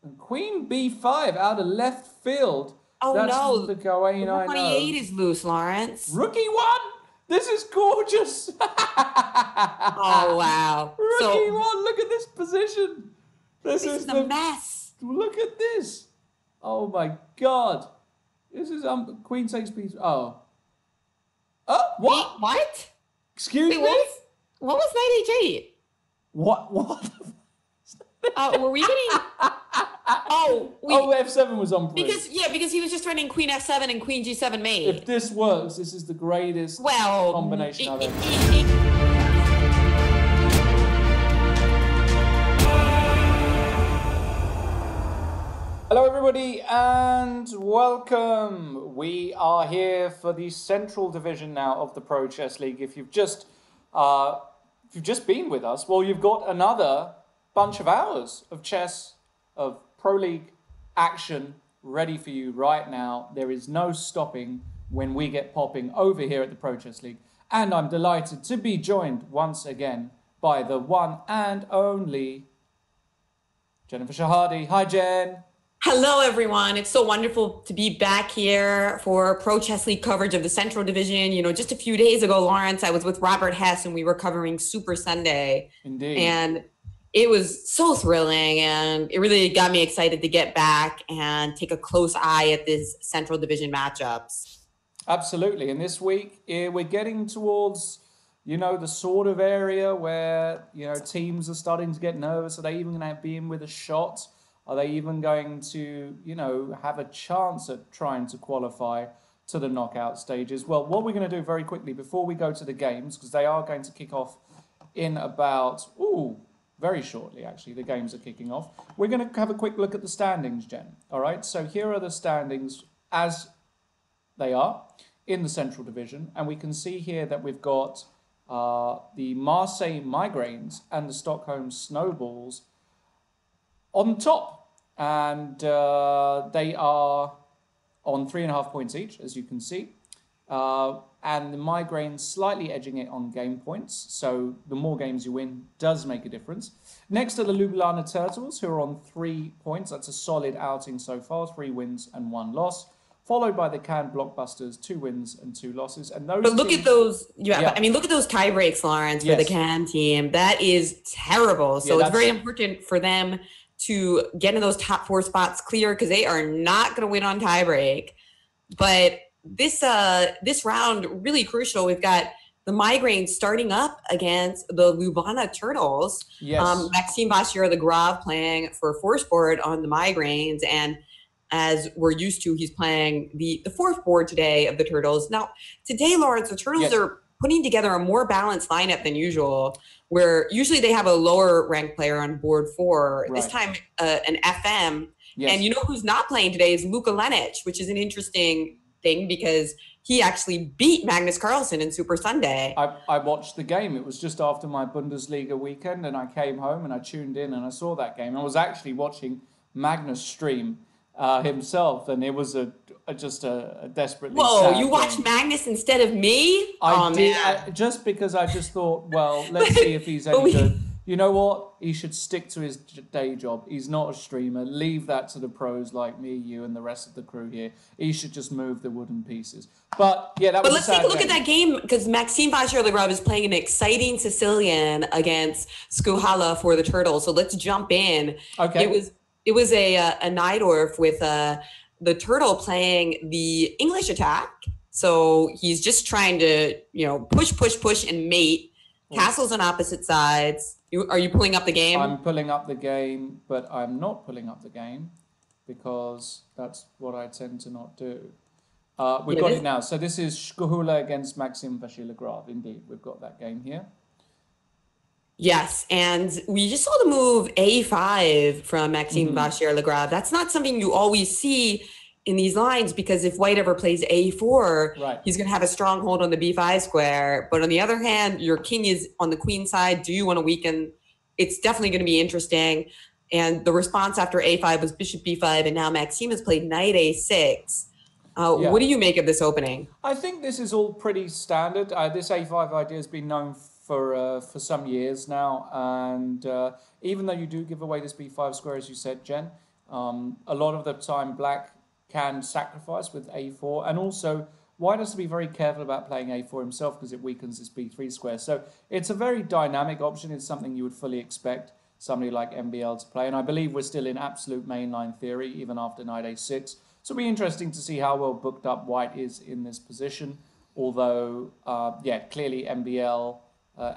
And Queen B5 out of left field. Oh That's no, the Gawain the I rook on e8 know. is loose, Lawrence. Rookie one! This is gorgeous! Oh wow. Rookie So one, look at this position. This this is is a the, mess. look at this. Oh my God. This is, Queen takes piece, oh. Oh, Wait, what? what? Excuse Wait, me? what was knight h8? What? Were we getting? Oh, Oh, F7 was on pre. because he was just running queen f7 and queen g7 If mate. this works, this is the greatest Well, combination I've ever seen. Hello everybody and welcome. We are here for the central division now of the Pro Chess League. If you've just been with us, well, you've got another bunch of hours of chess, of Pro League action ready for you right now. There is no stopping when we get popping over here at the Pro Chess League. And I'm delighted to be joined once again by the one and only Jennifer Shahade. Hi, Jen. Hello, everyone. It's so wonderful to be back here for Pro Chess League coverage of the Central Division. You know, just a few days ago, Lawrence, I was with Robert Hess and we were covering Super Sunday. Indeed. And it was so thrilling and it really got me excited to get back and take a close eye at these Central Division matchups. Absolutely. And this week, we're getting towards, the sort of area where, teams are starting to get nervous. Are they even going to be in with a shot? Are they even going to, have a chance at trying to qualify to the knockout stages? Well, what we're going to do very quickly before we go to the games, because they are going to kick off in about, very shortly, actually, the games are kicking off. We're going to have a quick look at the standings, Jen. All right, so here are the standings as they are in the Central Division. And we can see here that we've got the Marseille Migraines and the Stockholm Snowballs on top. And they are on 3.5 points each, as you can see. And the Migraines slightly edging it on game points. So the more games you win does make a difference. Next are the Ljubljana Turtles, who are on 3 points. That's a solid outing so far, 3 wins and 1 loss. Followed by the Cannes Blockbusters, 2 wins and 2 losses. And those. But look at those, I mean, look at those tie breaks, Lawrence, for the Cannes team. That is terrible. So it's very important for them to get in those top 4 spots clear because they are not going to win on tiebreak. But this round, really crucial. We've got the Migraines starting up against the Ljubljana Turtles. Yes. Maxime Vachier-Lagrave playing for Force Board on the Migraines. And as we're used to, he's playing the fourth board today of the Turtles. Now, today, Lawrence, the Turtles are putting together a more balanced lineup than usual, where usually they have a lower ranked player on board 4. Right. This time, an FM. Yes. And you know who's not playing today is Luka Lenic, which is an interesting thing because he actually beat Magnus Carlsen in Super Sunday. I watched the game. It was just after my Bundesliga weekend, and I came home and I tuned in and I saw that game. I was actually watching Magnus stream himself, and it was just a desperately Whoa, sad you watched game. Magnus instead of me? I did, just because I just thought, well, let's see if he's any good. You know what? He should stick to his day job. He's not a streamer. Leave that to the pros like me, you, and the rest of the crew here. He should just move the wooden pieces. But yeah, that was. But let's take a look at that game because Maxime Vachier-Lagrave is playing an exciting Sicilian against Skuhala for the Turtles. So let's jump in. Okay. It was a Najdorf with the Turtle playing the English attack. So he's just trying to, push and mate. Castles on opposite sides. Are you pulling up the game? I'm pulling up the game, but I'm not pulling up the game because that's what I tend to not do. We've got it now. So this is Skuhala against Maxime Vachier-Lagrave. Indeed, we've got that game here. Yes, and we just saw the move A5 from Maxime Vachier-Lagrave. That's not something you always see in these lines because if White ever plays A4, he's going to have a stronghold on the B5 square. But on the other hand, your king is on the queen side. Do you want to weaken? It's definitely going to be interesting. And the response after A5 was bishop B5, and now Maxime has played knight A6. What do you make of this opening? I think this is all pretty standard. This A5 idea has been known for some years now, and even though you do give away this B5 square, as you said, Jen, A lot of the time, black can sacrifice with a4, and also white has to be very careful about playing a4 himself because it weakens his b3 square. So it's a very dynamic option. It's something you would fully expect somebody like MBL to play, and I believe we're still in absolute mainline theory even after knight a6. So it'll be interesting to see how well booked up white is in this position. Although, yeah, clearly MBL,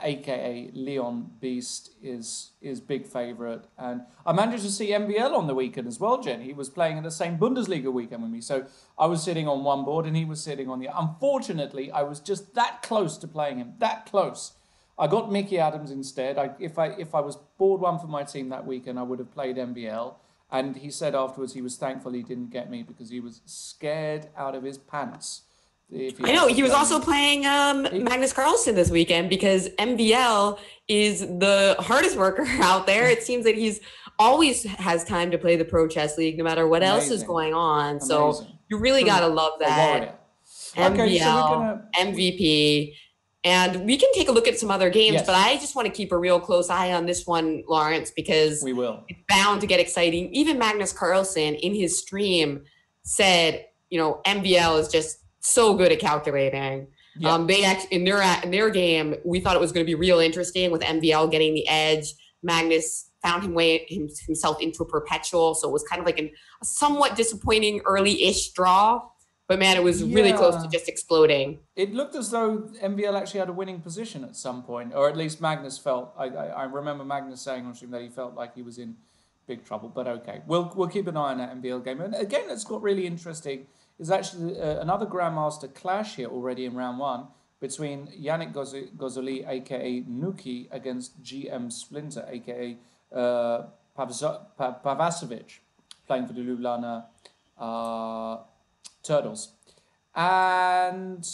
aka Leon Beast, is big favourite. And I managed to see MBL on the weekend as well, Jen. He was playing in the same Bundesliga weekend with me. So I was sitting on one board and he was sitting on the other. Unfortunately, I was just that close to playing him, that close. I got Mickey Adams instead. If I was board one for my team that weekend, I would have played MBL. And he said afterwards he was thankful he didn't get me because he was scared out of his pants. I know he was also playing Magnus Carlsen this weekend because MVL is the hardest worker out there. It seems that he's always has time to play the Pro Chess League no matter what else is going on. So you really got to love that. MVL, okay, so we're gonna... MVP. And we can take a look at some other games, but I just want to keep a real close eye on this one, Lawrence, because we will. It's bound to get exciting. Even Magnus Carlsen in his stream said, you know, MVL is just so good at calculating. Yeah. They actually in their game, we thought it was going to be real interesting with MVL getting the edge. Magnus found himself into a perpetual, so it was kind of like a somewhat disappointing early-ish draw. But man, it was really close to just exploding. It looked as though MVL actually had a winning position at some point, or at least Magnus felt. I remember Magnus saying on stream that he felt like he was in big trouble. But okay, we'll keep an eye on that MVL game. And again, that's got really interesting. Is actually another Grandmaster clash here already in round one between Yannick Gozoli, aka Nuki, against GM Splinter, aka Pavasovic, playing for the Ljubljana Turtles. And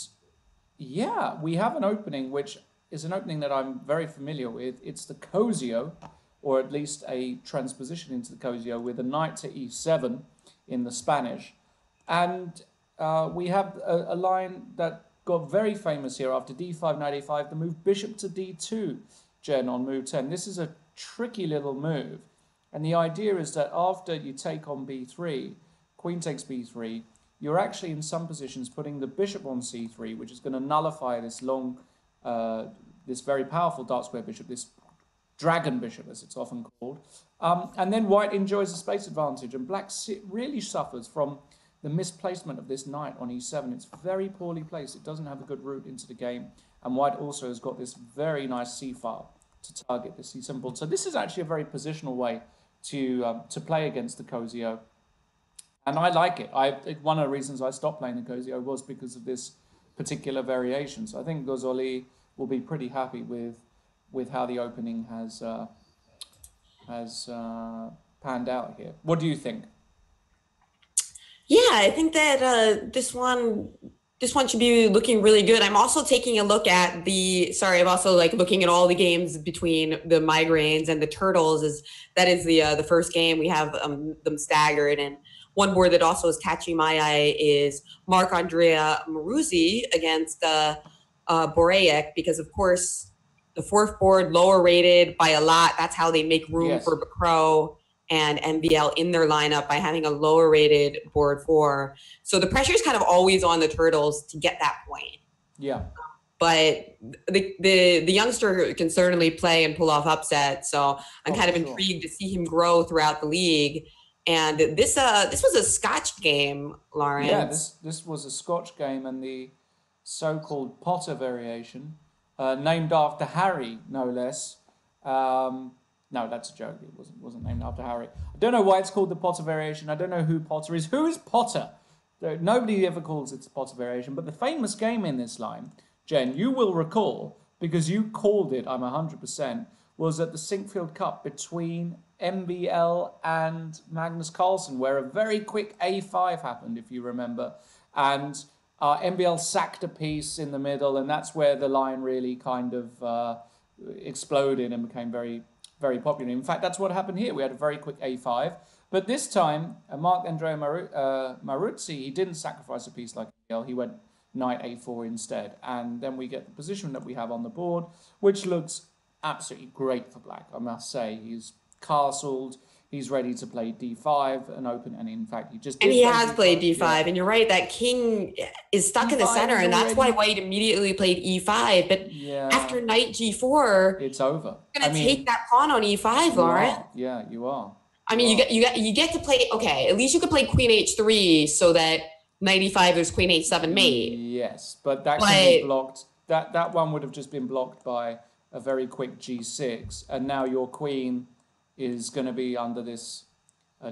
yeah, we have an opening which is an opening that I'm very familiar with. It's the Cosio, or at least a transposition into the Cosio with a knight to e7 in the Spanish. And we have a line that got very famous here after d5, knight a5, the move bishop to d2, Jen, on move 10. This is a tricky little move. And the idea is that after you take on b3, queen takes b3, you're actually in some positions putting the bishop on c3, which is going to nullify this long, this very powerful dark square bishop, this dragon bishop, as it's often called. And then white enjoys the space advantage, and black really suffers from the misplacement of this knight on e7. It's very poorly placed. It doesn't have a good route into the game. And white also has got this very nice c-file to target the c7 pawn. So this is actually a very positional way to play against the Cosio. And I like it. One of the reasons I stopped playing the Cosio was because of this particular variation. So I think Gozoli will be pretty happy with how the opening has panned out here. What do you think? Yeah, I think that this one should be looking really good. I'm also taking a look at I'm also like looking at all the games between the Migraines and the Turtles. That is the first game. We have them staggered, and one board that also is catching my eye is Marc-Andrea Maruzzi against Borejek, because of course the fourth board lower rated by a lot. That's how they make room for Bacro and MVL in their lineup, by having a lower rated board 4. So the pressure is kind of always on the Turtles to get that point. Yeah. But the youngster can certainly play and pull off upsets. So I'm kind of intrigued to see him grow throughout the league. And this was a Scotch game, Lawrence. Yeah, this was a Scotch game, and the so-called Potter variation, named after Harry, no less. No, that's a joke. It wasn't named after Harry. I don't know why it's called the Potter variation. I don't know who Potter is. Who is Potter? Nobody ever calls it the Potter variation. But the famous game in this line, Jen, you will recall, because you called it, I'm 100%, was at the Sinkfield Cup between MBL and Magnus Carlsen, where a very quick a5 happened, if you remember. And MBL sacked a piece in the middle, and that's where the line really kind of exploded and became very, very popular. In fact, that's what happened here. We had a very quick a5. But this time, Marc-Andrea Maruzzi, he didn't sacrifice a piece like MBL. He went knight a4 instead. And then we get the position that we have on the board, which looks absolutely great for black, I must say. He's castled. he's ready to play d5 and open. And in fact, he just did. And he play has d5. played d5, Yeah. and you're right, that king is stuck in the E5 center, is and that's why already- white immediately played e5. But Yeah. after knight g4, it's over. you're gonna take that pawn on e5, you Lauren. are. Yeah, you are. I mean, you get to play. Okay, at least you could play queen h3 so that knight e5 is queen h7 mate. Yes, but that can be blocked. That one would have just been blocked by a very quick g6, and now your queen is going to be under this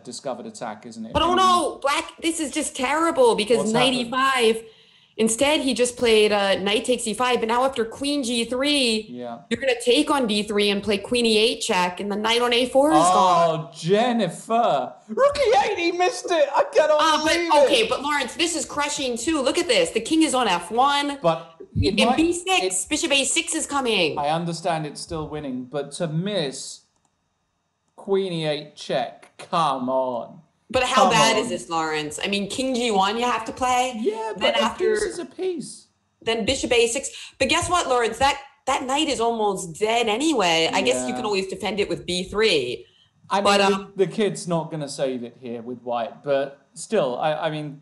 discovered attack, isn't it? But oh no, black, this is just terrible because What's knight happened? e5, instead he just played knight takes e5, but now after queen g3, Yeah. you're going to take on d3 and play queen e8 check, and the knight on a4 is gone. Oh, Jennifer. Rook e8, he missed it. I cannot believe it. Okay, but Lawrence, this is crushing too. Look at this. The king is on f1. But in b6, bishop a6 is coming. I understand it's still winning, but to miss queen e8 check, come on. But how bad is this, Lawrence? I mean, king g1 you have to play. Yeah, but then a piece is a piece. Then bishop a6. But guess what, Lawrence? That knight is almost dead anyway. I guess you can always defend it with b3. I mean, the kid's not going to save it here with white, but still, I mean,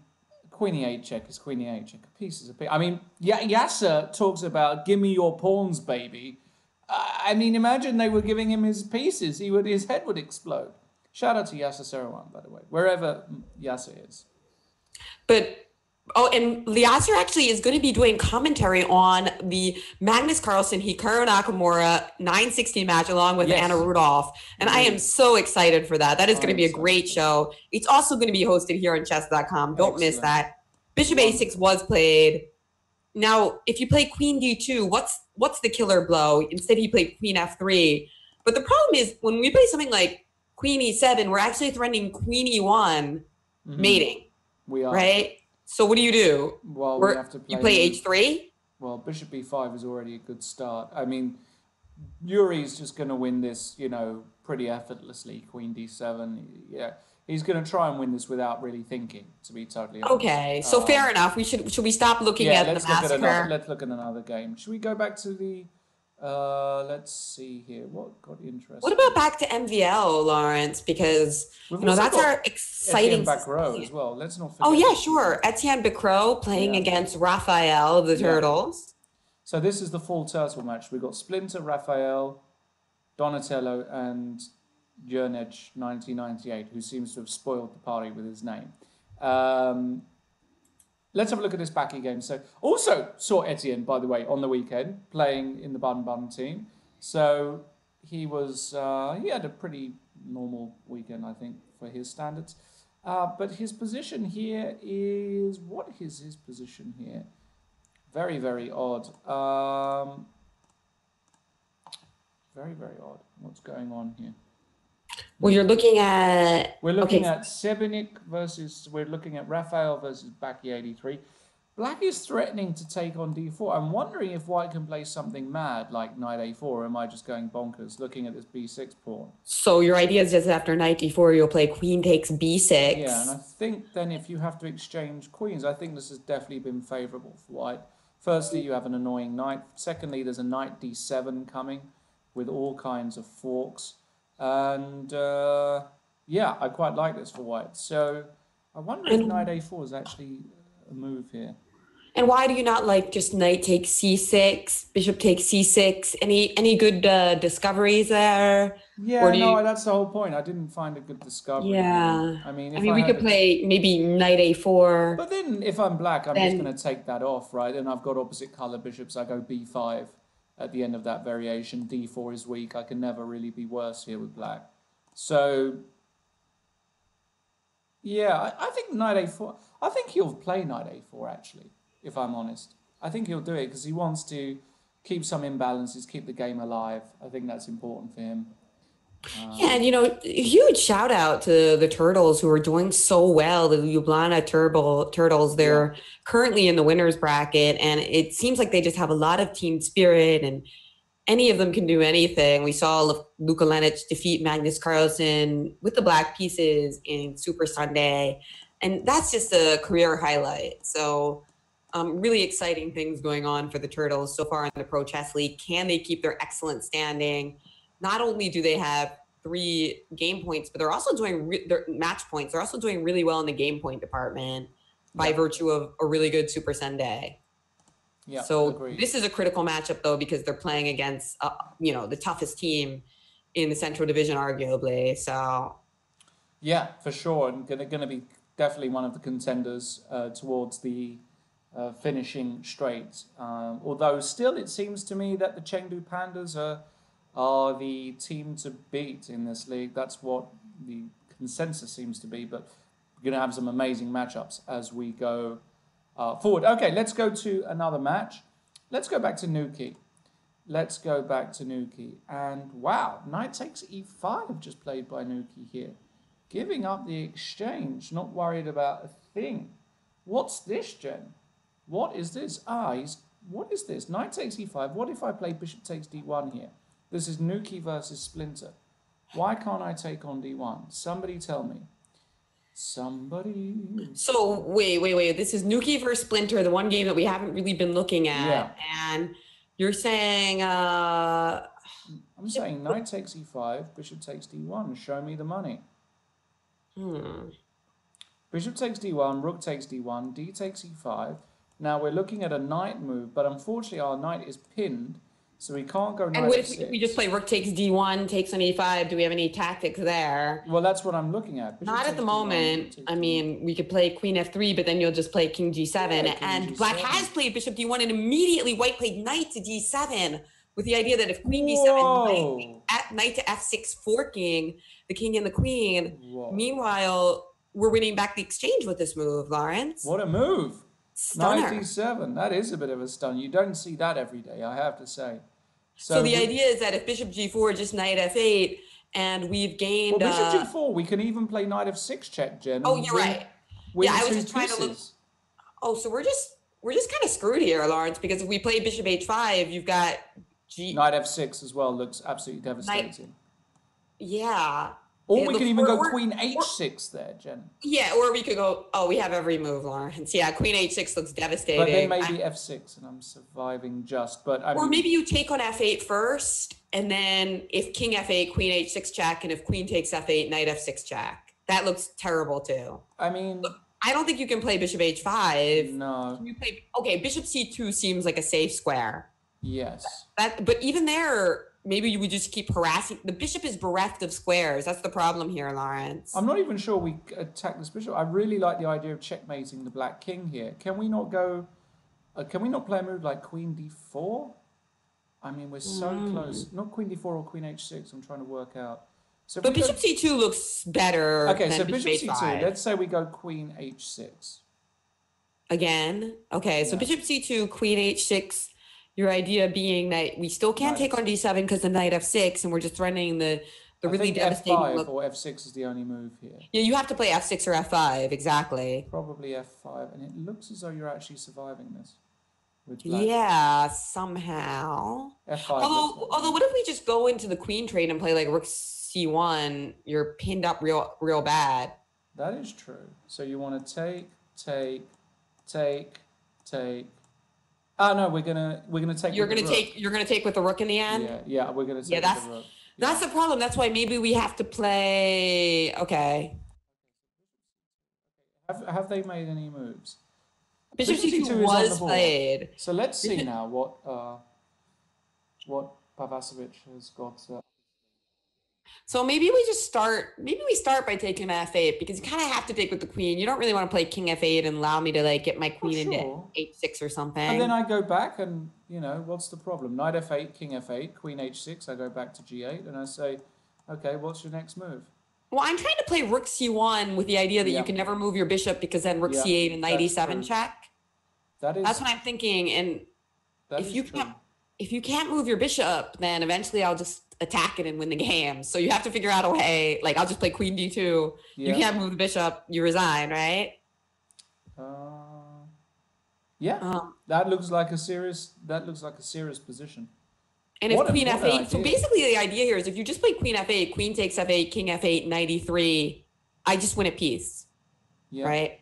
queen e8 check is queen e8 check. A piece is a piece. I mean, Yasser talks about, give me your pawns, baby. I mean, imagine they were giving him his pieces. His head would explode. Shout out to Yasser Serouan, by the way, wherever Yasser is. But, and Yasser actually is going to be doing commentary on the Magnus Carlsen, Hikaru Nakamura 960 match along with Anna Rudolph. And I am so excited for that. That is going to be a great show. It's also going to be hosted here on Chess.com. Don't miss that. Bishop a6 was played. Now, if you play queen d2, what's the killer blow? Instead, he played queen f3. But the problem is, when we play something like queen e7, we're actually threatening queen e1 mating. We are. Right? So what do you do? Well, we have to play... You play h3? Well, bishop b5 is already a good start. I mean, Yuri's just going to win this, pretty effortlessly. Queen d7. Yeah, he's going to try and win this without really thinking, to be totally honest. Okay, so fair enough. Should we stop looking at the massacre? Let's look at another game. Should we go back to the... let's see here. What got interesting? What about back to MVL, Lawrence? Because that's our exciting Etienne back row as well. Let's not forget. Oh yeah, sure. Etienne Becro playing against Raphael of the Turtles. So this is the full turtle match. We've got Splinter, Raphael, Donatello, and Jernich 1998, who seems to have spoiled the party with his name. Let's have a look at this backy game. So, also saw Etienne, by the way, on the weekend, playing in the Bun team. So he had a pretty normal weekend, I think, for his standards. But his position here is, what is his position here? Very, very odd. Very, very odd. What's going on here? Well, you're looking at... We're looking at Sebenik we're looking at Raphael versus Baki 83. Black is threatening to take on d4. I'm wondering if white can play something mad like knight a4, or am I just going bonkers looking at this b6 pawn? So your idea is just after knight d4, you'll play queen takes b6. Yeah, and I think then if you have to exchange queens, I think this has definitely been favourable for white. Firstly, you have an annoying knight. Secondly, there's a knight d7 coming with all kinds of forks. And yeah, I quite like this for white. So I wonder if knight a4 is actually a move here. And why do you not like just knight takes c6, bishop takes c6? Any good discoveries there? Yeah, that's the whole point. I didn't find a good discovery. Yeah. I mean, we could play maybe knight a4. But then if I'm black, I'm just going to take that off, right? And I've got opposite color bishops. I go b5 at the end of that variation. d4 is weak. I can never really be worse here with black. So, yeah, I think knight a4. I think he'll play knight a4, actually, if I'm honest. I think he'll do it because he wants to keep some imbalances, keep the game alive. I think that's important for him. Yeah, and huge shout out to the Turtles who are doing so well. The Ljubljana Turtles, they're currently in the winners bracket, and it seems like they just have a lot of team spirit, and any of them can do anything. We saw Luka Lenic defeat Magnus Carlsen with the black pieces in Super Sunday, and that's just a career highlight. So really exciting things going on for the Turtles so far in the Pro Chess League. Can they keep their excellent standing? Not only do they have 3 game points, but they're also doing their match points. They're also doing really well in the game point department by virtue of a really good Super Sunday. Yeah. So agreed. this is a critical matchup though, because they're playing against, the toughest team in the Central Division, arguably. So. Yeah, for sure, and going to be definitely one of the contenders towards the finishing straight. Although still, it seems to me that the Chengdu Pandas are the team to beat in this league. That's what the consensus seems to be. But we're going to have some amazing matchups as we go forward. Okay, let's go to another match. Let's go back to Nuki. And wow, knight takes e5 just played by Nuki here. Giving up the exchange, not worried about a thing. What's this, Jen? What is this? What is this? Knight takes e5. What if I play bishop takes d1 here? This is Nuki versus Splinter. Why can't I take on d1? Somebody tell me. Somebody. So wait. This is Nuki versus Splinter, the one game that we haven't really been looking at. Yeah. And you're saying... I'm saying knight takes e5, bishop takes d1. Show me the money. Bishop takes d1, rook takes d1, d takes e5. Now we're looking at a knight move, but unfortunately our knight is pinned, so we can't go knight and what f6. if we just play rook takes d1, takes on e5? Do we have any tactics there? Well, that's what I'm looking at. Bishop not at the moment. I mean, we could play queen f3, but then you'll just play king g7. Yeah, and G7. Black has played bishop d1, and immediately white played knight to d7, with the idea that if queen d7, knight to f6 forking the king and the queen. Whoa. Meanwhile, we're winning back the exchange with this move, Lawrence. What a move. Stunner. Knight d7. That is a bit of a stun. You don't see that every day, I have to say. So the idea is that if bishop g4, just knight f8, and we've gained... Well, bishop g4, we can even play knight f6 check, Jen. Oh, you're right. Yeah, I was just trying to look... Oh, so we're just kind of screwed here, Lawrence, because if we play bishop h5, you've got knight f6 as well looks absolutely devastating. Yeah. Or we can even go queen h6 there, Jen. Yeah, or we could go, we have every move, Lawrence. Yeah, queen h6 looks devastating. But then maybe f6, and I'm surviving just. But I mean, or maybe you take on f8 first, and then if king f8, queen h6 check, and if queen takes f8, knight f6 check. That looks terrible too. I mean... Look, I don't think you can play bishop h5. No. Can you play... Okay, bishop c2 seems like a safe square. Yes. But even there... Maybe you would just keep harassing. The bishop is bereft of squares. That's the problem here, Lawrence. I'm not even sure we attack this bishop. I really like the idea of checkmating the black king here. Can we not go... can we not play a move like queen d4? I mean, we're so close. Not queen d4 or queen h6. I'm trying to work out. So but bishop c2 looks better. Okay, than so bishop h5. c2. Let's say we go queen h6. Again? Okay, so bishop c2, queen h6. Your idea being that we still can't take on d7 because the knight f6, and we're just threatening the really devastating f5 look. Or f6 is the only move here. Yeah, you have to play f6 or f5, exactly. Probably f5, and it looks as though you're actually surviving this. With black. Yeah, somehow. f5. Although, what if we just go into the queen trade and play like rook c1? You're pinned up real bad. That is true. So you want to take. No, we're gonna take. You're gonna take with the rook in the end. Yeah, we're gonna take with the rook. That's the problem. That's why maybe we have to play. Okay. Have they made any moves? Bishop c2 was played. So let's see now what Pavasevic has got. So maybe we start by taking f8, because you kind of have to take with the queen. You don't really want to play king f8 and allow me to like get my queen into h6 or something. And then I go back and, what's the problem? Knight f8, king f8, queen h6. I go back to g8 and I say, okay, what's your next move? Well, I'm trying to play rook c1 with the idea that you can never move your bishop, because then rook c8 and knight e7 check. That's what I'm thinking. And if you can't move your bishop, then eventually I'll just attack it and win the game. So you have to figure out a way. Like, I'll just play queen d2. Yeah. You can't move the bishop. You resign, right? That looks like a serious position. And if queen f8, so basically the idea here is if you just play queen f8, queen takes f8, king f8, knight e3, I just win a piece. Yeah. Right?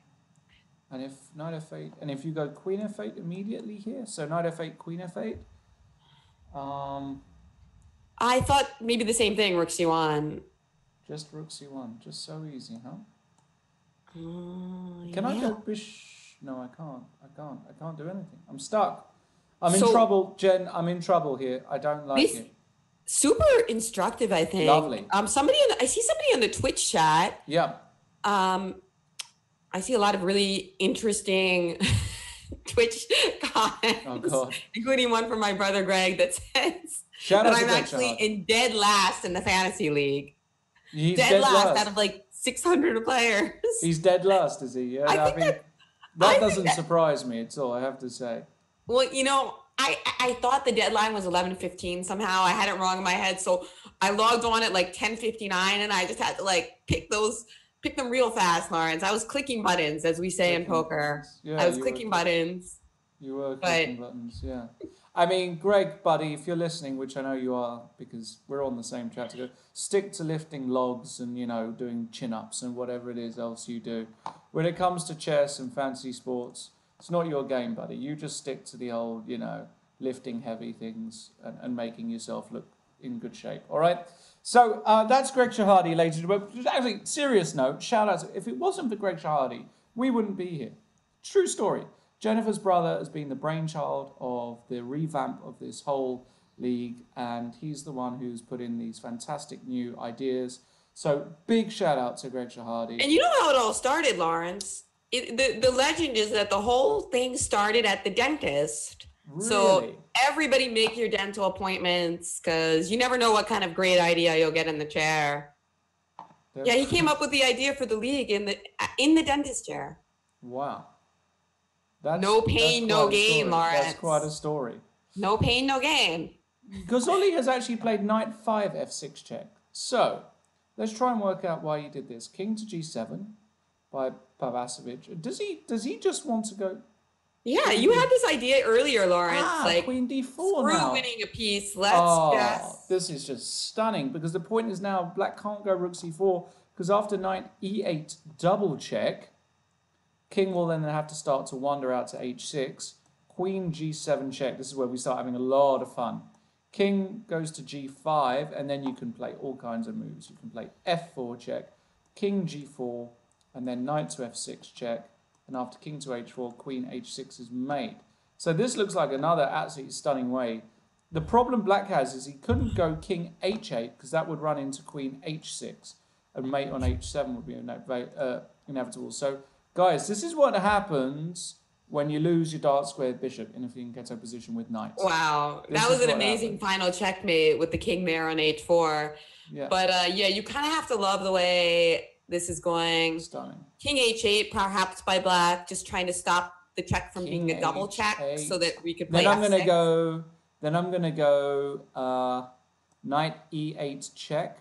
And if knight f8, and if you go queen f8 immediately here, so knight f8, queen f8. I thought maybe the same thing, rook c1. Just rook c1. Just so easy, huh? Can yeah. I go No, I can't. I can't do anything. I'm stuck. I'm in trouble, Jen. I'm in trouble here. I don't like it. Super instructive, I think. Lovely. I see somebody in the Twitch chat. Yeah. I see a lot of really interesting Twitch comments, Oh God. including one from my brother Greg that says Shout that out to I'm Greg actually Shahade. in dead last in the fantasy league. He's dead last out of like 600 players. He's dead last, is he? Yeah. I think that doesn't surprise me at all, I have to say. Well, you know, I thought the deadline was 11:15 somehow. I had it wrong in my head. So I logged on at like 10:59 and I just had to like pick them real fast, Lawrence. I was clicking buttons, as we say in poker. Yeah, I was clicking buttons. You were clicking buttons, yeah. I mean, Greg, buddy, if you're listening, which I know you are, because we're on the same chat to go, stick to lifting logs and, you know, doing chin-ups and whatever it is else you do. When it comes to chess and fantasy sports, it's not your game, buddy. You just stick to the old, you know, lifting heavy things and making yourself look in good shape, all right? So that's Greg Shahade, ladies and gentlemen. But actually, serious note, shout out. If it wasn't for Greg Shahade, we wouldn't be here. True story. Jennifer's brother has been the brainchild of the revamp of this whole league, and he's the one who's put in these fantastic new ideas. So big shout out to Greg Shahade. And you know how it all started, Lawrence? The legend is that the whole thing started at the dentist. Really? So everybody make your dental appointments, because you never know what kind of great idea you'll get in the chair. Yeah, he came up with the idea for the league in the dentist chair. Wow. No pain, no gain, Lawrence. That's quite a story. No pain, no gain. Gozoli has actually played knight 5 f6 check. So let's try and work out why he did this. King to g7 by Pavasovic. Does he just want to go? Yeah, you had this idea earlier, Lawrence. Like Queen d4 screw now. winning a piece. Let's This is just stunning, because the point is now black can't go rook c4, because after knight e8 double check, king will then have to start to wander out to h6. Queen g7 check. This is where we start having a lot of fun. King goes to g5, and then you can play all kinds of moves. You can play f4 check, king g4, and then knight to f6 check. And after king to h4, queen h6 is made. So this looks like another absolutely stunning way. The problem black has is he couldn't go king h8, because that would run into queen h6, and mate on h7 would be inevitable. So guys, this is what happens when you lose your dark squared bishop in a fianchetto position with knights. Wow, that was an amazing final checkmate with the king there on h4. Yeah. But yeah, you kind of have to love the way this is going. Stunning. King h8, perhaps by black, just trying to stop the check from being a double check, so that we could play Then I'm f6. gonna go knight e8 check.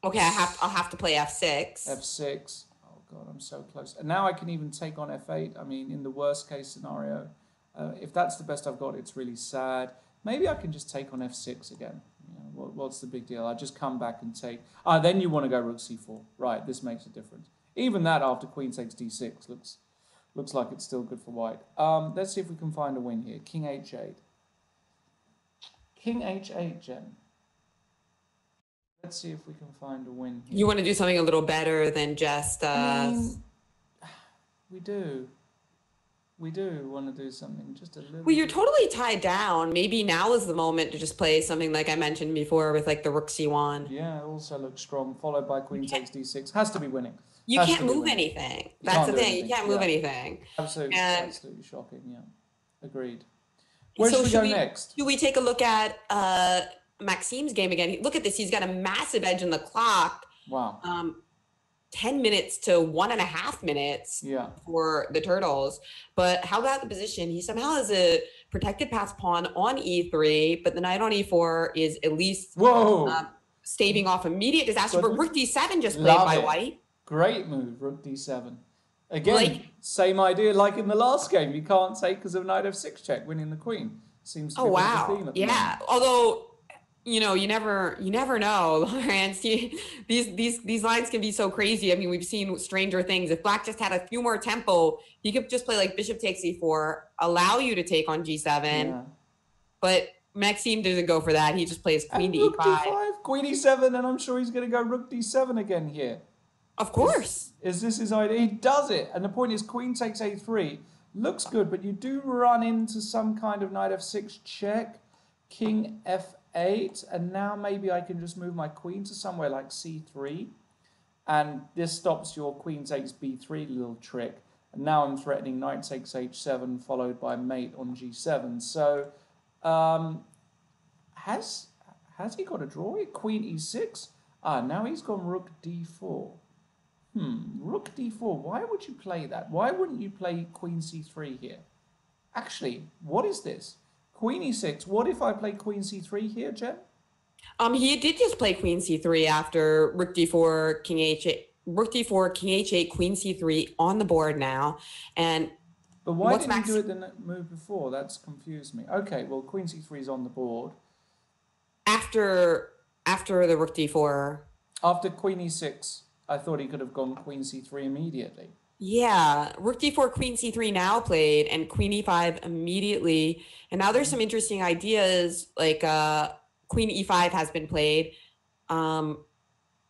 Okay, I'll have to play f6. f6. Oh god, I'm so close. And now I can even take on f8. I mean, in the worst case scenario, if that's the best I've got, it's really sad. Maybe I can just take on f6 again. You know, what's the big deal? I just come back and take. Then you want to go rook c4. Right, this makes a difference. Even that after queen takes d6 looks like it's still good for white. Let's see if we can find a win here. King h8. King h8, Jen. Let's see if we can find a win here. You want to do something a little better than just... I mean, we do want to do something just a little Well, you're totally tied down. Maybe now is the moment to just play something like I mentioned before with like the rook c1. Yeah, it also looks strong, followed by queen takes d6. Has to be winning. You can't move anything. That's the thing. You can't move anything. Absolutely, absolutely shocking, yeah. Agreed. Where So should we go next? Should we take a look at Maxime's game again? Look at this. He's got a massive edge in the clock. Wow. 10 minutes to 1.5 minutes for the turtles. But how about the position? He somehow has a protected pass pawn on e3, but the knight on e4 is at least staving off immediate disaster. But rook d7 just played by white. Great move, rook d7. Again, same idea like in the last game. You can't take because of knight f6 check, winning the queen. Seems to be the theme at the moment. Although, you know, you never know, Lawrence. These lines can be so crazy. I mean, we've seen stranger things. If black just had a few more tempo, he could just play like bishop takes e4, allow you to take on g7. Yeah. But Maxime doesn't go for that. He just plays queen And to rook e5. d5, queen e7, and I'm sure he's going to go rook d7 again here. Of course. Is this his idea? He does it. And the point is queen takes a3. Looks good, but you do run into some kind of knight f6 check, king f8, and now maybe I can just move my queen to somewhere like c3. And this stops your queen takes b3 little trick. And now I'm threatening knight takes h7 followed by mate on g7. So has he got a draw here? Queen e6? Now he's gone rook d4. Rook d4. Why would you play that? Why wouldn't you play queen c3 here? Actually, what is this? Queen e6. What if I play queen c3 here, Jen? He did just play queen c3 after rook d4, king h8, rook d4, king h8, queen c3 on the board now. But why didn't he do it the move before? That's confused me. Okay, well, queen c3 is on the board. After the rook d4. After queen e6, I thought he could have gone queen c3 immediately. Yeah, rook d4, queen c3 now played, and queen e5 immediately. And now there's some interesting ideas, like queen e5 has been played. But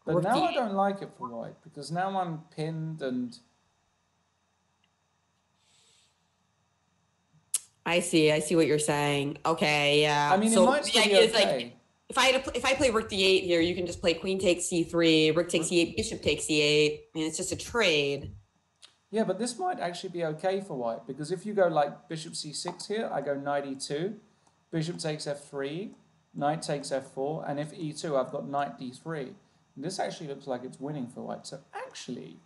now I don't like it for white, because now I'm pinned and... I see what you're saying. Okay, yeah. I mean, so it might still be okay. If I play rook d8 here, you can just play queen takes c3, rook takes e8, bishop takes c8, and it's just a trade. Yeah, but this might actually be okay for white, because if you go like bishop c6 here, I go knight e2, bishop takes f3, knight takes f4, and if e2, I've got knight d3. And this actually looks like it's winning for white. So actually,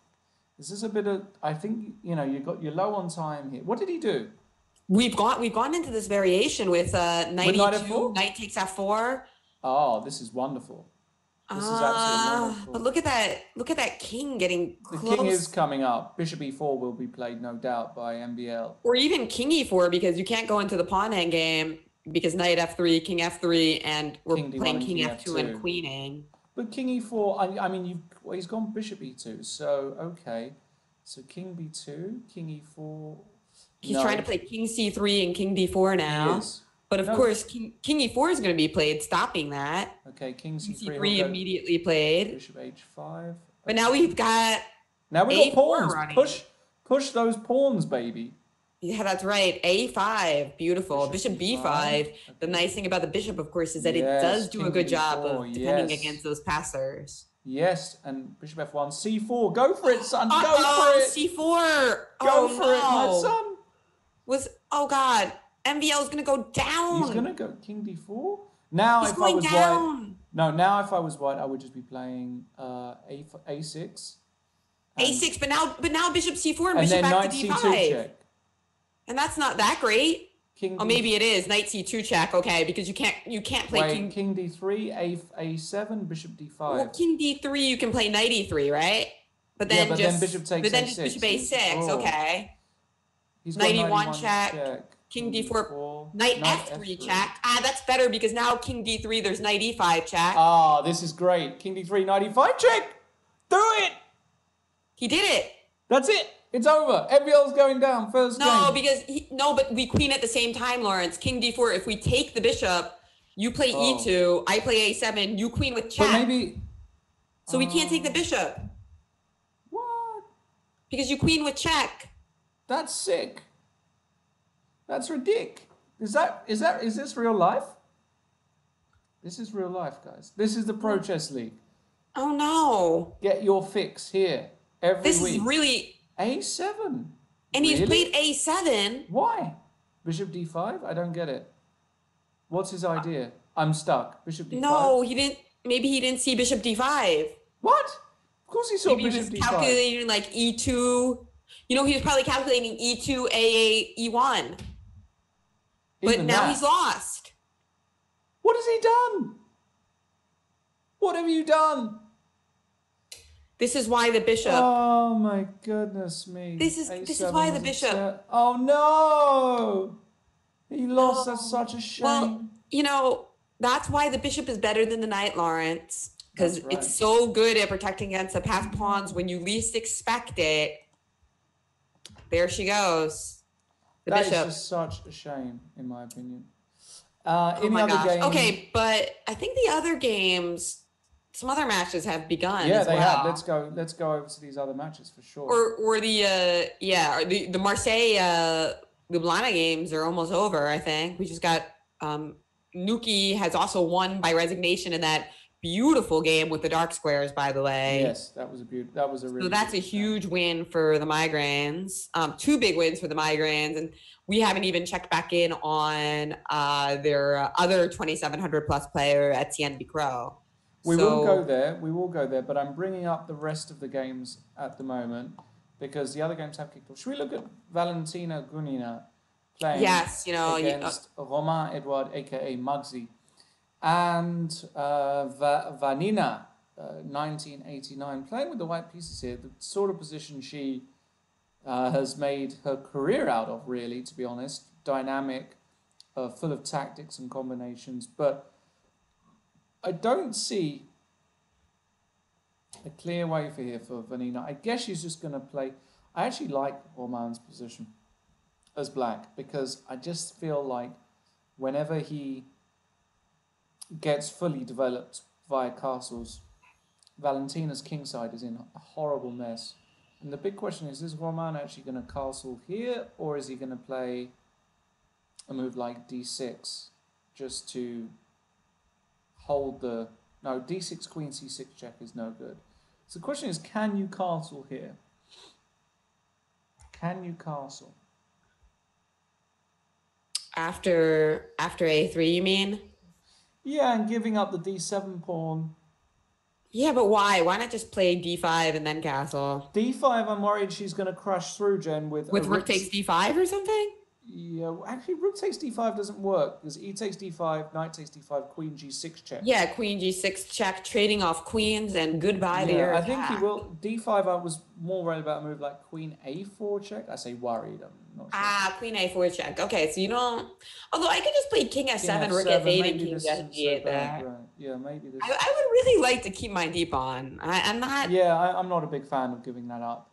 this is a bit of, I think, you're low on time here. What did he do? We've gone into this variation with knight e2, knight takes f4. Oh, this is wonderful. This is absolutely wonderful. But look at that king getting close. The king is coming up. Bishop e4 will be played, no doubt, by MBL. Or even king e4, because you can't go into the pawn endgame because knight f3, king f3, and we're playing king f2 and queening. But king e4, I mean, he's gone bishop e2, so okay. So king b2, king e4. He's trying to play king c3 and king d4 now. He is. But of course, king e4 is going to be played, stopping that. Okay, king c3 immediately played. Bishop h5. But now we've got pawns. Running. Push those pawns, baby. Yeah, that's right. a5, beautiful. Bishop b5. Okay. The nice thing about the bishop, of course, is that it does do a good job of defending against those passers. Yes, and bishop f1, c4. Go for it, son. Go for it. c4. Go for it, my son. Oh God. MVL is going to go down. He's going to go king d4. Now, if I was white, now if I was white, I would just be playing a6. A6, but now bishop c4 and bishop back to d5. C2 check. And that's not that great. King maybe it is knight c2 check. Okay, because you can't play king d3, a7, bishop d5. Well, king d3 you can play knight e3, right? But then then bishop takes a6. Bishop a6. Okay. He's knight e1 check. King d4, knight f3 check. That's better because now king d3, there's knight e5 check. This is great. King d3, knight e5 check. Do it. He did it. That's it. It's over. MBL's going down first game. But we queen at the same time, Lawrence. King d4, if we take the bishop, you play e2, I play a7, you queen with check. But maybe... So we can't take the bishop. What? Because you queen with check. That's sick. That's ridiculous. Is this real life? This is real life, guys. This is the Pro Chess League. Oh no. Get your fix here every week. This is really A7. And he's played A7. Why? Bishop D5? I don't get it. What's his idea? I'm stuck. Bishop D5. No, he didn't. Maybe he didn't see Bishop D5. What? Of course he saw Bishop D5. He was calculating like E2. He was probably calculating E2, A8, E1. But now he's lost. What has he done? What have you done? This is why the bishop. Oh my goodness me. This is why the bishop. Oh no! He lost. That's such a shame. Well, that's why the bishop is better than the knight, Lawrence. Because it's so good at protecting against the path pawns when you least expect it. There she goes. The bishop. That is just such a shame, in my opinion. Oh Any my other gosh. game? Okay, but I think the other games, some other matches have begun Yeah, as they have. well. Let's go over to these other matches for sure. Or the Marseille Ljubljana games are almost over, I think. We just got Nuki has also won by resignation in that beautiful game with the dark squares, by the way. Yes, that was that was a So really that's a beautiful game. huge win for the migraines. Two big wins for the migraines, and we haven't even checked back in on their other 2,700 plus player, Etienne Bicrot. We will go So there. We will go there. But I'm bringing up the rest of the games at the moment because the other games have kicked off. Should we look at Valentina Gunina playing yes, against Romain Edouard, aka Muggsy, and Vanina, 1989, playing with the white pieces here. The sort of position she has made her career out of, really, to be honest. Dynamic, full of tactics and combinations, but I don't see a clear way for here for Vanina. I guess she's just going to play. I actually like Romain's position as black because I just feel like whenever he gets fully developed via castles, Valentina's kingside is in a horrible mess. And the big question is Romain actually going to castle here, or is he going to play a move like d6 just to hold the... No, d6, queen, c6 check is no good. So the question is, can you castle here? Can you castle? after A3, you mean? Yeah, and giving up the d7 pawn. Yeah, but why? Why not just play D5 and then castle? d5, I'm worried she's going to crush through, Jen, with With a rook takes D5 or something? Yeah, actually, rook takes d5 doesn't work because e takes d5, knight takes d5, queen g6 check. Yeah, queen G6 check, trading off queens, and goodbye to your I attack. think he will. d5, I was more worried about a move like queen a4 check. I say worried, I'm not sure. Queen A4 check. Okay, so you don't... Although I could just play king King F7, rook f7, F8, and maybe king this isn't so G8 bad, there. right? Yeah, maybe this... I would really like to keep my deep on. I'm not Yeah, I'm not a big fan of giving that up.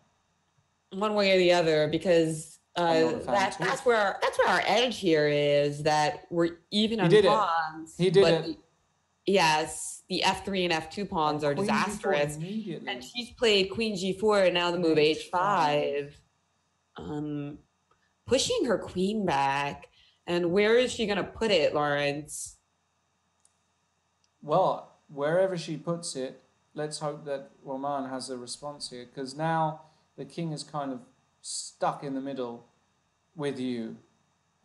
one way or the other because I'm not a fan too. that's where our edge here is, that we're even on did it. pawns. He did it. Yes, the F3 and F2 pawns are Queen g4 disastrous. immediately. And she's played queen G4 and now the move H5. Pushing her queen back. And where is she going to put it, Lawrence? Well, wherever she puts it, let's hope that Romain has a response here, because now the king is kind of stuck in the middle with you.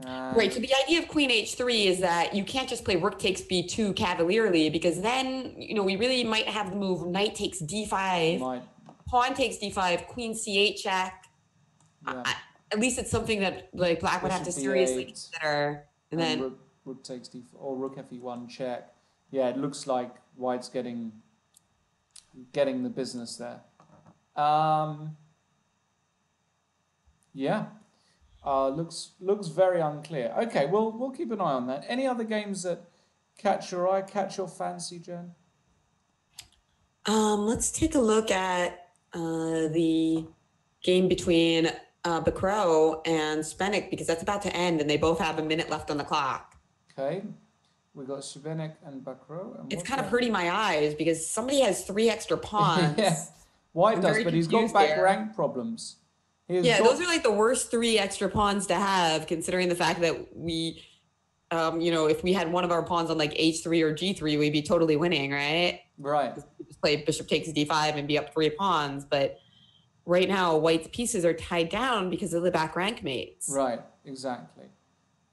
Right, so the idea of queen H3 is that you can't just play rook takes B2 cavalierly, because then, we really might have the move knight takes D5, pawn takes D5, queen C8 check. Yeah. At least it's something that black would have to seriously consider. And then rook takes D4 or rook FE1 check. Yeah, it looks like white's getting the business there. Yeah. Looks very unclear. Okay, we'll keep an eye on that. Any other games that catch your eye, catch your fancy, Jen? Let's take a look at the game between Bacro and Spenik, because that's about to end and they both have a minute left on the clock. Okay. We got Svenik and Bacro. It's kind of hurting my eyes because somebody has 3 extra pawns. Yeah, White does, but he's got back rank problems. Those are like the worst 3 extra pawns to have, considering the fact that we, if we had one of our pawns on like H3 or G3, we'd be totally winning, right? Right. Just play bishop takes D5 and be up 3 pawns, but right now White's pieces are tied down because of the back rank mates. Right, exactly.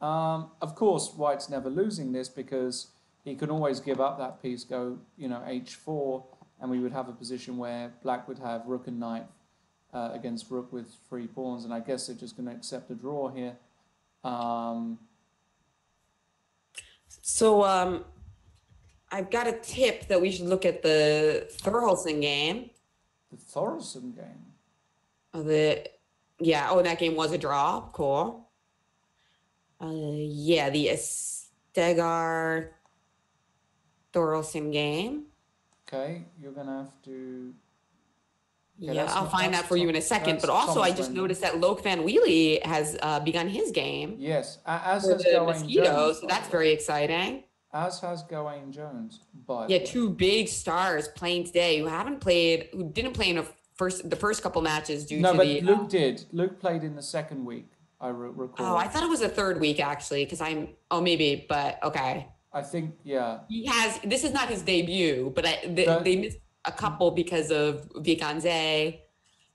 Of course, White's never losing this because he can always give up that piece, go, H4, and we would have a position where Black would have rook and knight against rook with 3 pawns, and I guess they're just going to accept a draw here. So I've got a tip that we should look at the Thorhildsen game. The Thorhildsen game? That game was a draw. Cool. The Estegar Thorhildsen game. Okay, you're going to have to Okay, Yeah, I'll find that for you in a second. But also, I just noticed that Loke Van Wheelie has begun his game Yes, as for has the Gawain Jones, Mosquitoes, so by the that's way. very exciting. As has Gawain Jones, by the Yeah, way. two big stars playing today who didn't play in the first couple matches due No, to but the. Luke did. Luke played in the second week, I Oh, I recall. thought it was the third week actually, because oh maybe, but okay. I think, yeah. This is not his debut, but they missed a couple because of Vikanze.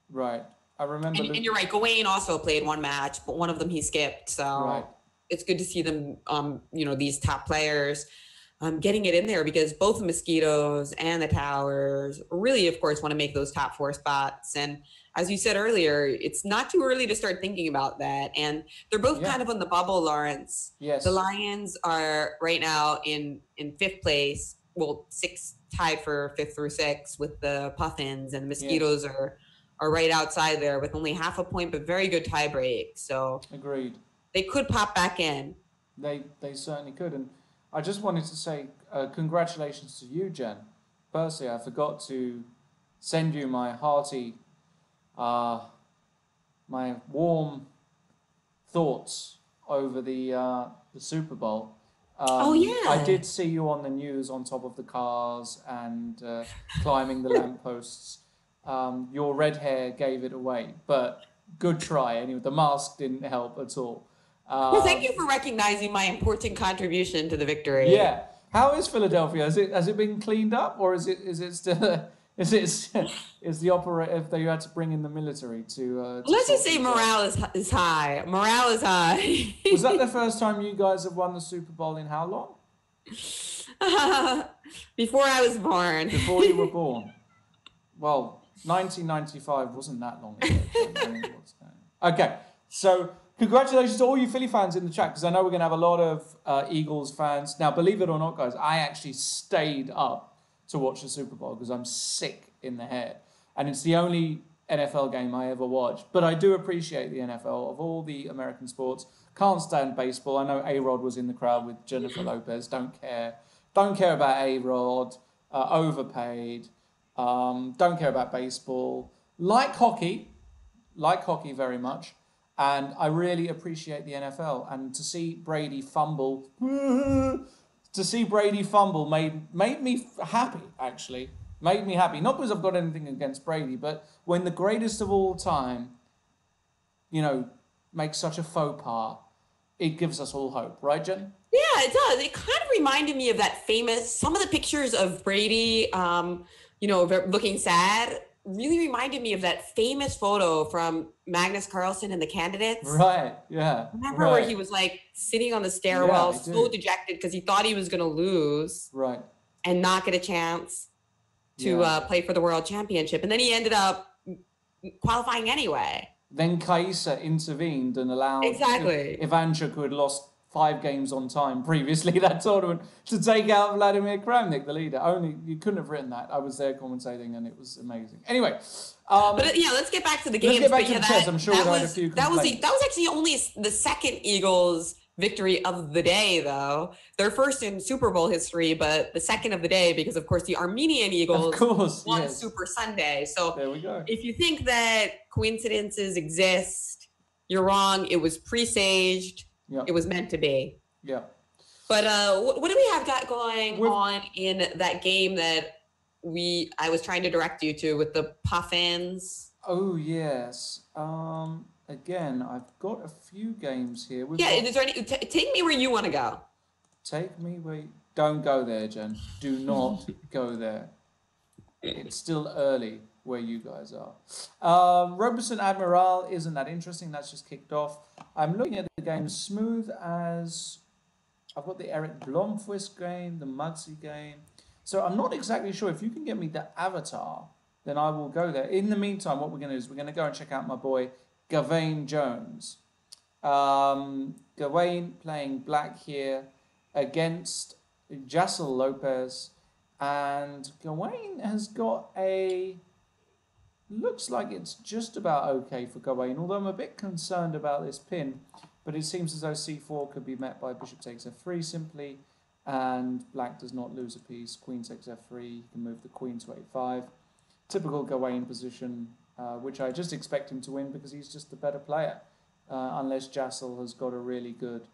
Right. I remember And Luke. you're right, Gawain also played one match, but one of them he skipped. Right. So it's good to see them, these top players getting it in there, because both the Mosquitoes and the Towers really, of course, want to make those top 4 spots. And as you said earlier, it's not too early to start thinking about that. And they're both kind of on the bubble, Lawrence. Yes. The Lions are right now in 5th place. Well, tied for 5th through 6th with the Puffins, and the Mosquitoes are right outside there with only half a point, but very good tie break. So agreed. They could pop back in. They certainly could. And I just wanted to say congratulations to you, Jen. Firstly, I forgot to send you my hearty, my warm thoughts over the Super Bowl. Oh yeah, I did see you on the news on top of the cars and climbing the lampposts. Your red hair gave it away, but good try. Anyway, the mask didn't help at all. Well, thank you for recognizing my important contribution to the victory. Yeah. How is Philadelphia? Has it been cleaned up, or is it still is the operative that you had to bring in the military to Let's just say things out? morale is high. Morale is high. Was that the first time you guys have won the Super Bowl in how long? Before I was born. Before you were born. Well, 1995 wasn't that long ago. Okay, so congratulations to all you Philly fans in the chat, because I know we're going to have a lot of Eagles fans. Now, believe it or not, guys, I actually stayed up to watch the Super Bowl because I'm sick in the head. And it's the only NFL game I ever watched. But I do appreciate the NFL. Of all the American sports, can't stand baseball. I know A-Rod was in the crowd with Jennifer Lopez. Don't care. Don't care about A-Rod. Overpaid. Don't care about baseball. Like hockey very much. And I really appreciate the NFL. And to see Brady fumble, made me happy, actually. Made me happy. Not because I've got anything against Brady, but when the greatest of all time, makes such a faux pas, it gives us all hope. Right, Jen? Yeah, it does. It kind of reminded me of some of the pictures of Brady, looking sad, really reminded me of that famous photo from Magnus Carlsen and the Candidates. Right, yeah. Remember where he was like sitting on the stairwell, so dejected because he thought he was going to lose. Right. And not get a chance to play for the World Championship. And then he ended up qualifying anyway. Then Kaisa intervened and allowed Ivanchuk, who had lost 5 games on time previously that tournament, to take out Vladimir Kramnik, the leader. Only you couldn't have written that. I was there commentating, and it was amazing. Anyway, let's get back to the games. Let's get back to the chess. I'm sure we'll have a few complaints. That was actually only the second Eagles victory of the day, though. Their first in Super Bowl history, but the second of the day, because of course the Armenian Eagles won Super Sunday. So there we go. If you think that coincidences exist, you're wrong. It was presaged. Yep. It was meant to be. Yeah. But what do we have got going on in that game that I was trying to direct you to with the Puffins? Oh yes. Again, I've got a few games here. Is there take me where you want to go. Take me where. Don't go there, Jen. Do not go there. It's still early where you guys are. Robertson Admiral isn't that interesting. That's just kicked off. I'm looking at the game smooth as. I've got the Eric Blomqvist game, the Muggsy game. So I'm not exactly sure. If you can get me the avatar, then I will go there. In the meantime, what we're going to do is we're going to go and check out my boy Gawain Jones. Gawain playing black here against Jassel Lopez. And Gawain has got looks like it's just about okay for Gawain, although I'm a bit concerned about this pin. But it seems as though c4 could be met by bishop takes f3 simply, and black does not lose a piece. Queen takes f3, you can move the queen to a5. typical Gawain position, which I just expect him to win because he's just the better player, unless Jassel has got a really good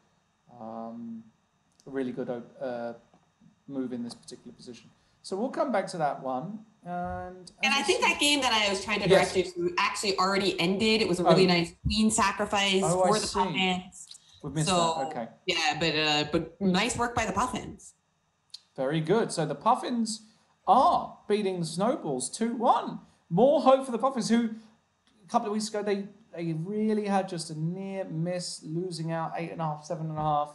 move in this particular position. So we'll come back to that one. And I think that game that I was trying to direct you to actually already ended. It was a really nice queen sacrifice for the Puffins. We've missed that. Okay. Yeah, but nice work by the Puffins. Very good. So the Puffins are beating the Snowballs 2-1. More hope for the Puffins, who a couple of weeks ago they really had just a near miss, losing out 8.5, 7.5.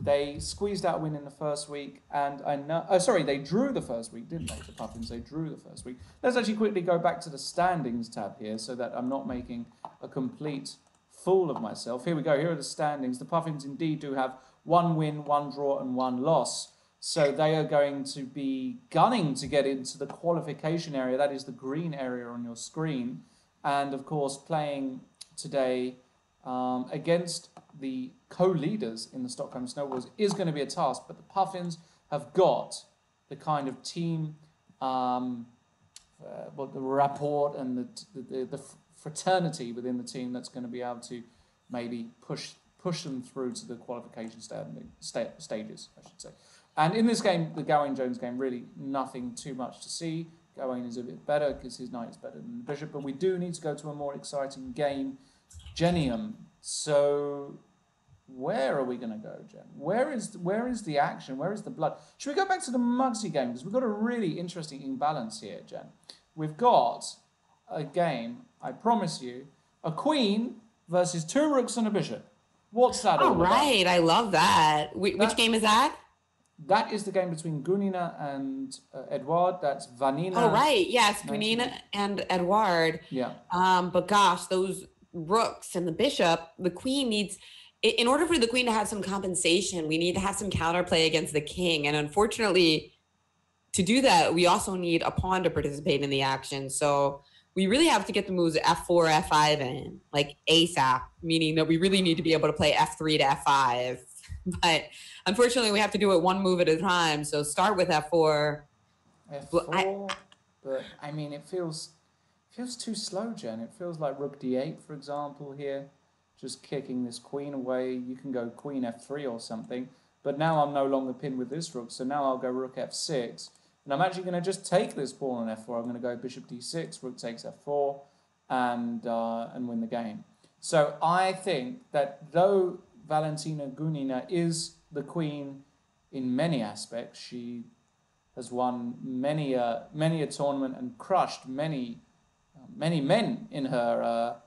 They squeezed out a win in the first week, and I know. Oh, sorry, they drew the first week, didn't they? The Puffins, they drew the first week. Let's actually quickly go back to the standings tab here, so that I'm not making a complete fool of myself. Here we go. Here are the standings. The Puffins indeed do have 1 win, 1 draw, and 1 loss. So they are going to be gunning to get into the qualification area. That is the green area on your screen, and of course playing today against the co-leaders in the Stockholm Snowballs is going to be a task, but the Puffins have got the kind of team, the rapport and the fraternity within the team that's going to be able to maybe push them through to the qualification stages, I should say. And in this game, the Gawain-Jones game, really nothing too much to see. Gawain is a bit better because his knight is better than the bishop, but we do need to go to a more exciting game, Genium. So where are we going to go, Jen? Where is the action? Where is the blood? Should we go back to the Mugsy game? Because we've got a really interesting imbalance here, Jen. We've got a game, I promise you, a queen versus 2 rooks and a bishop. What's that all about? Right, I love that. Which game is that? That is the game between Gunina and Edouard. That's Vanina. Oh, right. Yes, Gunina and Edouard. Yeah. But gosh, those rooks and the bishop, the queen needs, in order for the queen to have some compensation, we need to have some counterplay against the king. And unfortunately, to do that, we also need a pawn to participate in the action. So we really have to get the moves F4, F5 in, like ASAP, meaning that we really need to be able to play F3 to F5. But unfortunately, we have to do it 1 move at a time. So start with F4. F4, but I mean, it feels too slow, Jen. It feels like Rook D8, for example, here, just kicking this queen away. You can go Queen F3 or something, but now I'm no longer pinned with this rook, so now I'll go Rook F6, and I'm actually going to just take this pawn on F4. I'm going to go Bishop D6, Rook takes F4, and win the game. So I think that though Valentina Gunina is the queen in many aspects, she has won many a tournament and crushed many men in her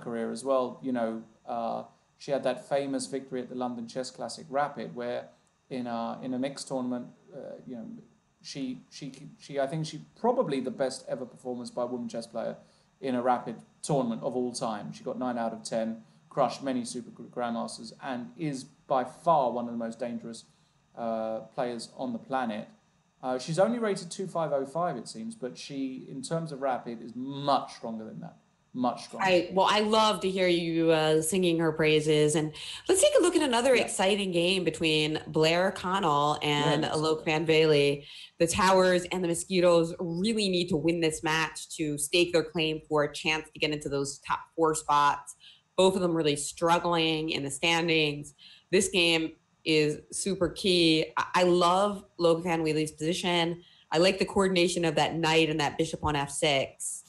career as well. You know, she had that famous victory at the London Chess Classic Rapid, where in a mixed tournament, you know, she I think she probably the best ever performance by a woman chess player in a Rapid tournament of all time. She got 9 out of 10, crushed many super grandmasters, and is by far one of the most dangerous players on the planet. She's only rated 2505, it seems, but she, in terms of Rapid, is much stronger than that. Much stronger. I love to hear you singing her praises. And let's take a look at another exciting game between Blair Connell and Alok Van Vele. The Towers and the Mosquitoes really need to win this match to stake their claim for a chance to get into those top 4 spots. Both of them really struggling in the standings. This game is super key. I love Alok Van Vele's position. I like the coordination of that knight and that bishop on F6.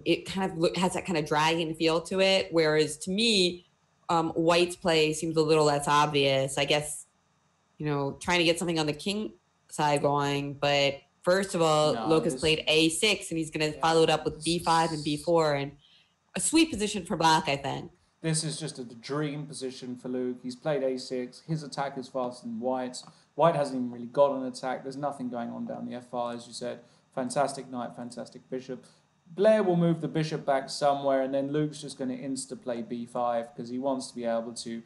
It kind of has that kind of dragon feel to it, whereas to me, White's play seems a little less obvious. I guess, you know, trying to get something on the king side going, but first of all, Alok has played A6, and he's going to follow it up with B5 and B4, and a sweet position for Black, I think. This is just a dream position for Luke. He's played A6. His attack is faster than White's. White hasn't even really got an attack. There's nothing going on down the F file, as you said. Fantastic knight, fantastic bishop. Blair will move the bishop back somewhere, and then Luke's just going to insta-play B5 because he wants to be able to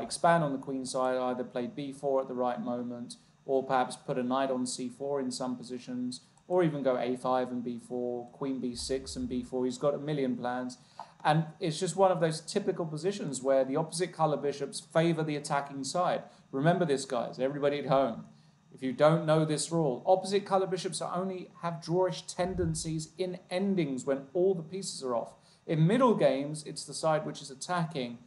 expand on the queen side, either play B4 at the right moment, or perhaps put a knight on C4 in some positions, or even go A5 and B4, Queen B6 and B4. He's got a million plans. And it's just one of those typical positions where the opposite colour bishops favour the attacking side. Remember this, guys, everybody at home. If you don't know this rule, opposite color bishops only have drawish tendencies in endings when all the pieces are off. In middle games, it's the side which is attacking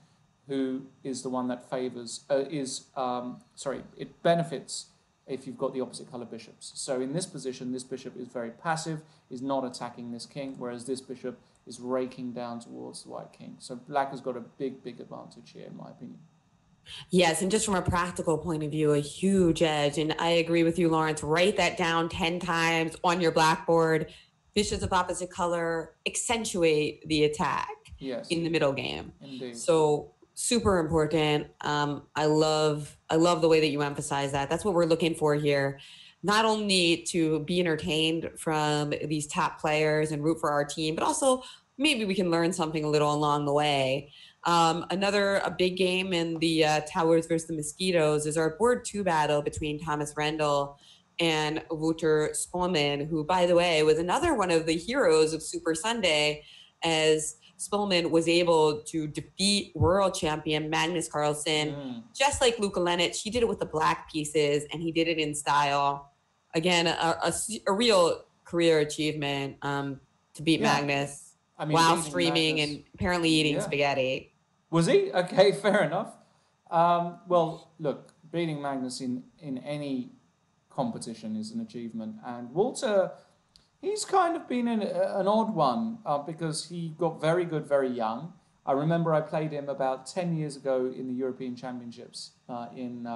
who is the one that favors, it benefits if you've got the opposite color bishops. So in this position, this bishop is very passive, is not attacking this king, whereas this bishop is raking down towards the white king. So black has got a big, big advantage here, in my opinion. Yes, and just from a practical point of view, a huge edge. And I agree with you, Lawrence. Write that down 10 times on your blackboard. Bishops of opposite color accentuate the attack in the middle game. Indeed. So super important. I love the way that you emphasize that. That's what we're looking for here. Not only to be entertained from these top players and root for our team, but also maybe we can learn something a little along the way. A big game in the Towers versus the Mosquitoes is our board 2 battle between Thomas Rendell and Wouter Spolman, who, by the way, was another one of the heroes of Super Sunday, as Spolman was able to defeat world champion Magnus Carlsen, just like Luka Lenic. He did it with the black pieces, and he did it in style. Again, a real career achievement to beat Magnus while streaming Magnus, and apparently eating spaghetti. Was he? Okay, fair enough. Well, look, beating Magnus in any competition is an achievement. And Walter, he's kind of been an odd one because he got very good very young. I remember I played him about 10 years ago in the European Championships in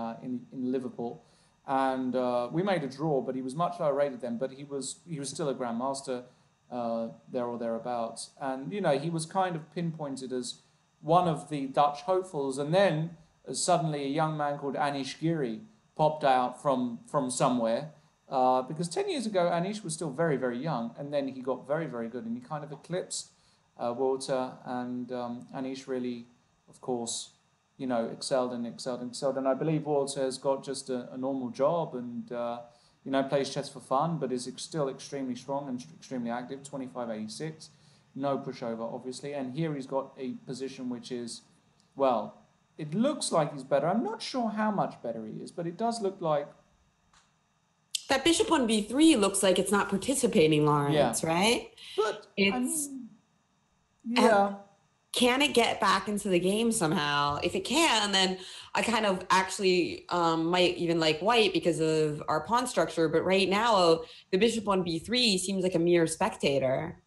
Liverpool. And we made a draw, but he was much lower rated then. But he was still a grandmaster there or thereabouts. And, you know, he was kind of pinpointed as one of the Dutch hopefuls. And then suddenly a young man called Anish Giri popped out from somewhere. Because 10 years ago, Anish was still very, very young. And then he got very, very good. And he kind of eclipsed Walter. And Anish really, of course, you know, excelled. And I believe Walter has got just a normal job and, you know, plays chess for fun, but is still extremely strong and extremely active, 2586. No pushover, obviously. And here he's got a position which is, well, it looks like he's better. I'm not sure how much better he is, but it does look like... That bishop on b3 looks like it's not participating, Lawrence, right? But, it's... yeah. Can it get back into the game somehow? If it can, then I kind of actually might even like white because of our pawn structure. But right now, the bishop on b3 seems like a mere spectator.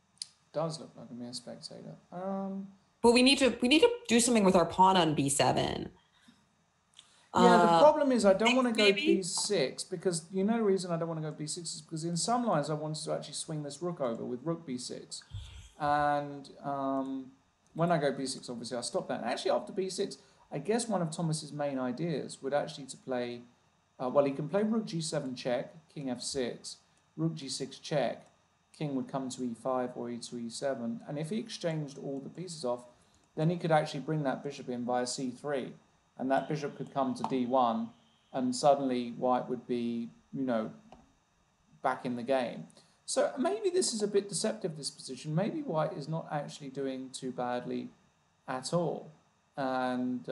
Does look like a mere spectator. But we need to do something with our pawn on b7. Yeah, the problem is I don't want to go b6 because you know the reason I don't want to go b6 is because in some lines I wanted to actually swing this rook over with rook b6. And when I go b6, obviously I stop that. And actually after b6, I guess one of Thomas's main ideas would actually to play, well, he can play rook g7 check, king f6, rook g6 check, king would come to e5 or e to e7. And if he exchanged all the pieces off, then he could actually bring that bishop in via c3. And that bishop could come to d1, and suddenly white would be, you know, back in the game. So maybe this is a bit deceptive, this position. Maybe white is not actually doing too badly at all. And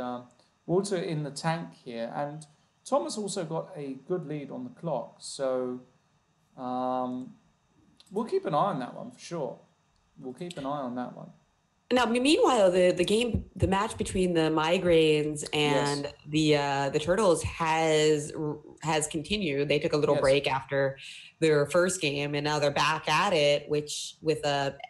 Walter in the tank here. And Thomas also got a good lead on the clock. So we'll keep an eye on that one for sure. We'll keep an eye on that one. Now, meanwhile, the match between the Migraines and the Turtles has continued. They took a little break after their first game, and now they're back at it, which with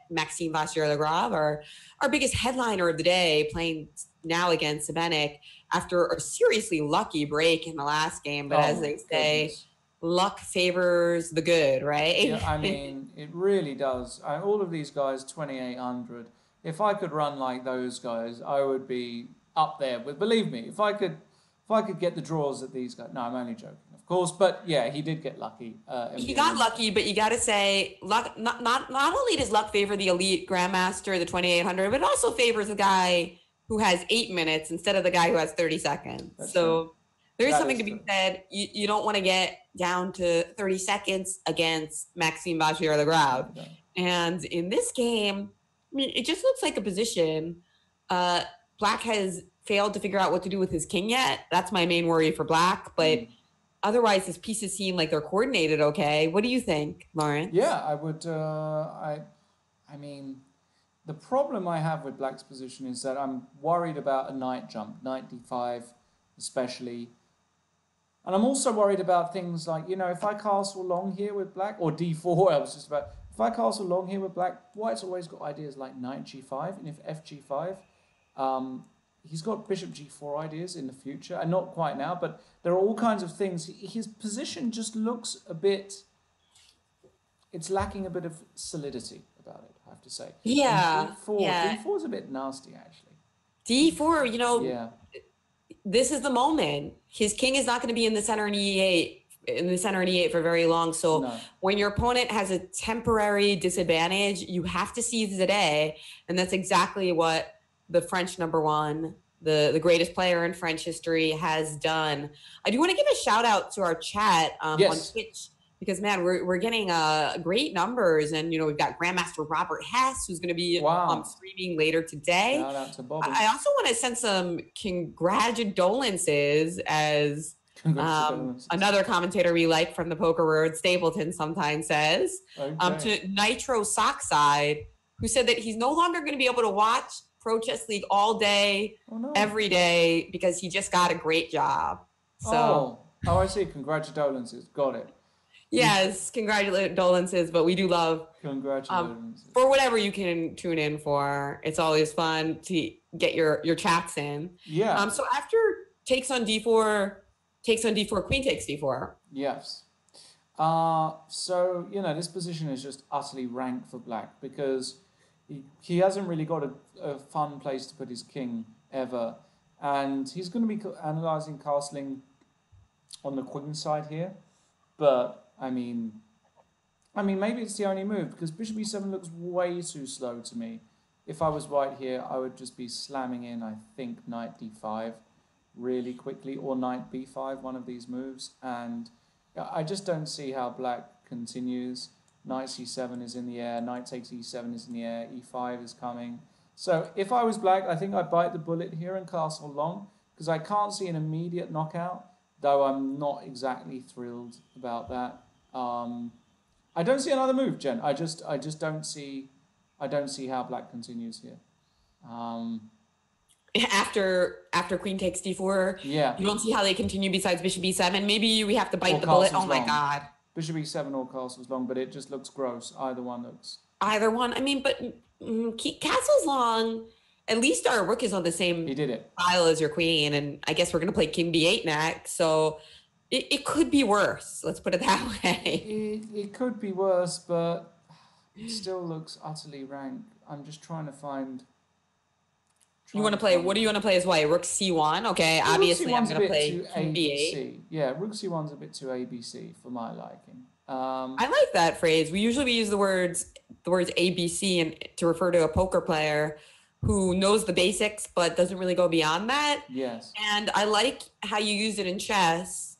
Maxime Vachier-Lagrave, our biggest headliner of the day, playing now against Sebenik after a seriously lucky break in the last game. But as they say, luck favors the good, right? Yeah, I mean, it really does. All of these guys, 2,800. If I could run like those guys, I would be up there. But believe me, if I could get the draws that these guys... No, I'm only joking, of course. But yeah, he did get lucky. He got lucky, but you got to say, luck. Not only does luck favor the elite grandmaster, the 2,800, but it also favors the guy who has 8 minutes instead of the guy who has 30 seconds. That's true. There's something to be said. You don't want to get down to 30 seconds against Maxime Vachier-Lagrave. Okay. And in this game... I mean, it just looks like a position. Black has failed to figure out what to do with his king yet. That's my main worry for Black. But otherwise his pieces seem like they're coordinated okay. What do you think, Lawrence? Yeah, I would. I mean, the problem I have with Black's position is that I'm worried about a knight jump, knight d5, especially. And I'm also worried about things like, if I castle long here with Black, or d4, I was just about, if I castle long here with Black, White's always got ideas like knight g5, and if f g5, he's got bishop g4 ideas in the future, and not quite now, but there are all kinds of things. His position just looks a bit, it's lacking a bit of solidity about it, I have to say. And Yeah, d4, yeah. d4 is a bit nasty, actually. D4, Yeah, this is the moment. His king is not going to be in the center in E8 for very long. So no. when your opponent has a temporary disadvantage, you have to seize the day, and that's exactly what the French number one, the greatest player in French history, has done. I do want to give a shout out to our chat on Twitch, because man, we're getting great numbers, and we've got Grandmaster Robert Hess, who's going to be streaming later today. Shout out to Bobby. I also want to send some congratulations as another commentator we like from the poker world, Stapleton, sometimes says, to Nitro Sockside, who said that he's no longer going to be able to watch Pro Chess League all day, every day, because he just got a great job. So, I see. Congratulations. Got it. Yes, congratulations, but we do love congratulations for whatever you can tune in for. It's always fun to get your chats in. Yeah. So after takes on d4, queen takes d4. Yes. So this position is just utterly rank for Black, because he hasn't really got a fun place to put his king ever, and he's going to be analyzing castling on the queen side here, but. I mean, maybe it's the only move, because bishop e7 looks way too slow to me. If I was white here, I would just be slamming in, I think, knight d5 really quickly, or knight b5, one of these moves. And I just don't see how Black continues. Knight c7 is in the air, knight takes e7 is in the air, e5 is coming. So if I was Black, I think I'd bite the bullet here and castle long, because I can't see an immediate knockout, though I'm not exactly thrilled about that. I don't see another move, Jen. I just don't see how Black continues here. After queen takes d4, yeah, you don't see how they continue besides bishop e7. Maybe we have to bite the bullet. Oh my god, bishop e7 or castle's long, but it just looks gross. Either one. I mean, but castle's long. At least our rook is on the same file as your queen, and I guess we're gonna play king b8 next. So. It could be worse. Let's put it that way. It could be worse, but it still looks utterly rank. I'm just trying to find. You want to play? What do you want to play as white? Rook c1. Okay, obviously I'm going to play king b8. Yeah, rook c1's a bit too ABC for my liking. I like that phrase. We usually use the words ABC and to refer to a poker player who knows the basics but doesn't really go beyond that. Yes. And I like how you use it in chess.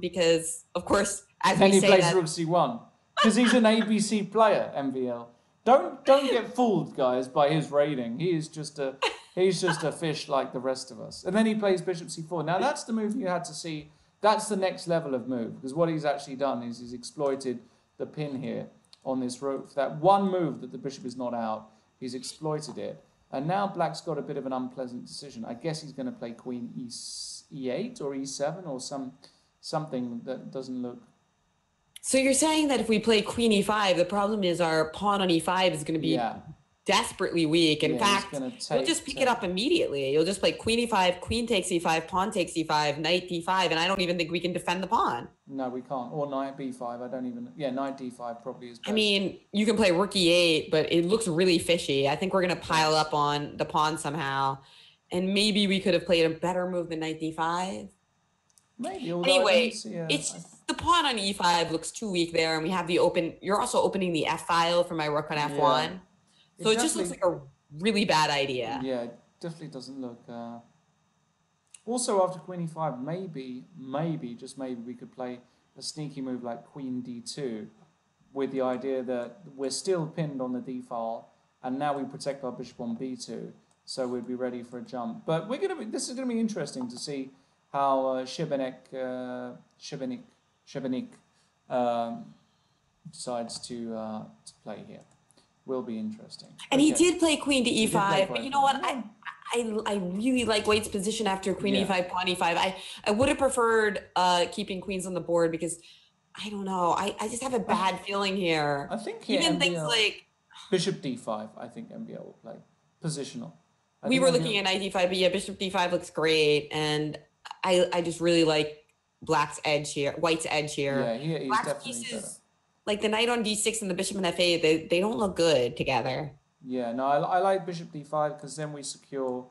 Because, of course, then he plays rook c1 because he's an ABC player. MVL. Don't get fooled, guys, by his rating. He's just a fish like the rest of us. And then he plays bishop c4. Now that's the move you had to see. That's the next level of move, because what he's actually done is he's exploited the pin here on this roof. That one move that the bishop is not out, he's exploited it. And now Black's got a bit of an unpleasant decision. I guess he's going to play queen e8 or e7 or something that doesn't look. So you're saying that if we play queen e5, the problem is our pawn on e5 is going to be desperately weak. In fact, you'll just pick it up immediately. You'll just play queen e5, queen takes e5, pawn takes e5, knight d5, and I don't even think we can defend the pawn. No, we can't. Or knight b5. I don't even. Yeah, knight d5 probably is best. I mean, you can play rook e8, but it looks really fishy. I think we're going to pile up on the pawn somehow, and maybe we could have played a better move than knight d5. Maybe. Anyway, it's the pawn on e5 looks too weak there, and we have the open. You're also opening the f file for my rook on f1, so it just looks like a really bad idea. Yeah, it definitely doesn't look. Also, after queen e5, maybe just maybe we could play a sneaky move like queen d2, with the idea that we're still pinned on the d file, and now we protect our bishop on b2, so we'd be ready for a jump. But this is gonna be interesting to see Šibenik decides to play here. Will be interesting. And he did play queen to e5, but you know what? Yeah. I really like White's position after queen e5, pawn e5. I would have preferred keeping queens on the board because I don't know. I just have a bad feeling here. I think even MBL, things like bishop d5. I think MBL will play positional. We were looking at knight d5, but yeah, bishop d5 looks great, and I just really like Black's edge here, White's edge here. Yeah, he's Black's definitely pieces, better. like the knight on d6 and the bishop on f8, they don't look good together. Yeah, no, I like bishop d5 because then we secure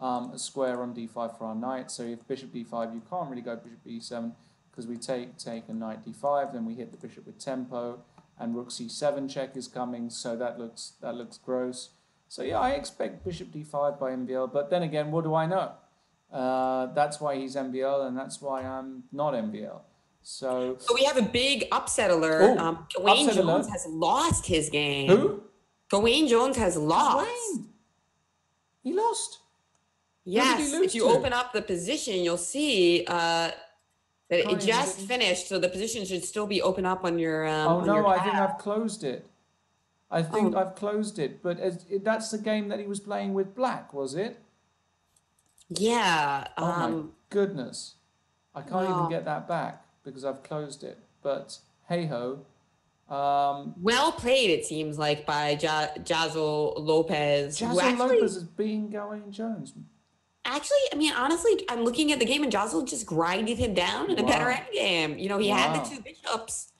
a square on d5 for our knight. So if bishop d5, you can't really go bishop e7 because we take a knight d5, then we hit the bishop with tempo, and rook c7 check is coming, so that looks gross. So yeah, I expect bishop d5 by MBL, but then again, what do I know? That's why he's MBL, and that's why I'm not MBL. So we have a big upset alert. Gawain Jones has lost his game. Who? Gawain Jones has lost. Gawain? He lost? Yes, if you open up the position, you'll see that it just finished, so the position should still be open up on your oh no, I think I've closed it. I've closed it, but that's the game that he was playing with Black, was it? Yeah. Oh my goodness. I can't even get that back because I've closed it. But hey ho. Well played, it seems like, by Jazzle Lopez. Jazzle Lopez is beating Gawain Jones. Actually, I mean, honestly, I'm looking at the game and Jazzle just grinded him down in a better endgame. You know, he had the two bishops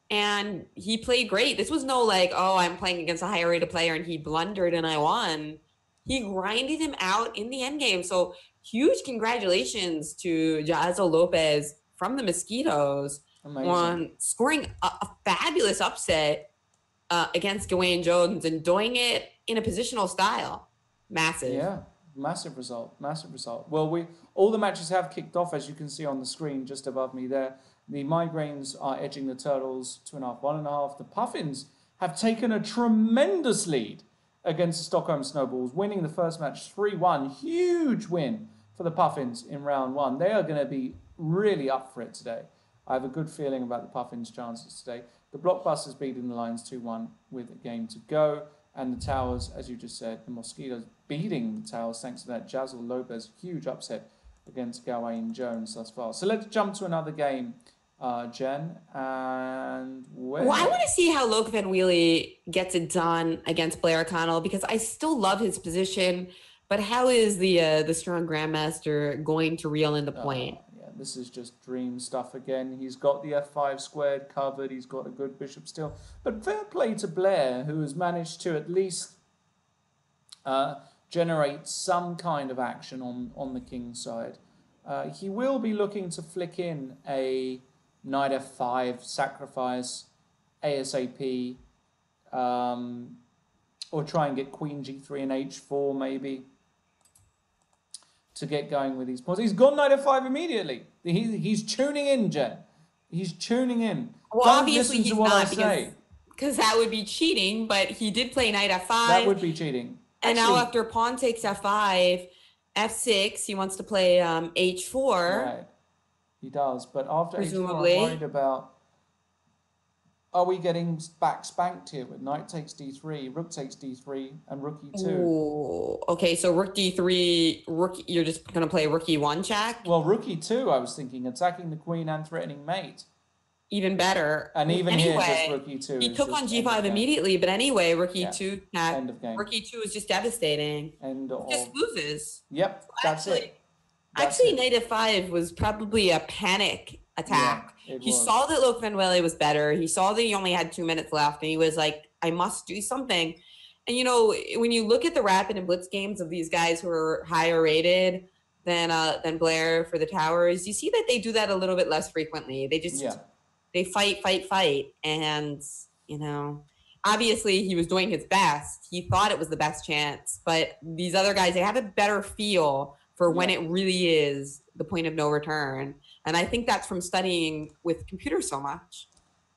and he played great. This was no like, oh, I'm playing against a higher rated player and he blundered and I won. He grinded him out in the endgame. So huge congratulations to Jazzle Lopez from the Mosquitoes on scoring a fabulous upset against Gawain Jones and doing it in a positional style. Massive. Yeah. Massive result. Well, all the matches have kicked off, as you can see on the screen just above me there. The Migraines are edging the Turtles 2.5, 1.5. The Puffins have taken a tremendous lead against the Stockholm Snowballs, winning the first match 3-1. Huge win for the Puffins in round one. They are going to be really up for it today. I have a good feeling about the Puffins' chances today. The Blockbusters beating the Lions 2-1 with a game to go. And the Towers, as you just said, the Mosquitoes beating the Towers thanks to that Jazzle Lopez huge upset against Gawain Jones thus far. So let's jump to another game, Jen. And well, I want to see how Loke Van Wheelie gets it done against Blair O'Connell because I still love his position. But how is the strong Grandmaster going to reel in the point? This is just dream stuff again. He's got the f5 squared covered. He's got a good bishop still. But fair play to Blair, who has managed to at least generate some kind of action on the king's side. He will be looking to flick in a knight f5 sacrifice ASAP, or try and get queen g3 and h4 maybe, to get going with these pawns. He's gone knight f5 immediately. He's tuning in, Jen. He's tuning in. Well, don't obviously listen to he's what not I say. Because that would be cheating, but he did play knight f5. That would be cheating. And now after pawn takes f5, f6, he wants to play h4. Right, he does. But after presumably. h4, I'm worried about, are we getting back spanked here with knight takes d3, rook takes d3, and rook e2? Ooh, okay, so rook d3, you're just going to play rook e1 check? Well, rook e2, I was thinking, attacking the queen and threatening mate. Even better. And even here, just rook e2. He took on g5 immediately, but anyway, rook e2, end of game. rook e2 is just devastating. Just loses. Yep, that's it. Actually, knight f5 was probably a panic attack. Yeah, he saw that Loke Van Wheelie was better. He saw that he only had 2 minutes left, and he was like, I must do something. And, you know, when you look at the rapid and blitz games of these guys who are higher rated than Blair for the Towers, you see that they do that a little bit less frequently. They just, they fight. And, you know, obviously he was doing his best. He thought it was the best chance. But these other guys, they have a better feel for when it really is the point of no return. And I think that's from studying with computers so much.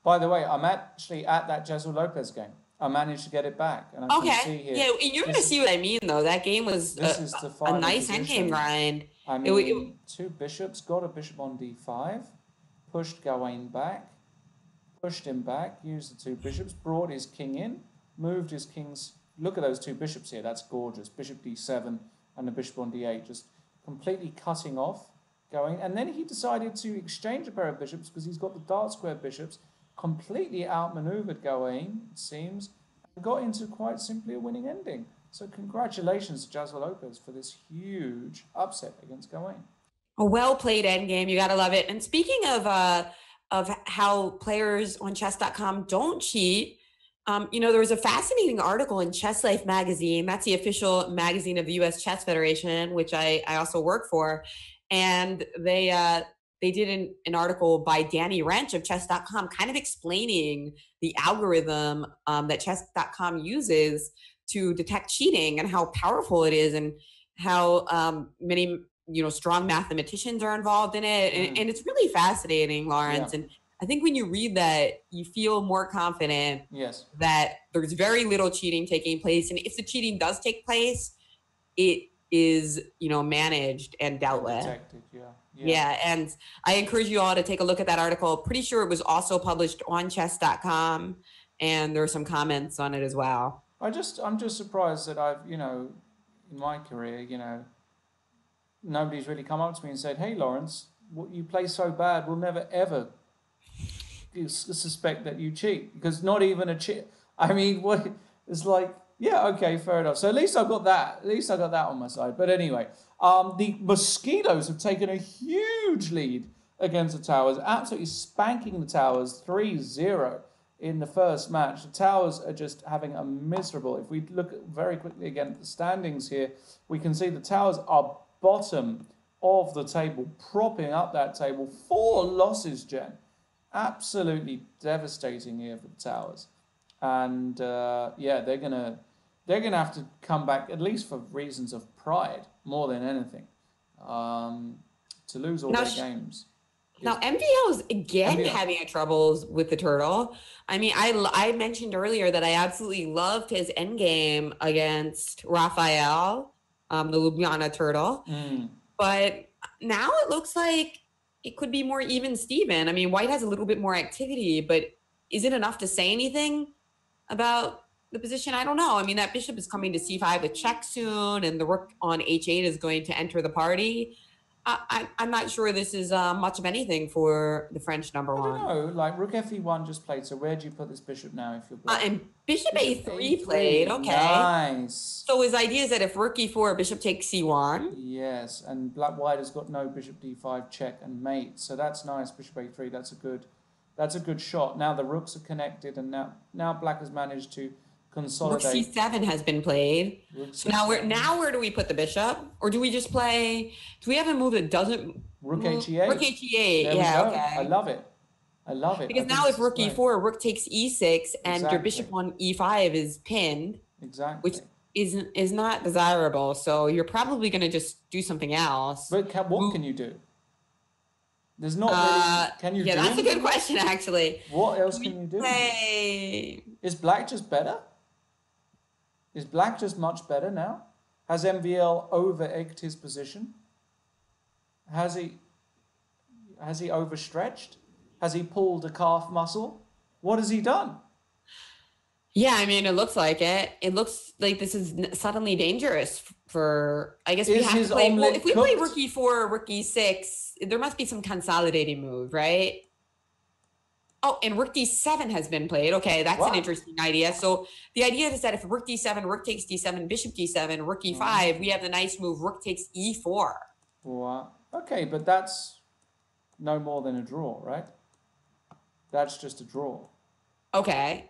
By the way, I'm actually at that Jazzle Lopez game. I managed to get it back, and I can see here. Yeah, and you're going to see what I mean, though. That game was This is the a final nice position. endgame grind. I mean, two bishops, got a bishop on d5, pushed Gawain back, pushed him back, used the two bishops, brought his king in, moved his kings. Look at those two bishops here. That's gorgeous. Bishop d7 and the bishop on d8, just completely cutting off Gawain. And then he decided to exchange a pair of bishops because he's got the dark square bishops, completely outmaneuvered Gawain, it seems, and got into quite simply a winning ending. So congratulations to Jasper Lopez for this huge upset against Gawain. A well-played endgame. You got to love it. And speaking of how players on Chess.com don't cheat, there was a fascinating article in Chess Life magazine. That's the official magazine of the U.S. Chess Federation, which I also work for. And they did an article by Danny Wrench of Chess.com kind of explaining the algorithm that Chess.com uses to detect cheating and how powerful it is and how many strong mathematicians are involved in it. And it's really fascinating, Lawrence. Yeah. And I think when you read that, you feel more confident that there's very little cheating taking place. And if the cheating does take place, it is, managed and dealt with. Detected, yeah. And I encourage you all to take a look at that article. Pretty sure it was also published on chess.com, and there are some comments on it as well. I'm just surprised that I've, in my career, nobody's really come up to me and said, "Hey, Lawrence, you play so bad, we'll never ever suspect that you cheat," because not even a cheat. I mean, what it's like. Yeah, okay, fair enough. So at least I got that. At least I got that on my side. But anyway, the Mosquitoes have taken a huge lead against the Towers, absolutely spanking the Towers 3-0 in the first match. The Towers are just having a miserable. If we look very quickly again at the standings here, we can see the Towers are bottom of the table, propping up that table. 4 losses, Jen. Absolutely devastating here for the Towers. And they're gonna have to come back, at least for reasons of pride more than anything, to lose all their games. Now MVL is again having troubles with the turtle. I mean, I mentioned earlier that I absolutely loved his endgame against Rafael, the Ljubljana turtle, but now it looks like it could be more even Steven. I mean, White has a little bit more activity, but is it enough to say anything about the position? I don't know. I mean, that bishop is coming to c5 with check soon, and the rook on h8 is going to enter the party. I'm not sure this is much of anything for the French number one. I don't know. Like rook fe1 just played. So where do you put this bishop now if you're black? And bishop a3 played. Okay. Nice. So his idea is that if rook e4, bishop takes c1. Yes, and white has got no bishop d5 check and mate. So that's nice. Bishop a3. That's a good shot. Now the rooks are connected, and now black has managed to consolidate. Rook c7 has been played. So now where do we put the bishop? Or do we just play? Do we have a move that doesn't? Rook he8. Rook he8. There yeah. Okay. I love it. Because now if rook e4, rook takes e6, and your bishop on e5 is pinned. Exactly. Which is not desirable. So you're probably going to just do something else. But what can you do? There's not really. Can you? Yeah, that's a good question, actually. What else can you do? Is black just better? Is black just much better now? Has MVL over-egged his position? Has he overstretched? Has he pulled a calf muscle? What has he done? Yeah, I mean, it looks like it. It looks like this is suddenly dangerous for, I guess we have to play. Well, if we play rook e4, rook e6, there must be some consolidating move, right? Oh, and rook d7 has been played. Okay, that's an interesting idea. So the idea is that if rook d7, rook takes d7, bishop d7, rook e5, we have the nice move, rook takes e4. Wow. Okay, but that's no more than a draw, right? That's just a draw. Okay.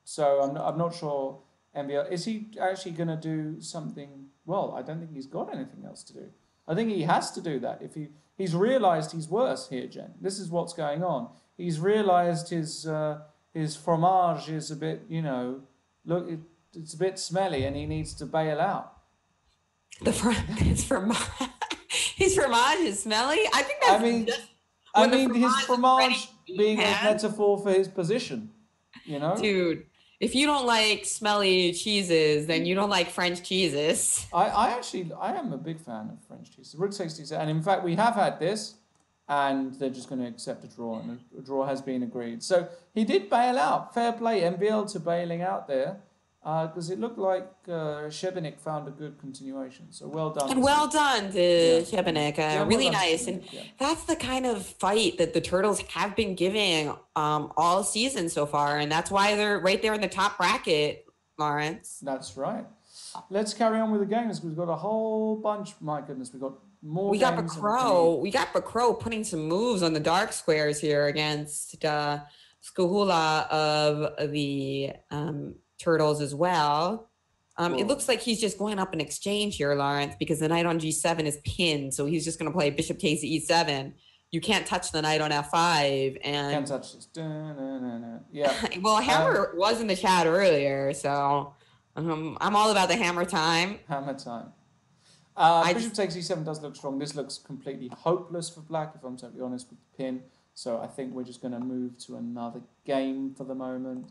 So I'm not sure MVL, is he actually going to do something? Well, I don't think he's got anything else to do. I think he has to do that. If he's realized he's worse here, Jen. This is what's going on. He's realized his fromage is a bit, look, it's a bit smelly, and he needs to bail out. His fromage is smelly? I think that's his fromage being a metaphor for his position, Dude, if you don't like smelly cheeses, then you don't like French cheeses. I am a big fan of French cheese. The Rook takes d7, and in fact we have had this, and they're just going to accept a draw, and a draw has been agreed. So he did bail out. Fair play, MBL, to bailing out there, because it looked like Shebenik found a good continuation. So well done. And well done to Shebenik. Really nice. And that's the kind of fight that the Turtles have been giving all season so far. And that's why they're right there in the top bracket, Lawrence. That's right. Let's carry on with the games. We've got a whole bunch. My goodness, we've got more games. We got Bacro putting some moves on the dark squares here against Skuhula of the Turtles as well. It looks like he's just going up in exchange here, Lawrence, because the knight on g7 is pinned, so he's just going to play bishop takes e7. You can't touch the knight on f5, and can't touch this. Yeah. Well, Hammer was in the chat earlier, so I'm all about the hammer time. Hammer time. Bishop takes e7 does look strong. This looks completely hopeless for black, if I'm totally honest with the pin. So I think we're just going to move to another game for the moment.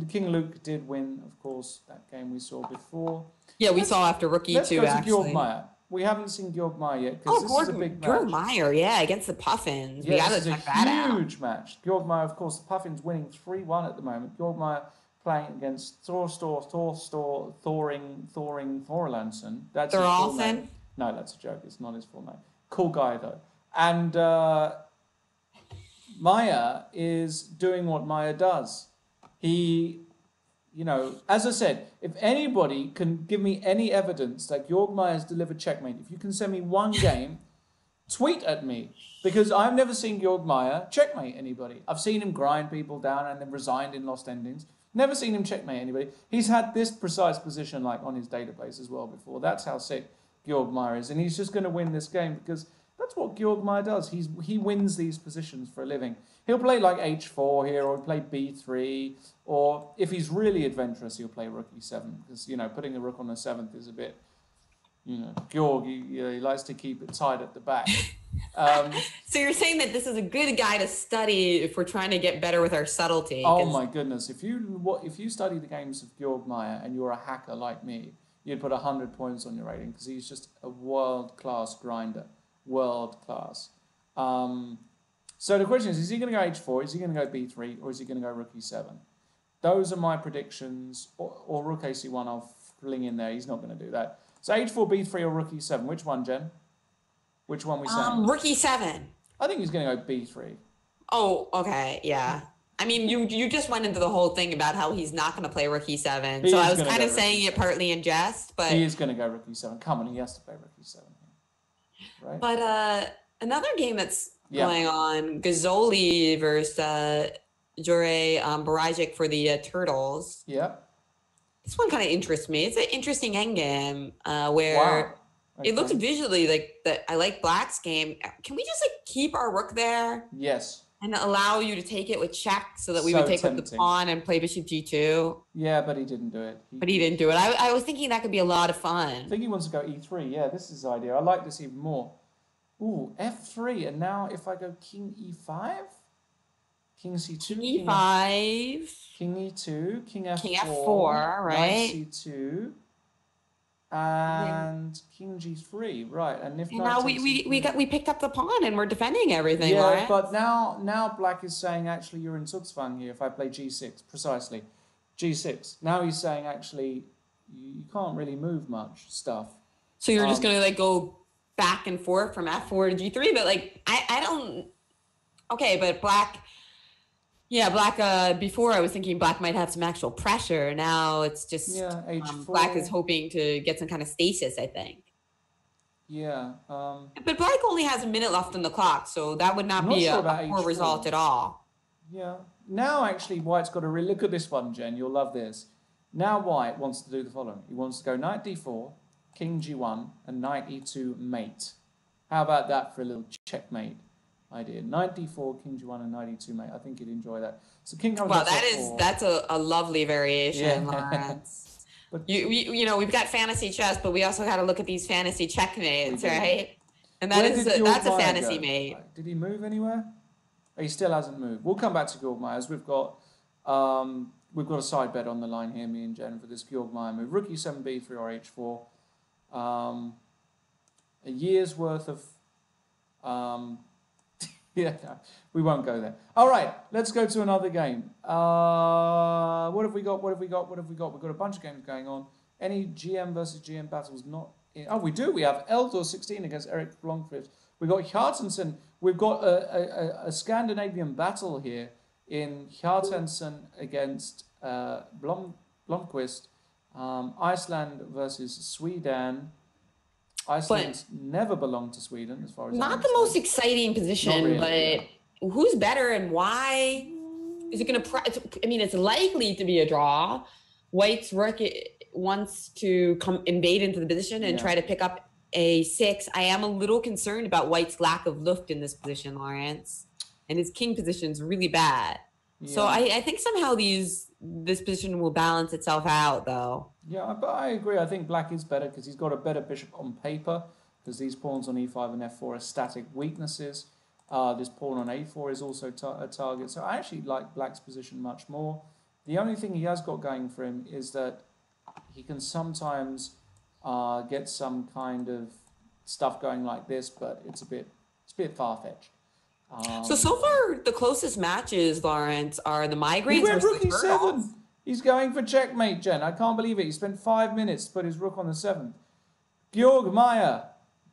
King Luke did win, of course, that game we saw before. Yeah, we saw after rook e2, let's go to actually. Georg Meyer. We haven't seen Georg Meyer yet, because this is a big match. Georg Meyer, against the Puffins. Yeah, we got to check that out. Huge match. Georg Meyer, of course, the Puffins winning 3-1 at the moment. Georg Meyer playing against Thorlandson. That's his full name. No, that's a joke. It's not his full name. Cool guy, though. And Meyer is doing what Meyer does. He, as I said, if anybody can give me any evidence that Georg Meyer's delivered checkmate, if you can send me one game, tweet at me. Because I've never seen Georg Meyer checkmate anybody. I've seen him grind people down and then resigned in lost endings. Never seen him checkmate anybody. He's had this precise position on his database as well before. That's how sick Georg Meyer is. And he's just going to win this game because that's what Georg Meyer does. He wins these positions for a living. He'll play h4 here, or he'll play b3, or if he's really adventurous, he'll play rook e7, because, putting a rook on the 7th is a bit, Georg, he likes to keep it tight at the back. So you're saying that this is a good guy to study if we're trying to get better with our subtlety. Oh my goodness. If you study the games of Georg Meyer and you're a hacker like me, you'd put 100 points on your rating, because he's just a world-class grinder. World-class. So the question is he going to go h4, is he going to go b3, or is he going to go rook e7? Those are my predictions, or rook ac1 I'll fling in there. He's not going to do that. So h4, b3, or rook e7. Which one, Jen? Which one we saying? Rook e7. I think he's going to go b3. Oh, okay, yeah. I mean, you just went into the whole thing about how he's not going to play rook e7. So I was kind of saying it partly in jest, but... He is going to go rook e7. Come on, he has to play rook e7. Right? But another game that's going on, Gazzoli versus Jure Barajic for the Turtles. Yeah. This one kind of interests me. It's an interesting endgame where it looks visually like that. I like Black's game. Can we just keep our rook there? Yes. And allow you to take it with check so that we would take with the pawn and play bishop g2? Yeah, but he didn't do it. He didn't do it. I was thinking that could be a lot of fun. I think he wants to go e3. Yeah, this is the idea. I like this even more. Ooh, f3. And now if I go king e5? King c2. King e5. King e2. King f4. King f4, right? Knight c2. And king g3, right? And if now we picked up the pawn and we're defending everything. Yeah, right? but now Black is saying actually you're in Zugzwang here. If I play g6, precisely, g6. Now he's saying actually you can't really move much stuff. So you're just gonna go back and forth from f4 to g3, but I don't. Okay, but Black. Yeah, Black, before I was thinking Black might have some actual pressure. Now it's just h4. Black is hoping to get some kind of stasis, I think. Yeah. But Black only has a minute left on the clock, so that would not be a poor result at all. Yeah. Now, actually, White's got to really look at this one, Jen. You'll love this. Now White wants to do the following. He wants to go knight d4, king g1, and knight e2 mate. How about that for a little checkmate idea? Knight d4, king g1, and knight e2 mate. I think you'd enjoy that. So king comes. Well, that's a lovely variation, Lawrence. But we've got fantasy chess, but we also got to look at these fantasy checkmates, right? And that's a fantasy mate. Did he move anywhere? He still hasn't moved. We'll come back to Georg Meyer's. We've got we've got a side bet on the line here, me and Jen, for this Georg Meyer move. Rook e7, b3, or h4. A year's worth of... yeah, no, we won't go there. All right, let's go to another game. What have we got? We've got a bunch of games going on. Any GM versus GM battles not in... Oh, we do. We have Eldor 16 against Eric Blomqvist. We've got Hjartansson. We've got a Scandinavian battle here in Hjartansson against Blomqvist. Iceland versus Sweden. Iceland's never belonged to Sweden, as far as not the most exciting position, really, but who's better and why? Is it going to? I mean, it's likely to be a draw. White's rook wants to come invade into the position and try to pick up a6. I am a little concerned about White's lack of luft in this position, Lawrence, and his king position is really bad. Yeah. So I think somehow this position will balance itself out, though. Yeah, but I agree. I think black is better because he's got a better bishop on paper, because these pawns on e5 and f4 are static weaknesses. This pawn on a4 is also a target. So I actually like black's position much more. The only thing he has got going for him is that he can sometimes get some kind of stuff going like this, but it's a bit far-fetched. So far, the closest matches, Lawrence, are the migraines. He went rook e7. He's going for checkmate, Jen. I can't believe it. He spent 5 minutes to put his rook on the 7th. Georg Meyer,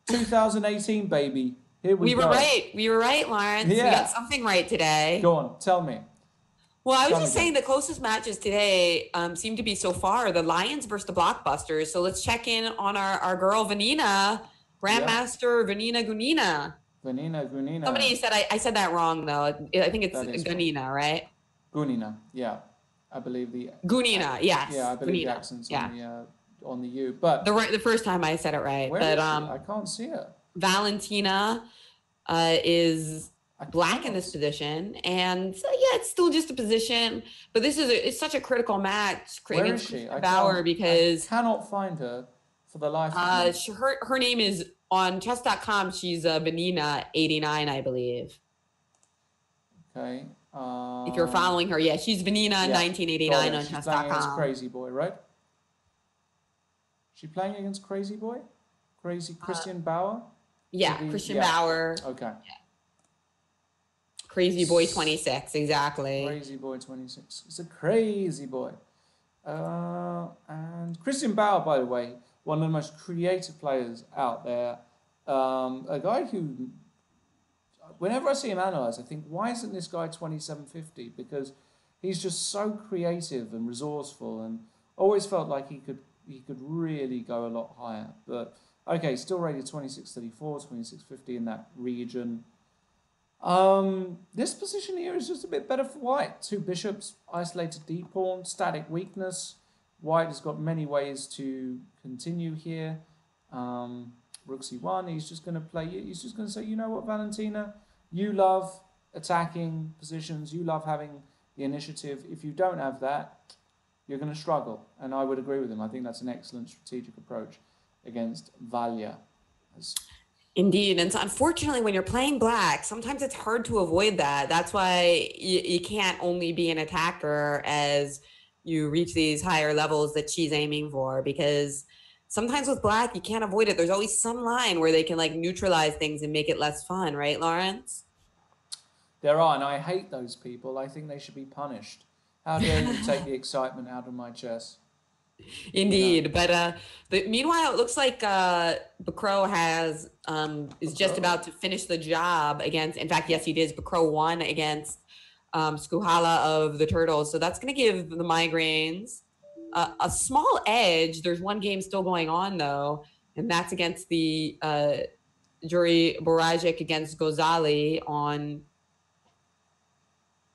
2018, baby. Here we go. We were right, Lawrence. Yeah. We got something right today. Go on, tell me. Well, I was just saying the closest matches today seem to be so far the Lions versus the Blockbusters. So let's check in on our girl, Vanina, Grandmaster Vanina Gunina. Vanina Gunina. Somebody said I said that wrong, though. I think it's Gunina, right? Gunina, yeah. I believe the... Gunina, yes. Yeah, I believe the accent's on the U. But the first time I said it right. Where is she? I can't see her. Valentina is black in this position. And so, yeah, it's still just a position. But it's such a critical match. Where is she? Bauer, because... I cannot find her for the life of me. Her name is... On Chess.com, she's Vanina 89, I believe. Okay. If you're following her, she's Vanina 1989 on Chess.com. She's playing against Crazy Boy, right? She playing against Crazy Boy? Christian Bauer? Yeah, Christian Bauer. Okay. Yeah. Crazy Boy 26, exactly. Crazy Boy 26. It's a crazy boy. And Christian Bauer, by the way, one of the most creative players out there. A guy who, whenever I see him analysed, I think, why isn't this guy 2750? Because he's just so creative and resourceful, and always felt like he could really go a lot higher. But okay, still rated 2634, 2650 in that region. This position here is just a bit better for white. Two bishops, isolated d pawn, static weakness. White has got many ways to continue here. Rook c1, he's just going to play. He's just going to say, you know what, Valentina, you love attacking positions. You love having the initiative. If you don't have that, you're going to struggle. And I would agree with him. I think that's an excellent strategic approach against Valia. Indeed. And so unfortunately, when you're playing black, sometimes it's hard to avoid that. That's why you can't only be an attacker as you reach these higher levels that she's aiming for, because sometimes with black, you can't avoid it. There's always some line where they can like neutralize things and make it less fun. Right, Lawrence? There are, and I hate those people. I think they should be punished. How dare you take the excitement out of my chess? Indeed, but meanwhile, it looks like Bacro is just about to finish the job against. In fact, yes, he did. Bacro won against Skuhala of the Turtles, so that's going to give the Migraines a small edge. There's one game still going on though, and that's against the Juri Borajic against Gozali on.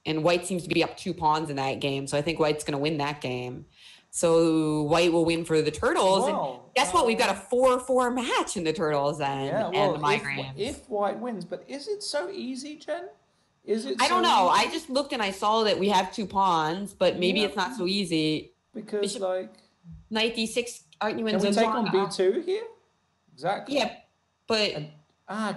And White seems to be up 2 pawns in that game, so I think White's going to win that game. So White will win for the Turtles. Wow. And guess what? We've got a 4-4 match in the Turtles and the Migraines. If White wins, but is it so easy, Jen? Is it? I don't know. I just looked and I saw that we have 2 pawns, but maybe it's not so easy. Because Bishop, like Knight D6, aren't you in? Can we take on B2 here? Exactly. Yeah, but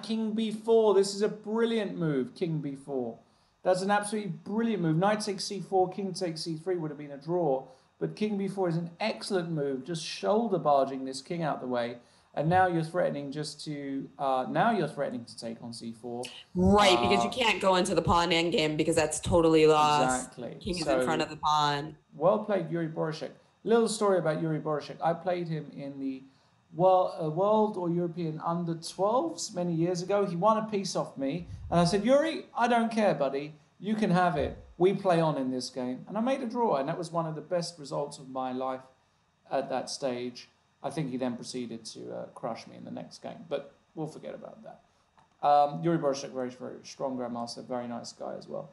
King B4. This is a brilliant move. King B4. That's an absolutely brilliant move. Knight takes c4, king takes c3 would have been a draw. But king b4 is an excellent move, just shoulder barging this king out the way. And now you're threatening just to take on c4. Right, because you can't go into the pawn endgame because that's totally lost. Exactly. King is in front of the pawn. Well played, Yuri Borishek. Little story about Yuri Borishek. I played him in the World or European under 12s many years ago. He won a piece off me. And I said, Yuri, I don't care, buddy. You can have it. We play on in this game. And I made a draw. And that was one of the best results of my life at that stage. I think he then proceeded to crush me in the next game. But we'll forget about that. Yuri Borishek, very, very strong grandmaster. Very nice guy as well.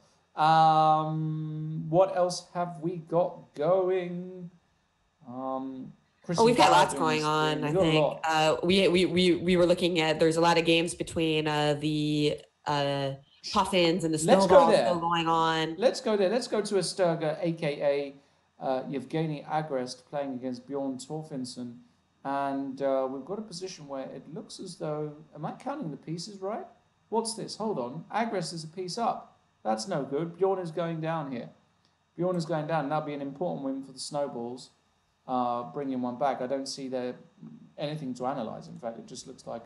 What else have we got going? We've got lots going on. I think we were looking at. There's a lot of games between the Puffins and the Snowballs still going on. Let's go there. Let's go to Asturga, aka Yevgeny Agrest, playing against Bjorn Torfinson, and we've got a position where it looks as though. Am I counting the pieces right? What's this? Hold on. Agrest is a piece up. That's no good. Bjorn is going down here. Bjorn is going down. That'll be an important win for the Snowballs. Bringing one back. I don't see there anything to analyze. In fact, it just looks like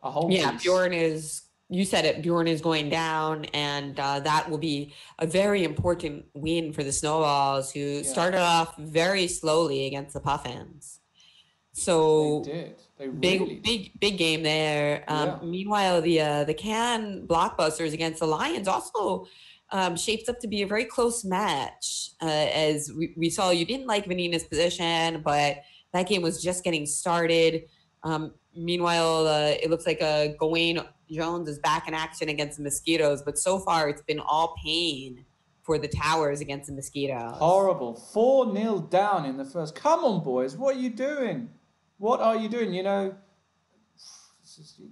a whole piece. Bjorn is, you said it, Bjorn is going down, and that will be a very important win for the Snowballs, who started off very slowly against the Puffins. So they did. Big game there. Meanwhile, the Can Blockbusters against the Lions also shapes up to be a very close match. As we saw, you didn't like Vanina's position, but that game was just getting started. Meanwhile, it looks like Gawain Jones is back in action against the Mosquitoes, but so far it's been all pain for the Towers against the Mosquitoes. Horrible. 4-0 down in the first. Come on, boys. What are you doing? What are you doing? You know,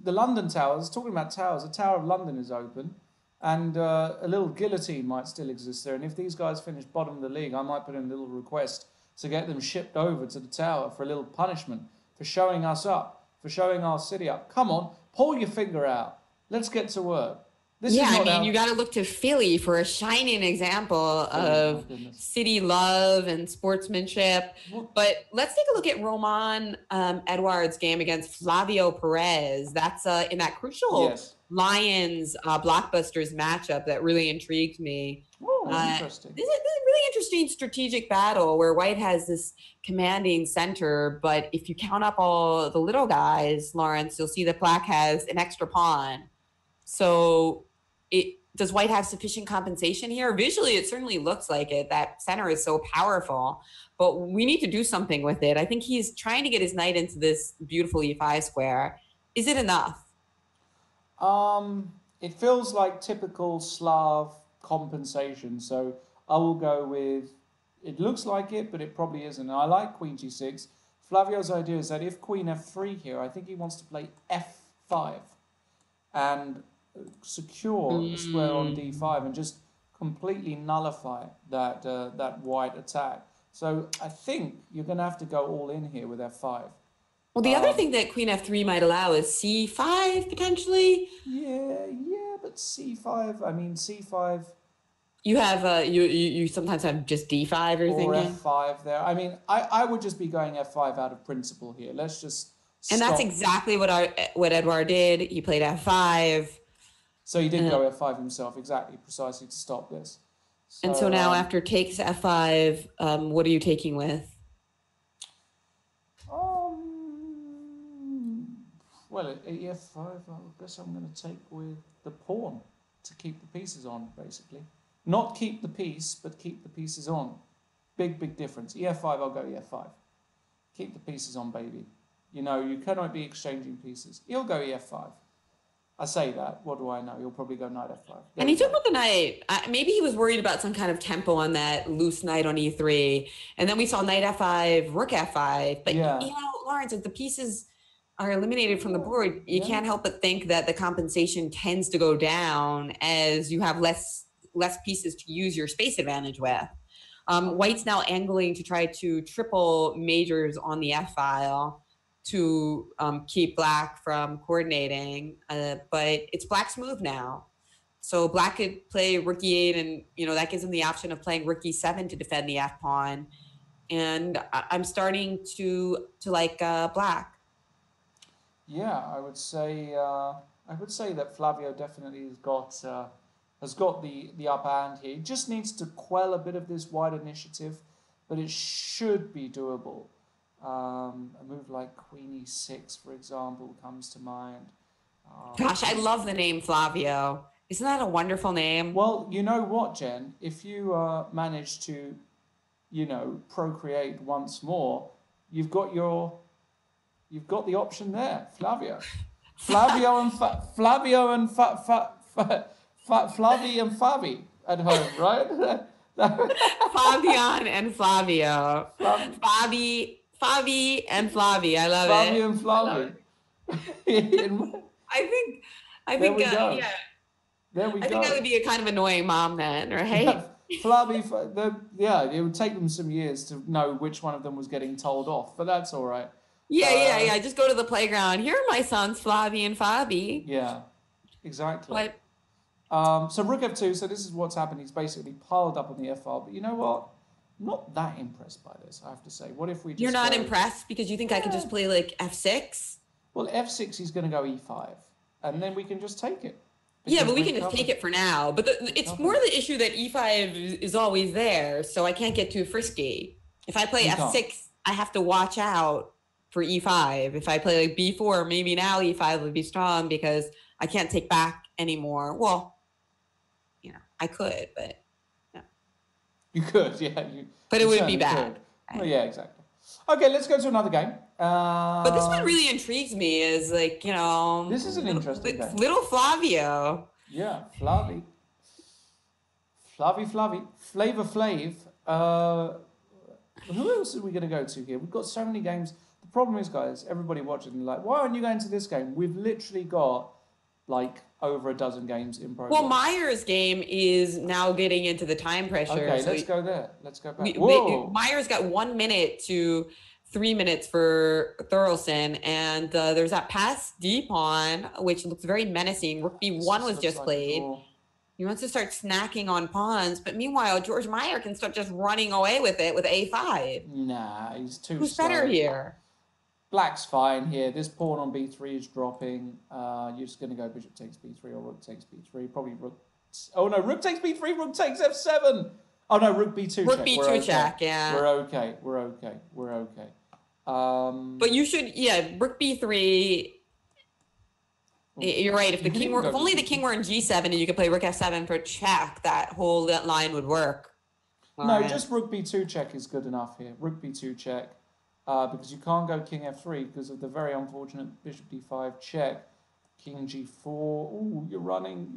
the London Towers, talking about towers, the Tower of London is open. And a little guillotine might still exist there. And if these guys finish bottom of the league, I might put in a little request to get them shipped over to the tower for a little punishment for showing us up, for showing our city up. Come on, pull your finger out. Let's get to work. You got to look to Philly for a shining example of city love and sportsmanship. But let's take a look at Roman Edwards' game against Flavio Perez. That's in that crucial Lions Blockbusters matchup that really intrigued me. Interesting. This is a really interesting strategic battle where White has this commanding center, but if you count up all the little guys, Lawrence, you'll see that Black has an extra pawn. So does White have sufficient compensation here? Visually, it certainly looks like it. That center is so powerful, but we need to do something with it. I think he's trying to get his knight into this beautiful e5 square. Is it enough? It feels like typical Slav compensation. So I will go with, it looks like it, but it probably isn't. I like Queen G6. Flavio's idea is that if Queen F3 here, I think he wants to play F5 and secure the square on D5 and just completely nullify that white attack. So I think you're going to have to go all in here with F5. Well, the other thing that Queen F3 might allow is C5 potentially. Yeah, but C5. I mean, C5. You have you sometimes have just D5 or thinking? Or F5 there. I mean, I would just be going F5 out of principle here. Let's just. And that's exactly what Edouard did. He played F5. So he did go F5 himself, exactly, precisely to stop this. And so now after takes F5, what are you taking with? Well, at E5, I guess I'm going to take with the pawn to keep the pieces on, basically. Not keep the piece, but keep the pieces on. Big difference. E5, I'll go E5. Keep the pieces on, baby. You know, you cannot be exchanging pieces. He'll go E5. I say that. What do I know? He'll probably go knight F5. And he took with the knight. Maybe he was worried about some kind of tempo on that loose knight on E3. And then we saw knight F5, rook F5. But, you know, Lawrence, if the pieces are eliminated from the board, you can't help but think that the compensation tends to go down as you have less pieces to use your space advantage with. White's now angling to try to triple majors on the F file to keep Black from coordinating, but it's Black's move now So black could play rook e8, and that gives him the option of playing rook e7 to defend the f pawn. And I'm starting to like black. Yeah, I would say that Flavio definitely has got the upper hand here. He just needs to quell a bit of this white initiative, but it should be doable. A move like Queen e6, for example, comes to mind. Gosh, I love the name Flavio. Isn't that a wonderful name? Well, you know what, Jen? If you manage to, procreate once more, you've got the option there, Flavio. Flavio and Flavi and Fabi at home, right? Fabian and Flavio. Flav- Fabi and Flavi. I love Flavi it. and Flavi. I There think, we go. yeah. There we I think I go. would be a kind of annoying mom then, right? Flavi, it would take them some years to know which one of them was getting told off, but that's all right. Yeah. Just go to the playground. Here are my sons, Flavi and Fabi. Yeah, exactly. But So rook f2, so this is what's happened. He's basically piled up on the f file, but you know what? I'm not that impressed by this, I have to say. What if we just you're not impressed because you think I can just play like f6? Well, f6, he's going to go e5, and then we can just take it. Yeah, but we can just take it for now. But it's more the issue that e5 is always there, so I can't get too frisky. If I play f6, I have to watch out for e5. If I play like b4, maybe now e5 would be strong because I can't take back anymore. Well, I could, but no. You could, yeah. But it would be bad. Well, yeah, exactly. Okay, let's go to another game. But this one really intrigues me. Is like this is an interesting game. Little Flavio. Yeah, Flavy, Flavor Flav. Who else are we going to go to here? We've got so many games. The problem is, guys, everybody watching, like, why aren't you going to this game? We've literally got like over a dozen games in progress. Well, Meyer's game is now getting into the time pressure. Okay, so let's go there. Let's go back. Meyer's got 1 minute to 3 minutes for Thurlson, and there's that pass deep on, which looks very menacing. Rook b1 was just played. He wants to start snacking on pawns, but meanwhile, George Meyer can start just running away with it with a5. Nah, he's too Who's slow. better here? Black's fine here. This pawn on b3 is dropping. You're just going to go bishop takes b3 or rook takes b3. Probably rook... Oh, no, rook takes b3, rook takes f7. Oh, no, rook b2 rook check. b2 check, yeah. We're okay. But you should, rook b3... You're right. If only the king were in g7 and you could play rook f7 for check, that whole line would work. Just rook b2 check is good enough here. Rook b2 check, because you can't go king f3 because of the very unfortunate bishop d5 check. King g4. Ooh, you're running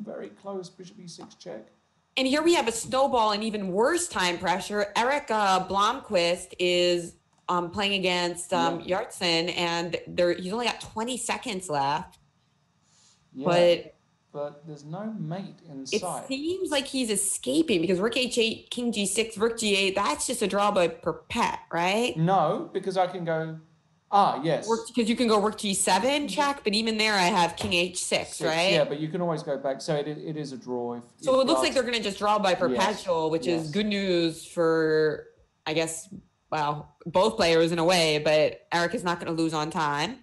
very close. Bishop e6 check. And here we have a snowball and even worse time pressure. Eric Blomqvist is playing against Yartsen, and he's only got 20 seconds left. Yeah, but there's no mate in sight. It seems like he's escaping because rook h8, king g6, rook g8, that's just a draw by perpet, right? No, because I can go... yes. Because you can go rook g7 check, but even there I have king h6, right? Yeah, but you can always go back. So it is a draw. So it looks like they're going to just draw by perpetual, which is good news for, I guess... Well, both players in a way, but Eric is not going to lose on time.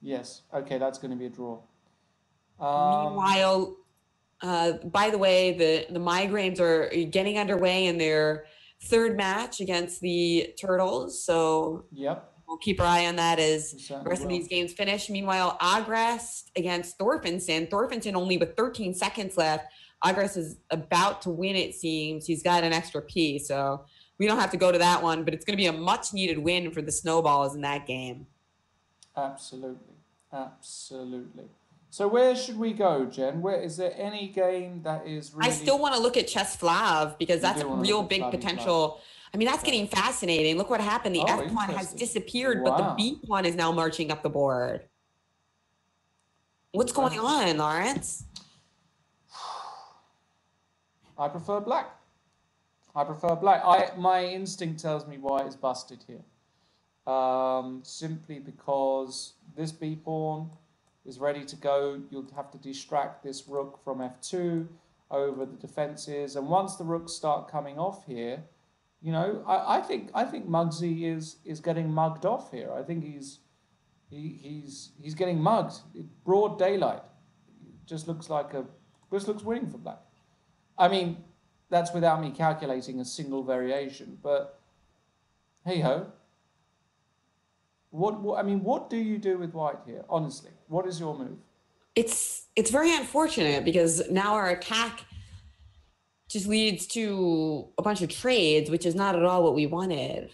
Yes. Okay, that's going to be a draw. Meanwhile, by the way, the Migraines are getting underway in their third match against the Turtles. So we'll keep our eye on that as the rest of these games finish. Meanwhile, Agrest against Thorfinson. Thorfinson only with 13 seconds left. Agrest is about to win, it seems. He's got an extra piece, so... We don't have to go to that one, but it's going to be a much-needed win for the Snowballs in that game. Absolutely. So where should we go, Jen? Is there any game that is really... I still want to look at Chess Flav because that's a real big potential. I mean, that's getting fascinating. Look what happened. The F pawn has disappeared, but the B pawn is now marching up the board. What's going on, Lawrence? I prefer black. My instinct tells me white is busted here. Simply because this b pawn is ready to go. You'll have to distract this rook from f2 over the defenses, and once the rooks start coming off here, you know, I think Muggsy is getting mugged off here. I think he's getting mugged. Broad daylight. Just looks winning for black. I mean, that's without me calculating a single variation, but hey ho. What do you do with white here? Honestly, what is your move? It's very unfortunate because now our attack just leads to a bunch of trades, which is not at all what we wanted.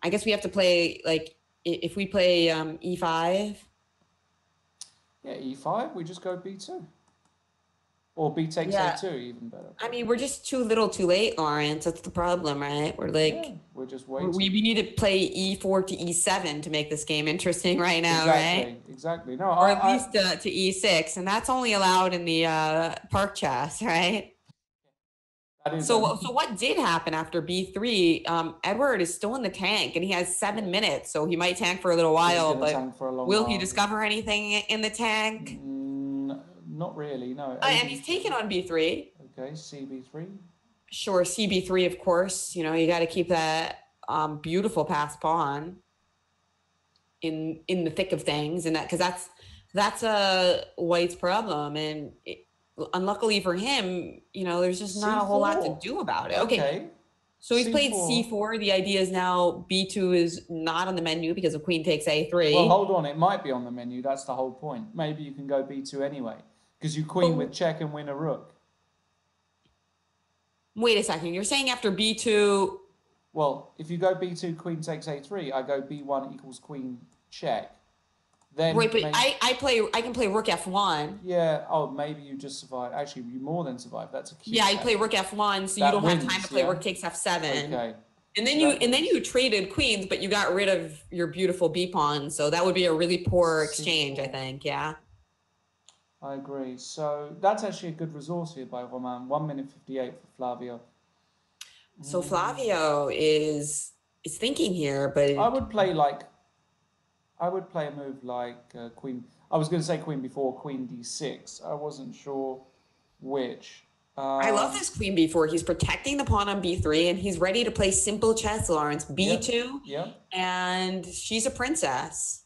I guess we have to play, like, if we play e5. Yeah, e5, we just go b2. Or b takes a2, even better. I mean, we're just too little too late, Lawrence. That's the problem, right? We're like, yeah, we're just waiting. We need to play e4 to e7 to make this game interesting right now, right? Exactly. No, or at least to e6, and that's only allowed in the park chess, right? So what did happen after b3? Edward is still in the tank, and he has 7 minutes, so he might tank for a little while. But will he discover anything in the tank? Not really, no. And he's taken on b3. Okay, cb3. Sure, cb3, of course. You know, you got to keep that beautiful passed pawn in the thick of things, and because that's a White's problem, and unluckily for him, you know, there's just not a whole lot to do about it. Okay. So he's played c4. The idea is now b2 is not on the menu because of queen takes a3. Well, hold on. It might be on the menu. That's the whole point. Maybe you can go b2 anyway because you queen with check and win a rook. Wait a second. You're saying after b2... Well, if you go b2, queen takes a3, I go b1 equals queen check. Then right, but I can play rook f1. Yeah. Oh, maybe you just survive. Actually, you more than survive. That's a cute. Yeah, I play rook f1, so you don't have time to play rook takes f7. Okay. And then you traded queens, but you got rid of your beautiful b pawn. So that would be a really poor exchange, I think. Yeah. I agree. So that's actually a good resource here by Roman. 1 minute 58 for Flavio. So Flavio is thinking here, but I would play a move like queen. I was going to say queen before queen d6. I wasn't sure which. I love this queen b4. He's protecting the pawn on b3, and he's ready to play simple chess, Lawrence. b2, and she's a princess.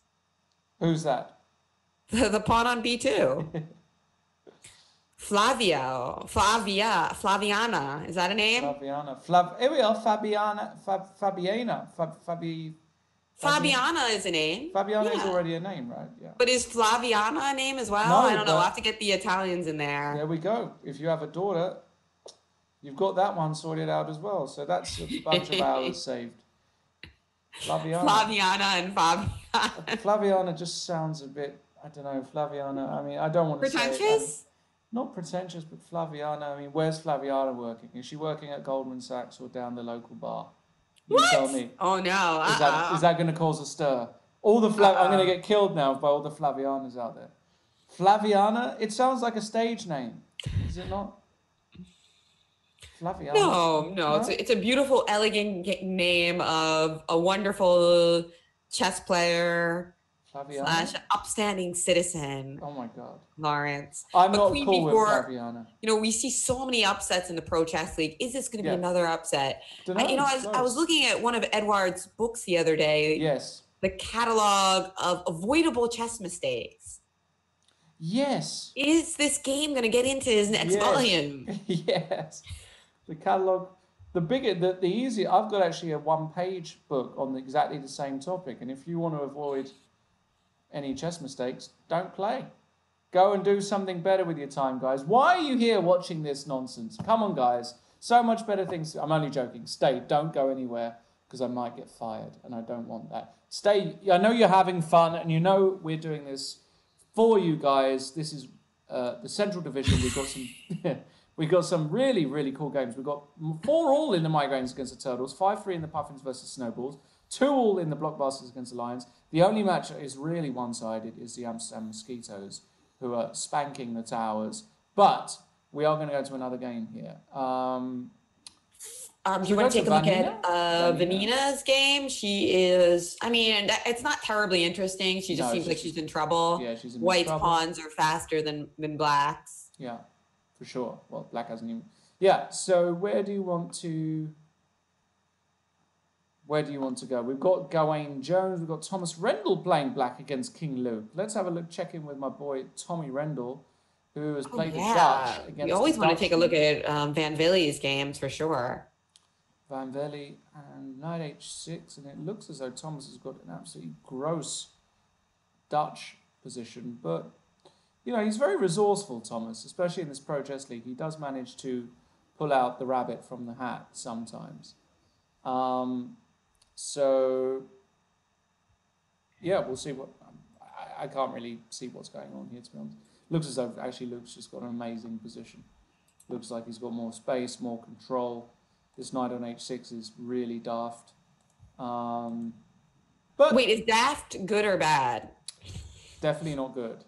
Who's that? The pawn on b2. Flaviana. Is that a name? Flaviana. Here we are. Fabiana. Fabiana is a name. Fabiana is already a name, right? Yeah. But is Flaviana a name as well? No, I don't know. I'll have to get the Italians in there. There we go. If you have a daughter, you've got that one sorted out as well. So that's a bunch of hours saved. Flaviana and Fabiana. Flaviana just sounds a bit, I don't know, Flaviana. I mean, I don't want to say pretentious? Not pretentious, but Flaviana. I mean, where's Flaviana working? Is she working at Goldman Sachs or down the local bar? You tell me. Oh no! Is that going to cause a stir? I'm going to get killed now by all the Flavianas out there. Flaviana. It sounds like a stage name, is it not? Flaviana. No. It's a beautiful, elegant name of a wonderful chess player / upstanding citizen. Oh my God, Lawrence. I'm not cool with Flaviana. You know, we see so many upsets in the Pro Chess League. Is this going to be another upset? I was looking at one of Edward's books the other day. Yes. The catalog of avoidable chess mistakes. Yes. Is this game going to get into his next volume? Yes. The catalog, the easy. I've got actually a 1-page book on exactly the same topic, and if you want to avoid any chess mistakes, don't play. Go and do something better with your time, guys. Why are you here watching this nonsense? Come on, guys. So much better things. I'm only joking. Stay. Don't go anywhere because I might get fired, and I don't want that. Stay. I know you're having fun, and you know we're doing this for you guys. This is the Central Division. We've got some really, really cool games. We've got 4-all in the Migraines against the Turtles, 5-3 in the Puffins versus Snowballs, 2-all in the Blockbusters against the Lions. The only match that is really one-sided is the Amsterdam Mosquitoes, who are spanking the Towers. But we are going to go to another game here. Do Should you we want go to take to a look at Vanina? Vanina's game? She is, I mean, it's not terribly interesting. She just No, seems like she's in trouble. yeah, she's in big White's trouble. pawns are faster than Black's. Yeah, for sure. Well, Black hasn't even. Yeah. So where do you want to? Where do you want to go? We've got Gawain Jones. We've got Thomas Rendell playing Black against King Luke. Let's have a look. Check in with my boy Tommy Rendell, who has Oh, played the yeah. Dutch We against the always want to take a look Dutchman. at Van Ville's games for sure. Van Velde and knight h6, and it looks as though Thomas has got an absolutely gross Dutch position, but you know, he's very resourceful, Thomas, especially in this Pro Chess League. He does manage to pull out the rabbit from the hat sometimes. So, yeah, we'll see what. I can't really see what's going on here, to be honest. Looks as though actually Luke's just got an amazing position. Looks like he's got more space, more control. This knight on h6 is really daft. But Wait, is daft good or bad? definitely not good.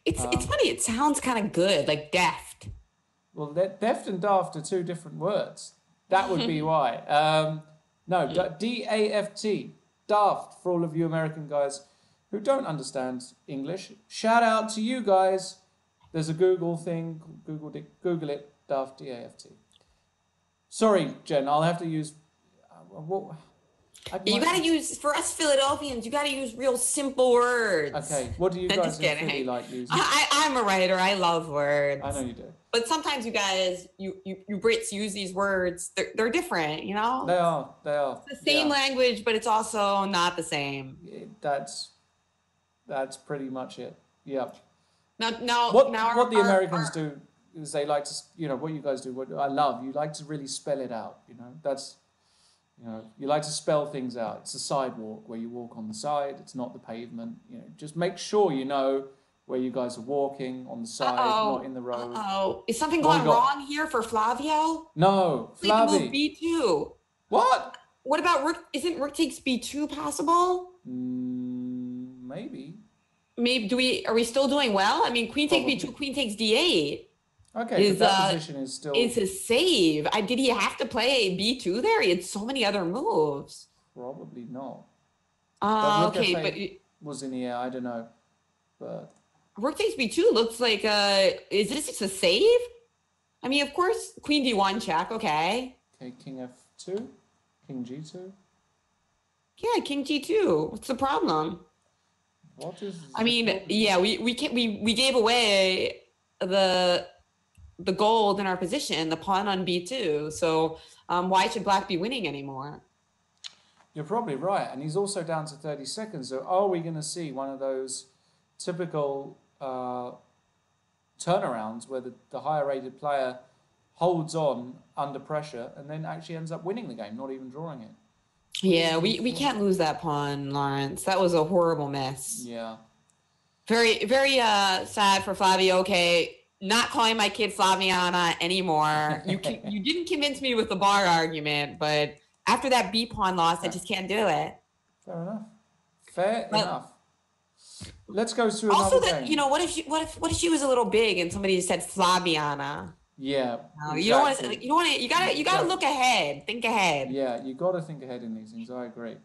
It's funny. It sounds kind of good, like deft. Well, deft and daft are two different words. That would be why. No, D-A-F-T, daft, for all of you American guys who don't understand English. Shout out to you guys. There's a Google thing, Google it, daft, D-A-F-T. Sorry, Jen, I'll have to use... You got to use, for us Philadelphians, you got to use real simple words. Okay, what do you guys in Philly like using? I'm a writer. I love words. I know you do. But sometimes you guys, you Brits use these words. They're different, you know? They are. It's the same language, but it's also not the same. That's pretty much it. Yep. Now, what the Americans do is they like to, you know, what you guys do, what I love, you like to really spell it out, you know, that's, you know, you like to spell things out. It's a sidewalk where you walk on the side, it's not the pavement, you know, just make sure you know where you guys are walking, on the side, not in the road. Is something going wrong here for Flavio? No, Flavi. Move B2. What? What about rook? Isn't rook takes B2 possible? Maybe. Maybe are we still doing well? I mean, queen takes B2, queen takes D8. Okay, but that position is still... It's a save. Did he have to play B2 there? He had so many other moves. Probably not. Okay, but... was in the air, I don't know. But... Rook takes B2 looks like is this just a save? I mean, of course, queen D1 check, okay. Okay, king F2, king G2. Yeah, king G2. What's the problem? What is... I mean, yeah, we gave away the gold in our position, the pawn on B2. So why should Black be winning anymore? You're probably right. And he's also down to 30 seconds. So are we going to see one of those typical turnarounds where the higher rated player holds on under pressure and then actually ends up winning the game, not even drawing it? Yeah, we can't lose that pawn, Lawrence. That was a horrible miss. Yeah. Very, very sad for Flavio. Okay, not calling my kid Flaviana anymore. You didn't convince me with the bar argument, but after that B pawn loss, I just can't do it. Fair enough. Let's go through another also, game. You know, what if she was a little big and somebody said Flaviana? Yeah. Exactly. You gotta look ahead. Think ahead. Yeah, you gotta think ahead in these things. I agree.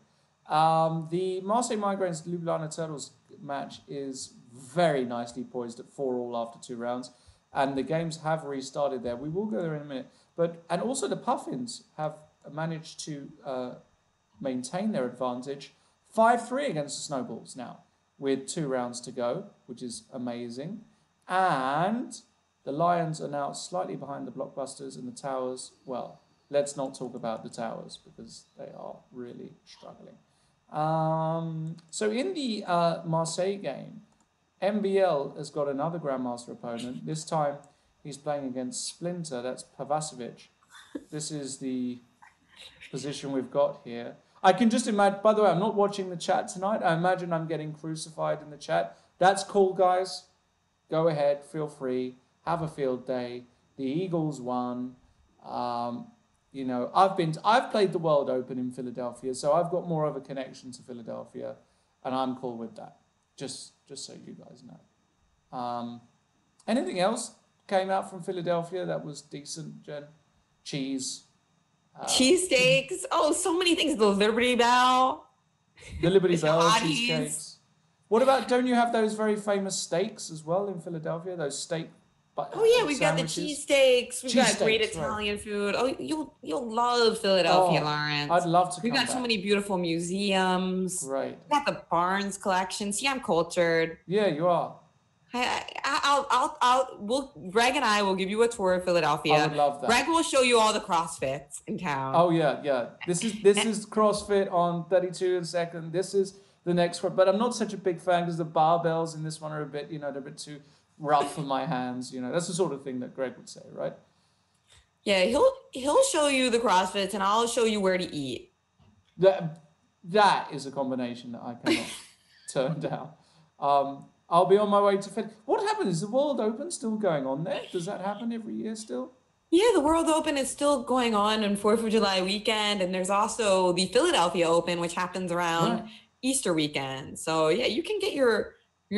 The Marseille Migraines Ljubljana Turtles match is very nicely poised at 4-all after 2 rounds, and the games have restarted there. We will go there in a minute, and also the Puffins have managed to maintain their advantage 5-3 against the Snowballs now, with 2 rounds to go, which is amazing. And the Lions are now slightly behind the Blockbusters, and the Towers, well, let's not talk about the Towers because they are really struggling. So in the Marseille game, MBL has got another Grandmaster opponent. This time he's playing against Splinter, that's Pavasevic. This is the position we've got here. I can just imagine, by the way, I'm not watching the chat tonight. I imagine I'm getting crucified in the chat. That's cool, guys. Go ahead, feel free. Have a field day. The Eagles won. You know, I've played the World Open in Philadelphia, so I've got more of a connection to Philadelphia, and I'm cool with that. Just so you guys know. Anything else came out from Philadelphia that was decent, Jen? Cheese. Cheesesteaks. Oh, so many things. The Liberty Bell. The Liberty The Bell Shahades. cheesecakes. What about, don't you have those very famous steaks as well in Philadelphia? Those steak Oh yeah, we've got the sandwiches? cheesesteaks. We've got great Cheesesteaks, right. Italian food. Oh, you'll love Philadelphia, Oh, I'd Lawrence. love to We've come got so back. many beautiful museums. Great. We've got the Barnes collection. See, I'm cultured. Yeah, you are. Greg and I will give you a tour of Philadelphia. I would love that. Greg will show you all the CrossFits in town. Oh yeah. This is CrossFit on 32 and second. This is the next one, but I'm not such a big fan because the barbells in this one are a bit, they're a bit too rough for my hands. That's the sort of thing that Greg would say, right? Yeah, he'll show you the CrossFits, and I'll show you where to eat. That is a combination that I cannot turn down. I'll be on my way to Philly. What happened? Is the World Open still going on there? Does that happen every year still? Yeah, the World Open is still going on 4th of July weekend, and there's also the Philadelphia Open, which happens around Easter weekend. So yeah, you can get your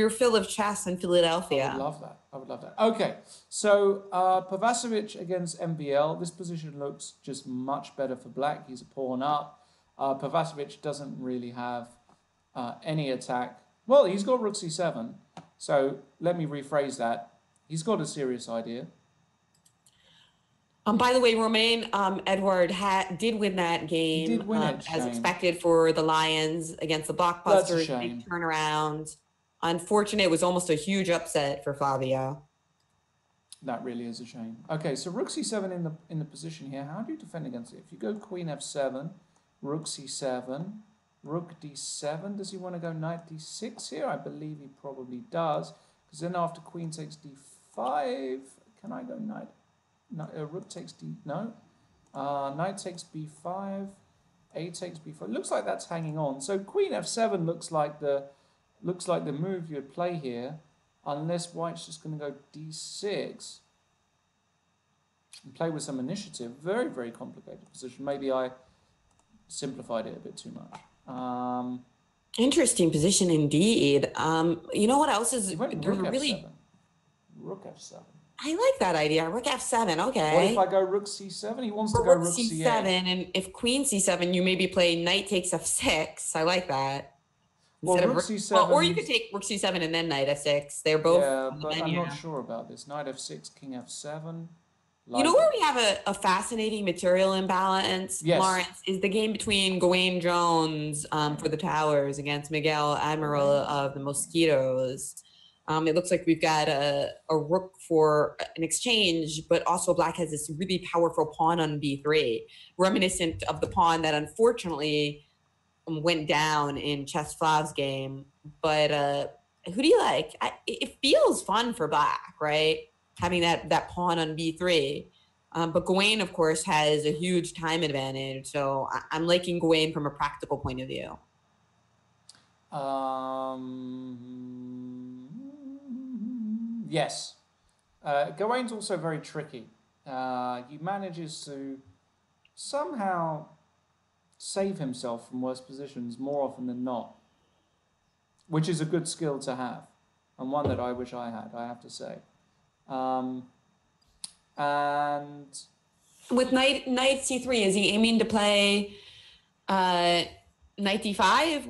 fill of chess in Philadelphia. I would love that. Okay, so Kovacevic against MVL. This position looks just much better for black. He's a pawn up. Kovacevic doesn't really have any attack. Well, he's got rook c7. So let me rephrase that. He's got a serious idea. By the way, Romain Edward did win that game. He did win it, as expected for the Lions against the Blockbusters. Big turnaround. Unfortunate, it was almost a huge upset for Flavio. That really is a shame. Okay, so rook c7 in the position here. How do you defend against it? If you go queen f7, rook c7, rook d7. Does he want to go knight d6 here? I believe he probably does. Because then after queen takes d5, can I go knight? No, rook takes d. No. Knight takes b5. A takes b4. Looks like that's hanging on. So queen f7 looks like the move you would play here, unless white's just going to go d6 and play with some initiative. Very, very complicated position. Maybe I simplified it a bit too much. Interesting position indeed. You know what else is rook f7. Rook f7. I like that idea. Rook f7. Okay. What if I go rook c7? He wants to go rook c8. c7, and if queen c7, you maybe play knight takes f6. I like that. Well, rook c7. Or you could take rook c7 and then knight f6. They're both. Yeah, but I'm not sure about this. Knight f6, king f7. You know where we have a fascinating material imbalance, yes. Lawrence, is the game between Gawain Jones for the Towers against Miguel Admiral of the Mosquitoes. It looks like we've got a rook for an exchange, but also black has this really powerful pawn on b3, reminiscent of the pawn that unfortunately went down in Chess Flav's game. But who do you like? It feels fun for black, right? Having that pawn on b3. But Gawain, of course, has a huge time advantage. So I'm liking Gawain from a practical point of view. Yes. Gawain's also very tricky. He manages to somehow save himself from worse positions more often than not, which is a good skill to have, and one that I wish I had, I have to say. And with knight c3, is he aiming to play knight d5?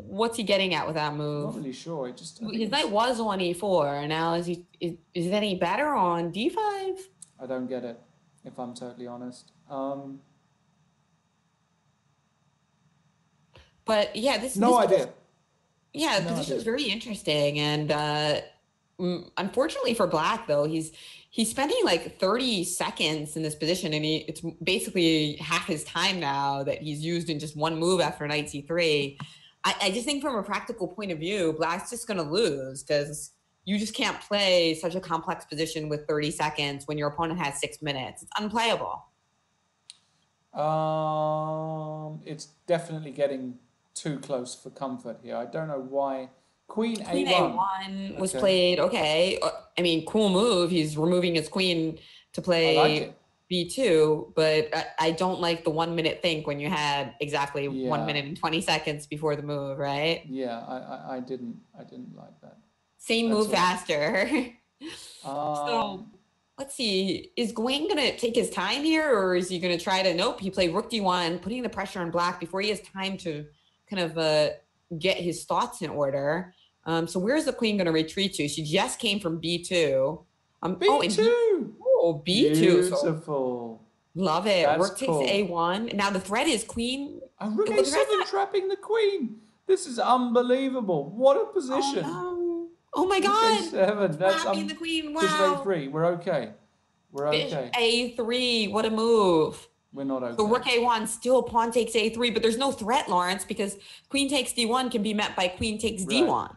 What's he getting at with that move? I'm not really sure. His knight was on e4. Now is it any better on d5? I don't get it, if I'm totally honest. But yeah, this idea. Yeah, the position is very interesting, and unfortunately for black, though, he's spending like 30 seconds in this position, and it's basically half his time now that he's used in just one move after knight c3. I just think from a practical point of view, black's just going to lose because you just can't play such a complex position with 30 seconds when your opponent has 6 minutes. It's unplayable. It's definitely getting too close for comfort here. I don't know why. Queen A1. A1 was played. Okay. I mean, cool move. He's removing his queen to play B2, but I don't like the 1 minute think when you had exactly 1 minute and 20 seconds before the move, right? Yeah, I didn't like that. Same move faster. So let's see, is Gawain going to take his time here, or is he going to try to, nope, he played rook d1, putting the pressure on black before he has time to kind of get his thoughts in order. So where's the queen going to retreat to? She just came from b2. B2! B2. Beautiful. So love it. That's Rook takes cool. A1. Now the threat is queen. And rook A7 trapping the queen. This is unbelievable. What a position. Oh my God. A7. That's trapping the queen. Wow. Bishop A3. We're okay. We're okay. Bishop A3. What a move. We're not okay. So rook A1, still pawn takes A3, but there's no threat, Lawrence, because queen takes D1 can be met by queen takes D1.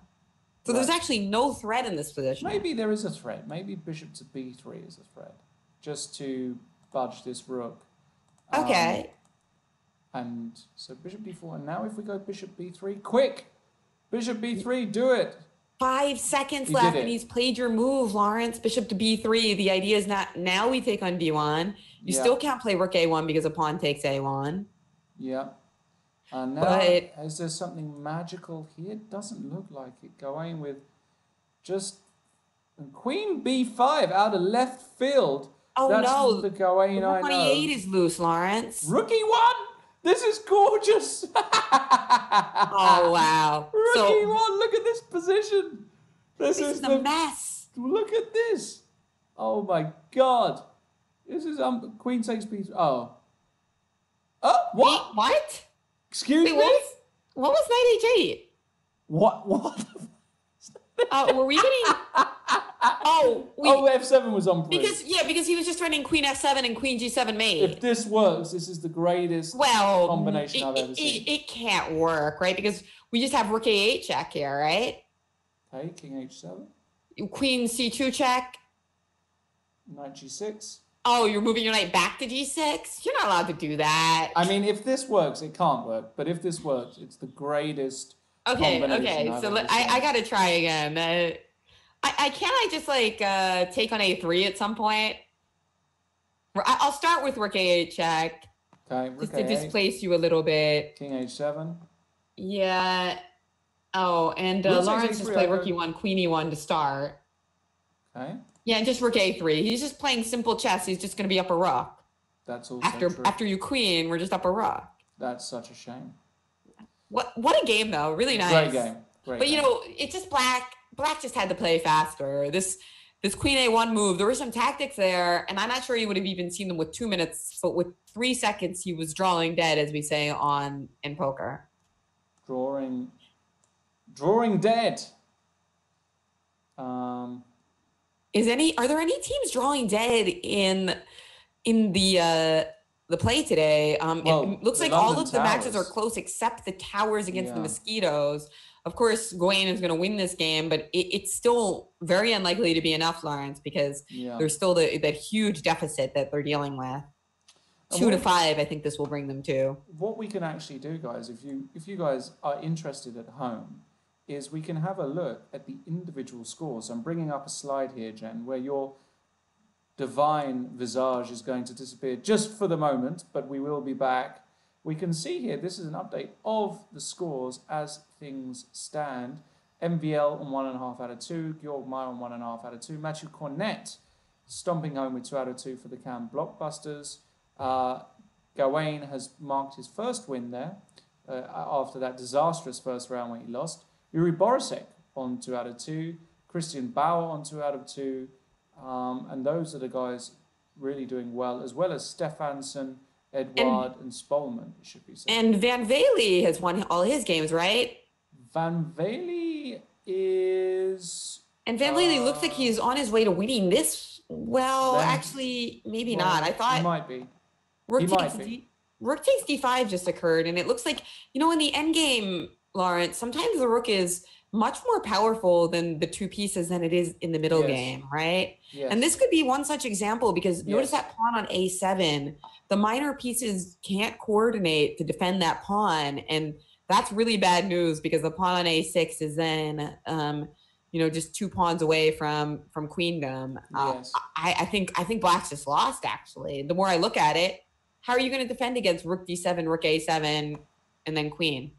So there's actually no threat in this position. Maybe there is a threat. Maybe bishop to B3 is a threat. Just to fudge this rook. Okay. And so bishop D4. And now if we go bishop B3, quick! Bishop B3, do it! 5 seconds left, and he's played your move, Lawrence. Bishop to B3. The idea is not now we take on D1. You still can't play rook A1 because a pawn takes A1. Yeah. And now, is there something magical here? It doesn't look like it. Going with just queen B5 out of left field. Oh, that's no. The Gawain I know. 28 is loose, Lawrence. Rook E1! This is gorgeous! Oh, wow. Rook E1, look at this position. This is a mess. Look at this. Oh, my God. This is queen takes B3. Oh. Oh, what? Wait, what? Excuse me? What was knight H8? What? Were we getting... F7 was on proof. Because he was just running queen F7 and queen G7 mate. If this works, this is the greatest combination I've ever seen. It can't work, right? Because we just have rook A8 check here, right? Okay, king H7. Queen C2 check. Knight G6. Oh, you're moving your knight back to G6? You're not allowed to do that. I mean, if this works, it can't work. But if this works, it's the greatest combination I've ever seen. I got to try again. I just like take on A3 at some point? I'll start with rook A8 check. Okay, rook just A8. to displace you a little bit. King H7. Yeah. Oh, and Lawrence just played rook E1, queen E1 to start. Okay. Yeah, and just rook A3. He's just playing simple chess. He's just going to be up a rook. That's also true. After you queen, we're just up a rook. That's such a shame. What a game, though. Really nice. Great game. But, you know, it's just Black just had to play faster. This queen A1 move, there were some tactics there, and I'm not sure you would have even seen them with 2 minutes, but with 3 seconds, he was drawing dead, as we say in poker. Drawing dead. Are there any teams drawing dead in the play today? It looks like all of the matches are close except the Towers against the Mosquitoes. Of course, Gawain is going to win this game, but it's still very unlikely to be enough, Lawrence, because there's still that huge deficit that they're dealing with. 2-5, I think this will bring them to. What we can actually do, guys, if you guys are interested at home, is we can have a look at the individual scores. I'm bringing up a slide here, Jen, where your divine visage is going to disappear just for the moment, but we will be back. We can see here, this is an update of the scores as things stand. MVL on 1.5 out of 2, Georg Meyer on 1.5 out of 2, Matthew Cornett stomping home with 2 out of 2 for the Cam Blockbusters. Gawain has marked his first win there after that disastrous first round when he lost. Yuri Borisek on 2 out of 2, Christian Bauer on 2 out of 2, and those are the guys really doing well as Stefansson, Edward, and Spolman, it should be said. And Van Vele has won all his games, right? Van Vele is... And Van Vele looks like he's on his way to winning this. Well, actually, maybe not. I thought... He might be. Rook takes D5 just occurred, and it looks like, you know, in the endgame, Lawrence, sometimes the rook is much more powerful than the two pieces than it is in the middle game, right? Yes. And this could be one such example because notice that pawn on A7, the minor pieces can't coordinate to defend that pawn, and that's really bad news because the pawn on A6 is then, just 2 pawns away from queendom. I think Black's just lost, actually. The more I look at it, how are you going to defend against rook D7, rook A7, and then queen?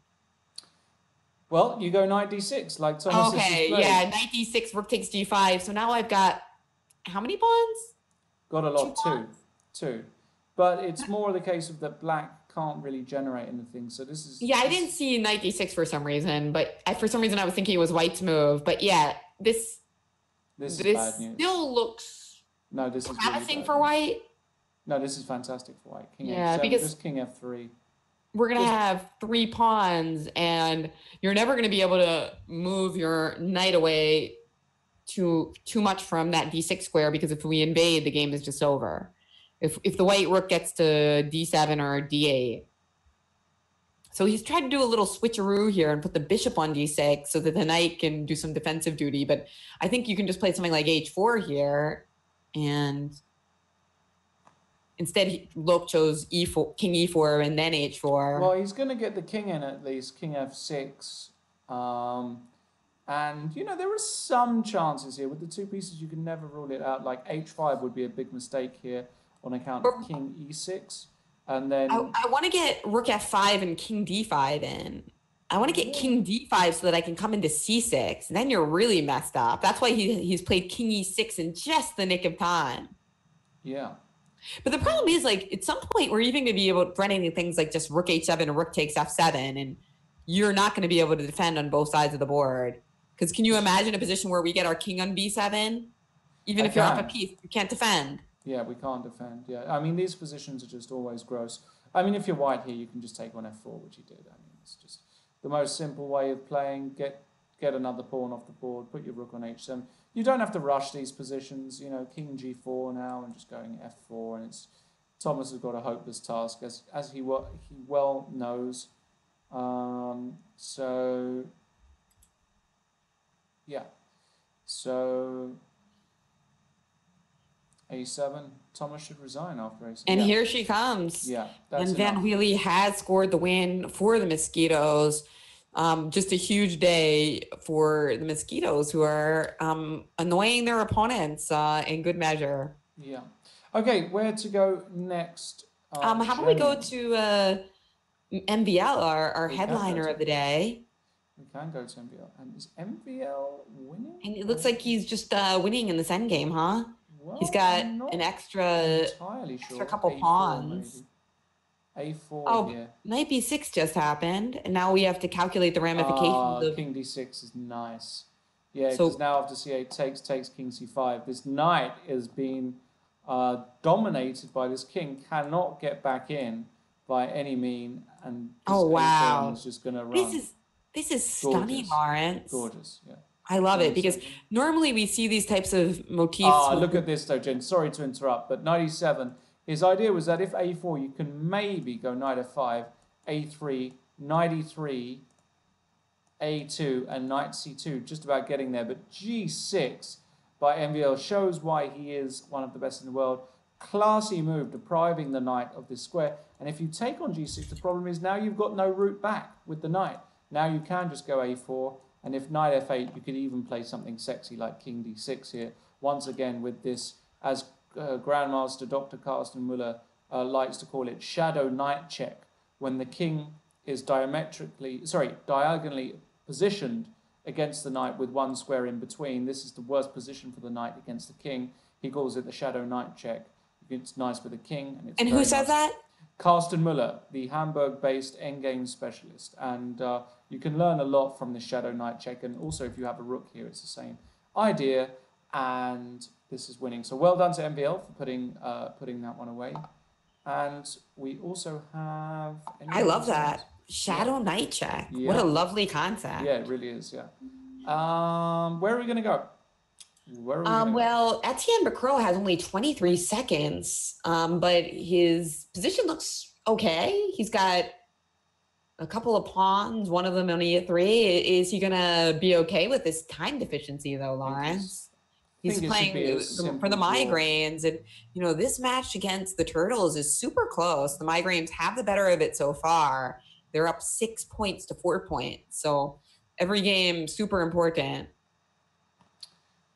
Well, you go knight D6, like Thomas. Okay, knight D6, rook takes D5. So now I've got how many pawns? Got a lot Two too. But it's more the case of that black can't really generate anything. So this is... Yeah, I didn't see knight d6 for some reason, but for some reason I was thinking it was white's move. But yeah, this is bad news. still looks no, this is promising really for white. No, this is fantastic for white. King Yeah, h7, because just king f3. we're gonna have 3 pawns, and you're never gonna be able to move your knight away too much from that d6 square, because if we invade, the game is just over. If the white rook gets to d7 or d8. So he's tried to do a little switcheroo here and put the bishop on d6 so that the knight can do some defensive duty. But I think you can just play something like h4 here, and instead Lope chose e4, king e4, and then h4. Well, he's going to get the king in at least, king f6. And, you know, there are some chances here. With the two pieces, you can never rule it out. Like h5 would be a big mistake here on account of king e6. And then... I want to get rook f5 and king d5 in. I want to get king d5 so that I can come into c6. And then you're really messed up. That's why he's played king e6 in just the nick of time. Yeah. But the problem is, like, at some point, we're even going to be able to run any things like just rook h7 and rook takes f7. And you're not going to be able to defend on both sides of the board. Because can you imagine a position where we get our king on b7? Even if you're up a piece, you can't defend. Yeah, we can't defend. Yeah, I mean, these positions are just always gross. I mean, if you're white here, you can just take on f4, which you did. I mean, it's just the most simple way of playing. Get another pawn off the board, put your rook on h7. You don't have to rush these positions. You know, king g4 now and just going f4. And it's Thomas has got a hopeless task, as he well knows. So, yeah. So... a7, Thomas should resign after a7. And here she comes. Yeah, and Van Wheelie has scored the win for the Mosquitoes. Just a huge day for the Mosquitoes, who are annoying their opponents in good measure. Yeah. Okay, where to go next? How about we go to MVL, our headliner of the day? We can go to MVL. And is MVL winning? And it looks like he's just winning in this endgame, huh? Well, he's got an extra couple pawns. Maybe. A4 here. Knight b6 just happened, and now we have to calculate the ramifications. King d6 is nice. Yeah, because now after c8 takes king c5. This knight is being dominated by this king, cannot get back in by any mean, and this A4 is just going to run. This is stunning, Lawrence. Gorgeous, yeah. I love it, because normally we see these types of motifs. Look at this though, Jen. Sorry to interrupt, but knight e7, his idea was that if a4, you can maybe go knight f5, a3, knight e3, a2, and knight c2, just about getting there. But g6 by MVL shows why he is one of the best in the world. Classy move, depriving the knight of this square. And if you take on g6, the problem is now you've got no route back with the knight. Now you can just go a4. And if knight f8, you could even play something sexy like king d6 here. Once again with this, as Grandmaster Dr. Carsten Müller likes to call it, shadow knight check. When the king is diagonally positioned against the knight with one square in between. This is the worst position for the knight against the king. He calls it the shadow knight check. It's nice for the king. And who says that? Carsten Müller, the Hamburg-based endgame specialist. And you can learn a lot from this shadow knight check. And also, if you have a rook here, it's the same idea. And this is winning. So well done to MVL for putting that one away. And we also have... I love that. Shadow knight check. Yeah. What a lovely concept. Yeah, it really is, yeah. Where are we going to go? Well, Etienne Becrow has only 23 seconds, but his position looks okay. He's got a couple of pawns, one of them on e3. Is he going to be okay with this time deficiency, though, Lawrence? He's playing for the migraines. And, you know, this match against the Turtles is super close. The migraines have the better of it so far. They're up 6 points to 4 points. So every game, super important.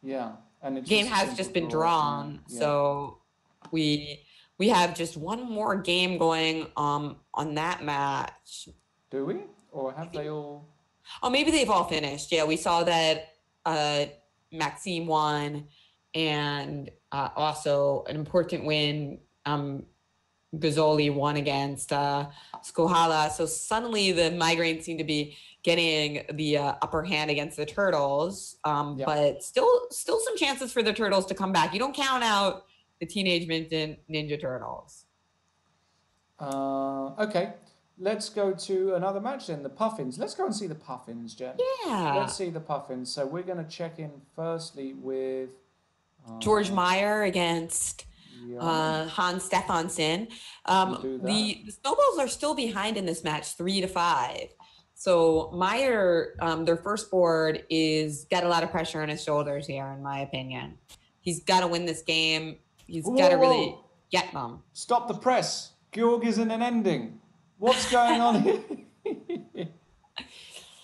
Yeah, and the game has just been drawn, yeah. So we have just one more game going on that match. Do we, or have they all? Oh, maybe they've all finished. Yeah, we saw that Maxime won, and also an important win. Gazzoli won against Skohala. So suddenly the migraines seem to be getting the upper hand against the Turtles. But still some chances for the Turtles to come back. You don't count out the Teenage Mutant Ninja Turtles. Okay. Let's go to another match then, the Puffins. Let's go and see the Puffins, Jen. Yeah. Let's see the Puffins. So we're going to check in firstly with... George Meyer against Hans Stefansson. The Snowballs are still behind in this match, 3-5. So Meyer, their first board, is got a lot of pressure on his shoulders here, in my opinion. He's got to win this game. He's got to really get them. Stop the press. Georg isn't an ending. What's going on here?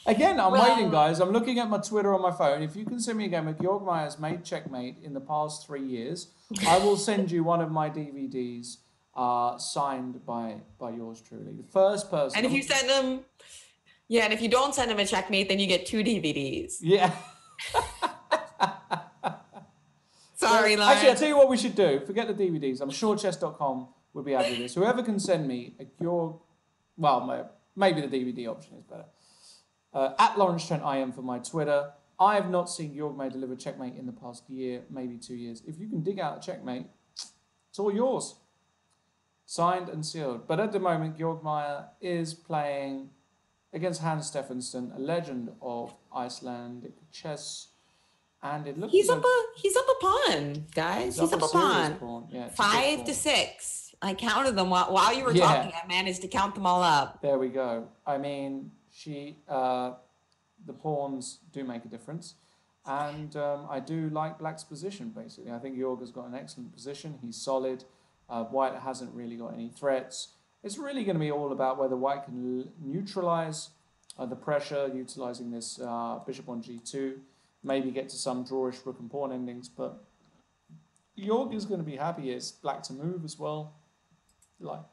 Again, I'm waiting, guys. I'm looking at my Twitter on my phone. If you can send me a game where Georg Meyer's made checkmate in the past 3 years, I will send you one of my DVDs signed by yours truly. The first person. And if you send them, and if you don't send him a checkmate, then you get 2 DVDs. Yeah. Sorry, Lauren. Actually, I'll tell you what we should do. Forget the DVDs. I'm sure Chess.com would be happy with this. Whoever can send me a Georg, well, maybe the DVD option is better. At Lawrence Trent I am for my Twitter. I have not seen Georg Meyer deliver checkmate in the past year, maybe 2 years. If you can dig out a checkmate, it's all yours. Signed and sealed. But at the moment, Georg Meyer is playing against Hans Stefansson, a legend of Icelandic chess. And it looks he's up a pawn, guys. He's up a pawn. Yeah, 5-6. I counted them while you were talking. I managed to count them all up. There we go. I mean, the pawns do make a difference. And I do like Black's position, basically. I think Georg has got an excellent position. He's solid. White hasn't really got any threats. It's really going to be all about whether White can neutralize the pressure, utilizing this bishop on g2, maybe get to some drawish rook and pawn endings. But Georg is going to be happy as Black to move as well. Like,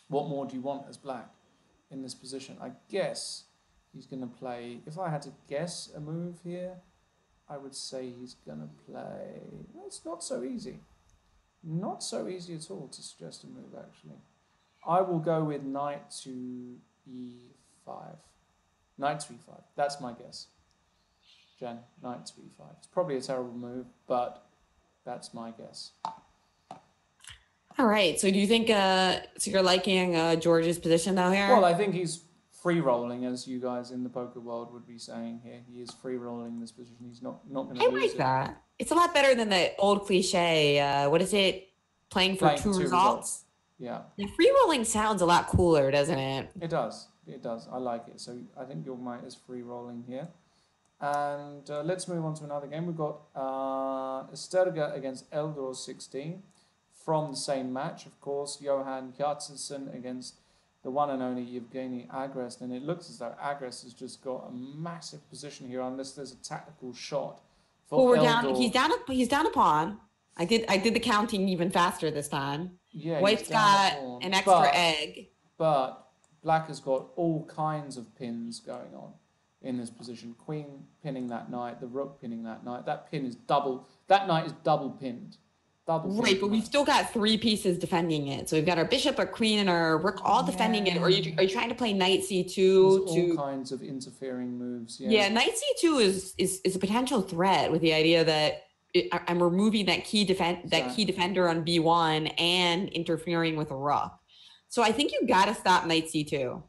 what more do you want as Black in this position? I guess he's going to play, if I had to guess a move here, I would say he's going to play, well, it's not so easy. Not so easy at all to suggest a move, actually. I will go with knight to e5. Knight to e5. That's my guess. Jen, knight to e5. It's probably a terrible move, but that's my guess. All right. So do you think so you're liking George's position now here? Well, I think he's free rolling, as you guys in the poker world would be saying here. He is free rolling this position. He's not going to lose I like that. It's a lot better than the old cliche. What is it? Playing for two results? Yeah. The free rolling sounds a lot cooler, doesn't it? It does. It does. I like it. So I think your might is free rolling here. And let's move on to another game. We've got Esterga against Eldor 16 from the same match, of course. Johan Hjartarson against the one and only Yevgeny Agrest. And it looks as though Agrest has just got a massive position here, unless there's a tactical shot. Well, we're down. He's down a pawn. I did the counting even faster this time. Yeah, White's got an extra egg. But Black has got all kinds of pins going on in this position. Queen pinning that knight, the rook pinning that knight. That pin is double. That knight is double pinned. Right, but we've still got 3 pieces defending it. So we've got our bishop, our queen, and our rook all defending it. Or are you trying to play knight c2? There's all kinds of interfering moves. Yeah, knight c2 is a potential threat, with the idea that I'm removing that key defender on b1 and interfering with a rook. So I think you got to stop knight c2.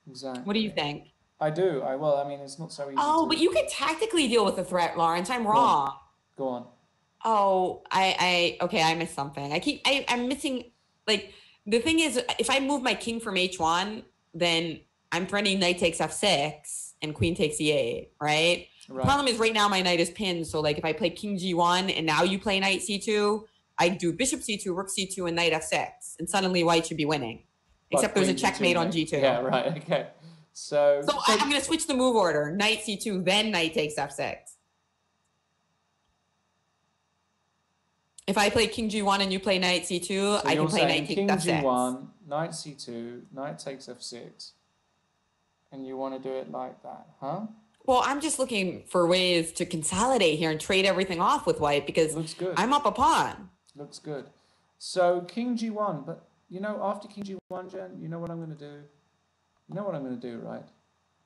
Exactly. What do you think? I do. I mean, it's not so easy. But you could tactically deal with the threat, Lawrence. I'm wrong. Go on. Oh, I missed something. I'm missing, like, the thing is, if I move my king from h1, then I'm threatening knight takes f6 and queen takes e8, right? The problem is right now my knight is pinned. So like if I play king g1 and now you play knight c2, I do bishop c2, rook c2, and knight f6. And suddenly White should be winning. Except there's a checkmate on g2. Yeah, right. Okay. So I'm going to switch the move order. Knight c2, then knight takes f6. If I play king g1 and you play knight c2, I can play knight takes f6. King g1, knight c2, knight takes f6. And you want to do it like that, huh? Well, I'm just looking for ways to consolidate here and trade everything off with white because Looks good. I'm up a pawn. Looks good. So king g1, but after king g1, Jen, you know what I'm going to do? You know what I'm going to do, right?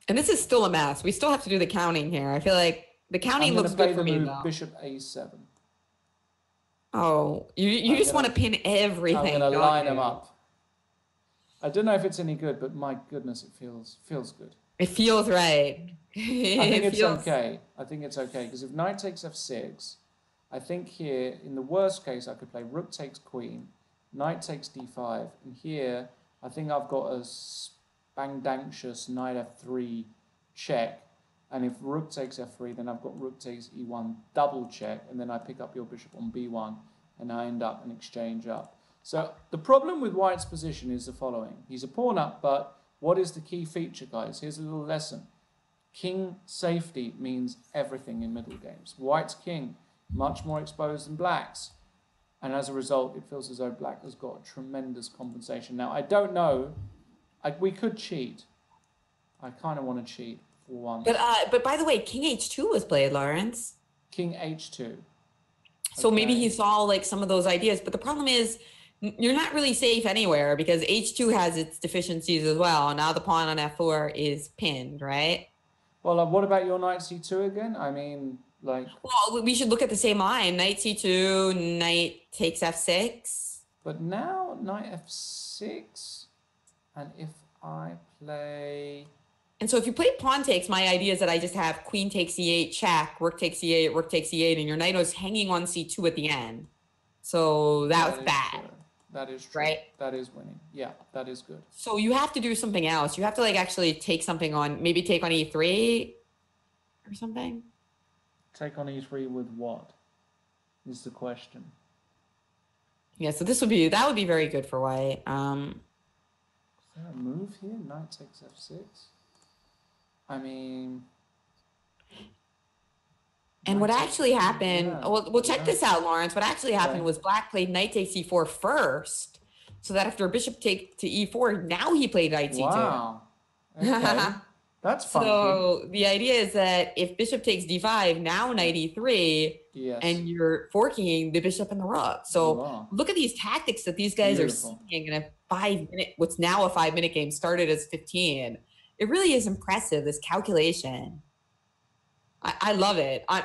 And this is still a mess. We still have to do the counting here. I feel like the counting looks good for me, though. Bishop a7. Oh, you just want to pin everything. I'm going to line them up. I don't know if it's any good, but my goodness, it feels good. It feels right. I think it's okay. I think it's okay because if knight takes f6, I think here in the worst case I could play rook takes queen, knight takes d5, and here I think I've got a spangdancious knight f3 check, and if rook takes f3, then I've got rook takes e1 double check, and then I pick up your bishop on b1, and I end up an exchange up. So the problem with white's position is the following. He's a pawn up, but what is the key feature, guys? Here's a little lesson. King safety means everything in middle games. White's king, much more exposed than black's. And as a result, it feels as though black has got a tremendous compensation. Now, I don't know. We could cheat. I kind of want to cheat for once. But by the way, king h2 was played, Lawrence. King h2. So maybe he saw like some of those ideas. But the problem is you're not really safe anywhere because h2 has its deficiencies as well. Now the pawn on f4 is pinned, right? Well, what about your knight c2 again? I mean, like... Well, we should look at the same line. Knight c2, knight takes f6. But now knight f6, and if I play... And so if you play pawn takes, my idea is that I just have queen takes e8, check, rook takes e8, rook takes e8, and your knight is hanging on c2 at the end. So that was bad. True. That is true. Right? That is winning. Yeah, that is good. So you have to do something else. You have to like actually take something on, maybe take on e3 or something. Take on e3 with what is the question. Yeah, so that would be very good for white. Is there a move here? Knight takes f6. I mean... And what actually happened, we'll check this out, Lawrence. What actually happened was black played knight takes e4 first, so that after bishop take to e4, now he played knight c2. Wow. Okay. That's funky. So the idea is that if bishop takes d5, now knight e3, and you're forking the bishop and the rook. So look at these tactics that these guys are seeing in a 5-minute, what's now a 5-minute game, started as 15. It really is impressive, this calculation. I love it. I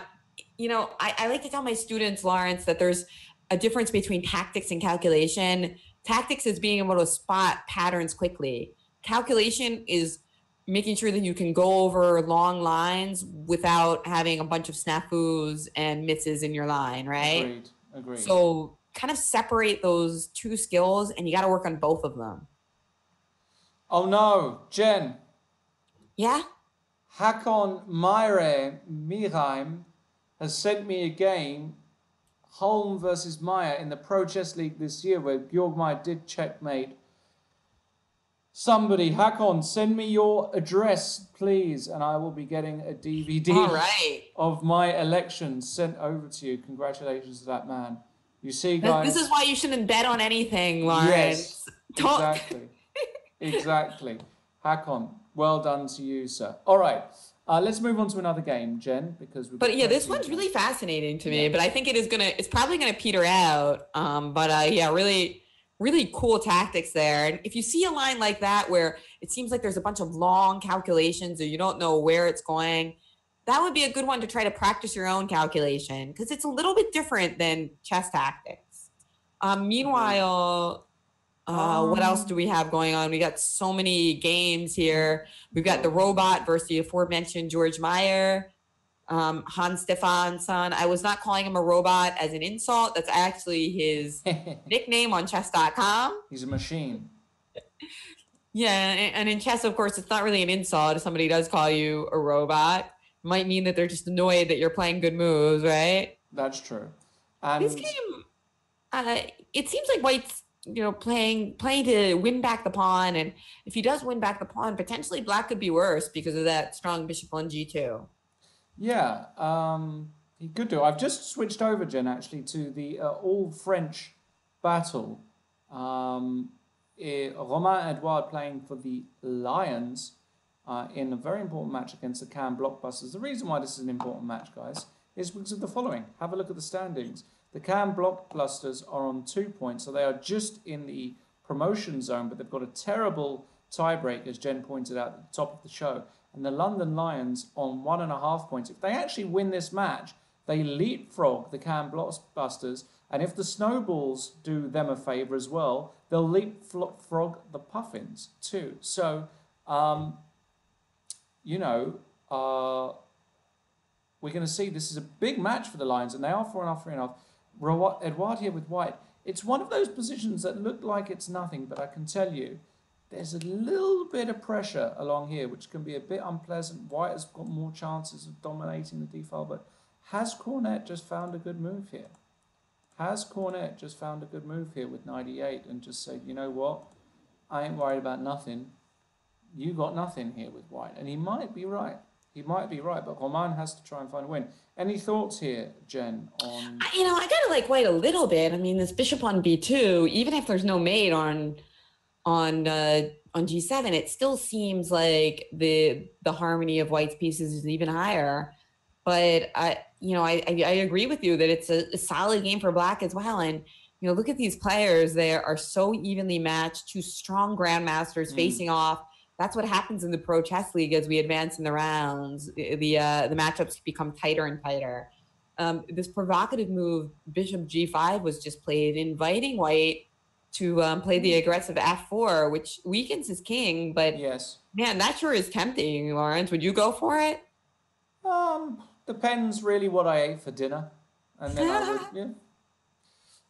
like to tell my students, Lawrence, that there's a difference between tactics and calculation. Tactics is being able to spot patterns quickly. Calculation is making sure that you can go over long lines without having a bunch of snafus and misses in your line, right? Agreed. So kind of separate those two skills, and you got to work on both of them. Oh no, Jen. Yeah? Hakon Miraim has sent me a game, Holm versus Meyer, in the Pro Chess League this year, where Georg Meyer did checkmate somebody. Hakon, send me your address, please, and I will be getting a DVD of my election sent over to you. Congratulations to that man. You see, guys... This is why you shouldn't bet on anything, Lawrence. Yes, exactly. Hakon, well done to you, sir. All right. Let's move on to another game, Jen, because this one's really fascinating to me, but I think it's probably gonna peter out. Really, really cool tactics there. And if you see a line like that where it seems like there's a bunch of long calculations or you don't know where it's going, that would be a good one to try to practice your own calculation because it's a little bit different than chess tactics. Meanwhile, what else do we have going on? We got so many games here. We've got the robot versus the aforementioned George Meyer, Hans Stefansson. I was not calling him a robot as an insult. That's actually his nickname on Chess.com. He's a machine. Yeah, and in chess, of course, it's not really an insult if somebody does call you a robot. It might mean that they're just annoyed that you're playing good moves, right? That's true. This game, it seems like White's playing to win back the pawn, and if he does win back the pawn, potentially black could be worse because of that strong bishop on g2. Yeah, he could do. I've just switched over, Jen, actually, to the all-French battle. Romain Edouard playing for the Lions, in a very important match against the Cam Blockbusters. The reason why this is an important match, guys, is because of the following. Have a look at the standings. The Cam Blockbusters are on 2 points, so they are just in the promotion zone, but they've got a terrible tiebreak, as Jen pointed out at the top of the show. And the London Lions on 1.5 points. If they actually win this match, they leapfrog the Cam Blockbusters, and if the Snowballs do them a favour as well, they'll leapfrog the Puffins too. So, we're going to see this is a big match for the Lions, and they are 4.5, 3.5. Edouard here with white. It's one of those positions that look like it's nothing, but I can tell you there's a little bit of pressure along here, which can be a bit unpleasant. White has got more chances of dominating the d-file, but has Cornet just found a good move here? Has Cornet just found a good move here with 98 and just said, you know what, I ain't worried about nothing. You got nothing here with white. And he might be right. He might be right, but Roman has to try and find a win. Any thoughts here, Jen, on... I gotta like wait a little bit. I mean, this bishop on b2, even if there's no mate on g7, it still seems like the harmony of white's pieces is even higher. But I agree with you that it's a solid game for black as well. And look at these players; they are so evenly matched. Two strong grandmasters facing off. That's what happens in the Pro Chess League as we advance in the rounds. The matchups become tighter and tighter. This provocative move, Bishop G5, was just played, inviting white to play the aggressive F4, which weakens his king. But yes, man, that sure is tempting, Lawrence. Would you go for it? Depends really what I ate for dinner, and then I would, yeah.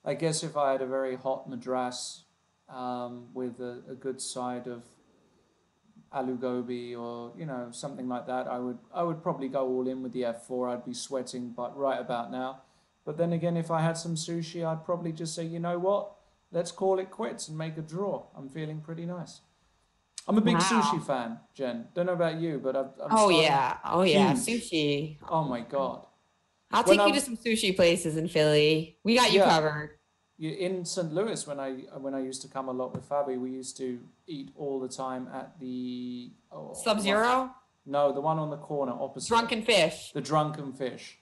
I guess if I had a very hot madras with a good side of aloo gobi or something like that, I would probably go all in with the F4. I'd be sweating, but right about now. But then again, if I had some sushi, I'd probably just say, you know what, let's call it quits and make a draw. I'm feeling pretty nice. I'm a big sushi fan, Jen. Don't know about you, but I'm yeah, sushi. Oh my god! I'll take you to some sushi places in Philly. We got you covered. In St. Louis, when I used to come a lot with Fabi, we used to eat all the time at the Sub-Zero. No, the one on the corner opposite. Drunken Fish. The Drunken Fish.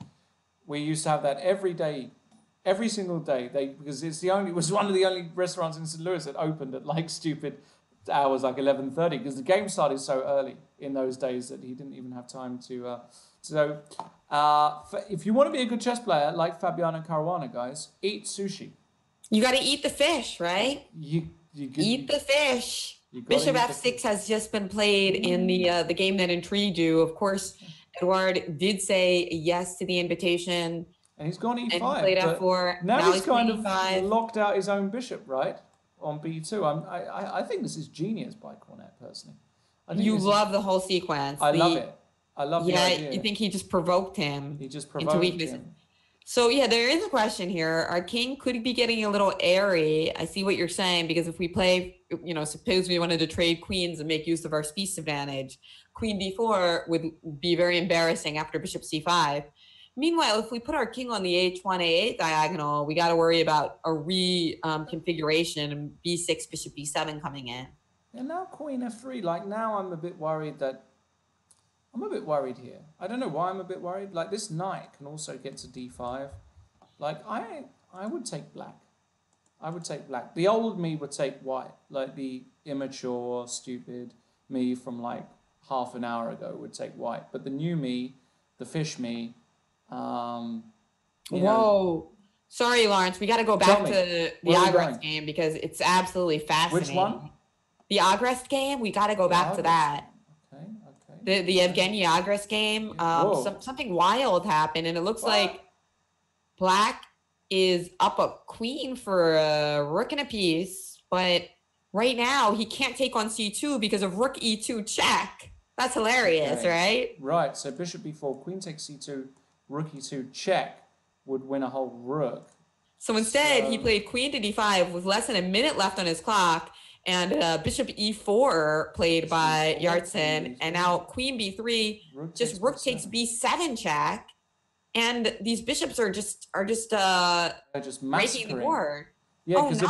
We used to have that every day, every single day. Because it was one of the only restaurants in St. Louis that opened at like stupid hours, like 11:30, because the game started so early in those days that he didn't even have time to. If you want to be a good chess player like Fabiano Caruana, guys, eat sushi. You got to eat the fish, right? You eat the fish. Bishop F6 has just been played in the game that intrigued you. Of course, Edouard did say yes to the invitation. And he's gone E5. And he played F4. Now he's kind of locked out his own bishop, right? On B2. I think this is genius by Cornet, personally. You love the whole sequence. I love it. I love the idea. You think he just provoked him. He just provoked weakness. him. So, yeah, there is a question here. Our king could be getting a little airy. I see what you're saying, because if we play, suppose we wanted to trade queens and make use of our piece advantage, queen d4 would be very embarrassing after bishop c5. Meanwhile, if we put our king on the h1, a8 diagonal, we got to worry about a reconfiguration and b6, bishop b7 coming in. And now queen f3. Like, now I'm a bit worried here. I don't know why I'm a bit worried. Like, this knight can also get to d5. Like, I would take black. I would take black. The old me would take white. Like, the immature, stupid me from, like, half an hour ago would take white. But the new me, the fish me, Whoa. Sorry, Lawrence. We got to go back to the Agrest game because it's absolutely fascinating. Which one? The Agrest game. We got to go back to that. Okay. The Evgeny Agrest game. Something wild happened, and it looks like black is up a queen for a rook and a piece, but right now he can't take on c2 because of rook e2 check. That's hilarious, right? Right. So bishop b4, queen takes c2, rook e2 check would win a whole rook. So instead, he played queen to d5 with less than a minute left on his clock, and bishop e4 played by Yartsev, and now queen b3, rook takes b7 check, and these bishops are just breaking the board. Yeah, because if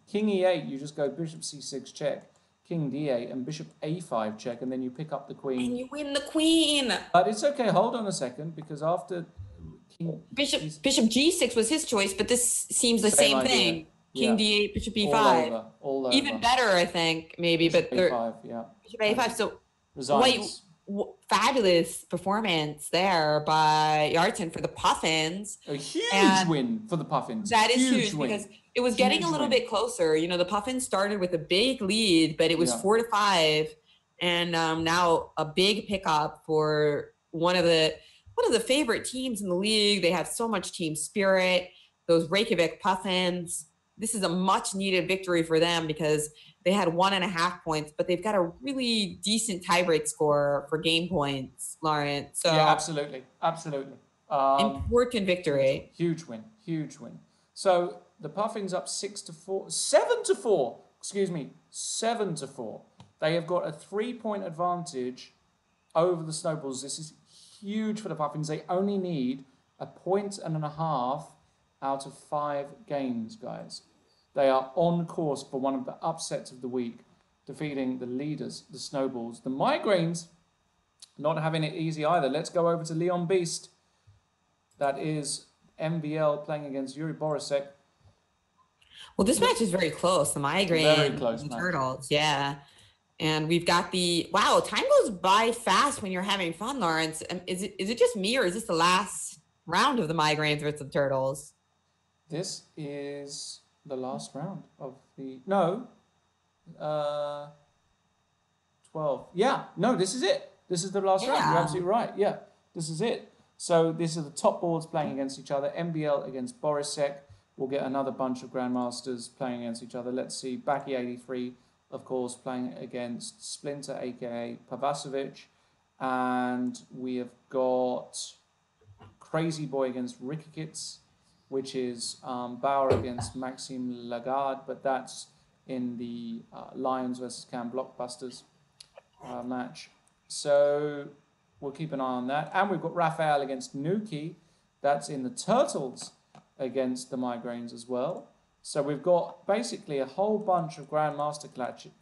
king e8, you just go bishop c6 check. king d8 and bishop a5 check, and then you pick up the queen. And you win the queen. But it's okay. Hold on a second, because after Bishop g6 was his choice, but this seems the same thing. King d8, bishop e5. All over. Even better, I think, maybe. Bishop but a5, yeah. Bishop a5. So resigns. Fabulous performance there by Yarton for the Puffins. A huge win for the Puffins. That is huge because it was getting a little bit closer. You know, the Puffins started with a big lead, but it was 4-5, and now a big pickup for one of the favorite teams in the league. They have so much team spirit. Those Reykjavik Puffins. This is a much needed victory for them because they had 1.5 points, but they've got a really decent tiebreak score for game points, Lawrence. So yeah, absolutely. Important victory. Huge win. So the Puffins up 7-4. Excuse me, 7-4. They have got a 3-point advantage over the Snowballs. This is huge for the Puffins. They only need 1.5 points out of 5 games, guys. They are on course for one of the upsets of the week, defeating the leaders, the Snowballs. The Migraines, not having it easy either. Let's go over to Leon Beast. That is MVL playing against Yuri Borisek. Well, this match is very close. The Migraine, very close the match. Turtles, yeah. And we've got time goes by fast when you're having fun, Lawrence. Is it just me, or is this the last round of the Migraines versus the Turtles? This is the last round of the 12. Yeah, no, this is it. This is the last round. You're absolutely right. Yeah, this is it. So this is the top boards playing against each other. MBL against Borisek. We'll get another bunch of grandmasters playing against each other. Let's see, Baki 83, of course, playing against Splinter, aka Pavasovic, and we have got Crazy Boy against Rikikits, which is Bauer against Maxime Lagarde, but that's in the Lions versus Cam Blockbusters match. So we'll keep an eye on that. And we've got Raphael against Nuki. That's in the Turtles against the Migraines as well. So we've got basically a whole bunch of Grandmaster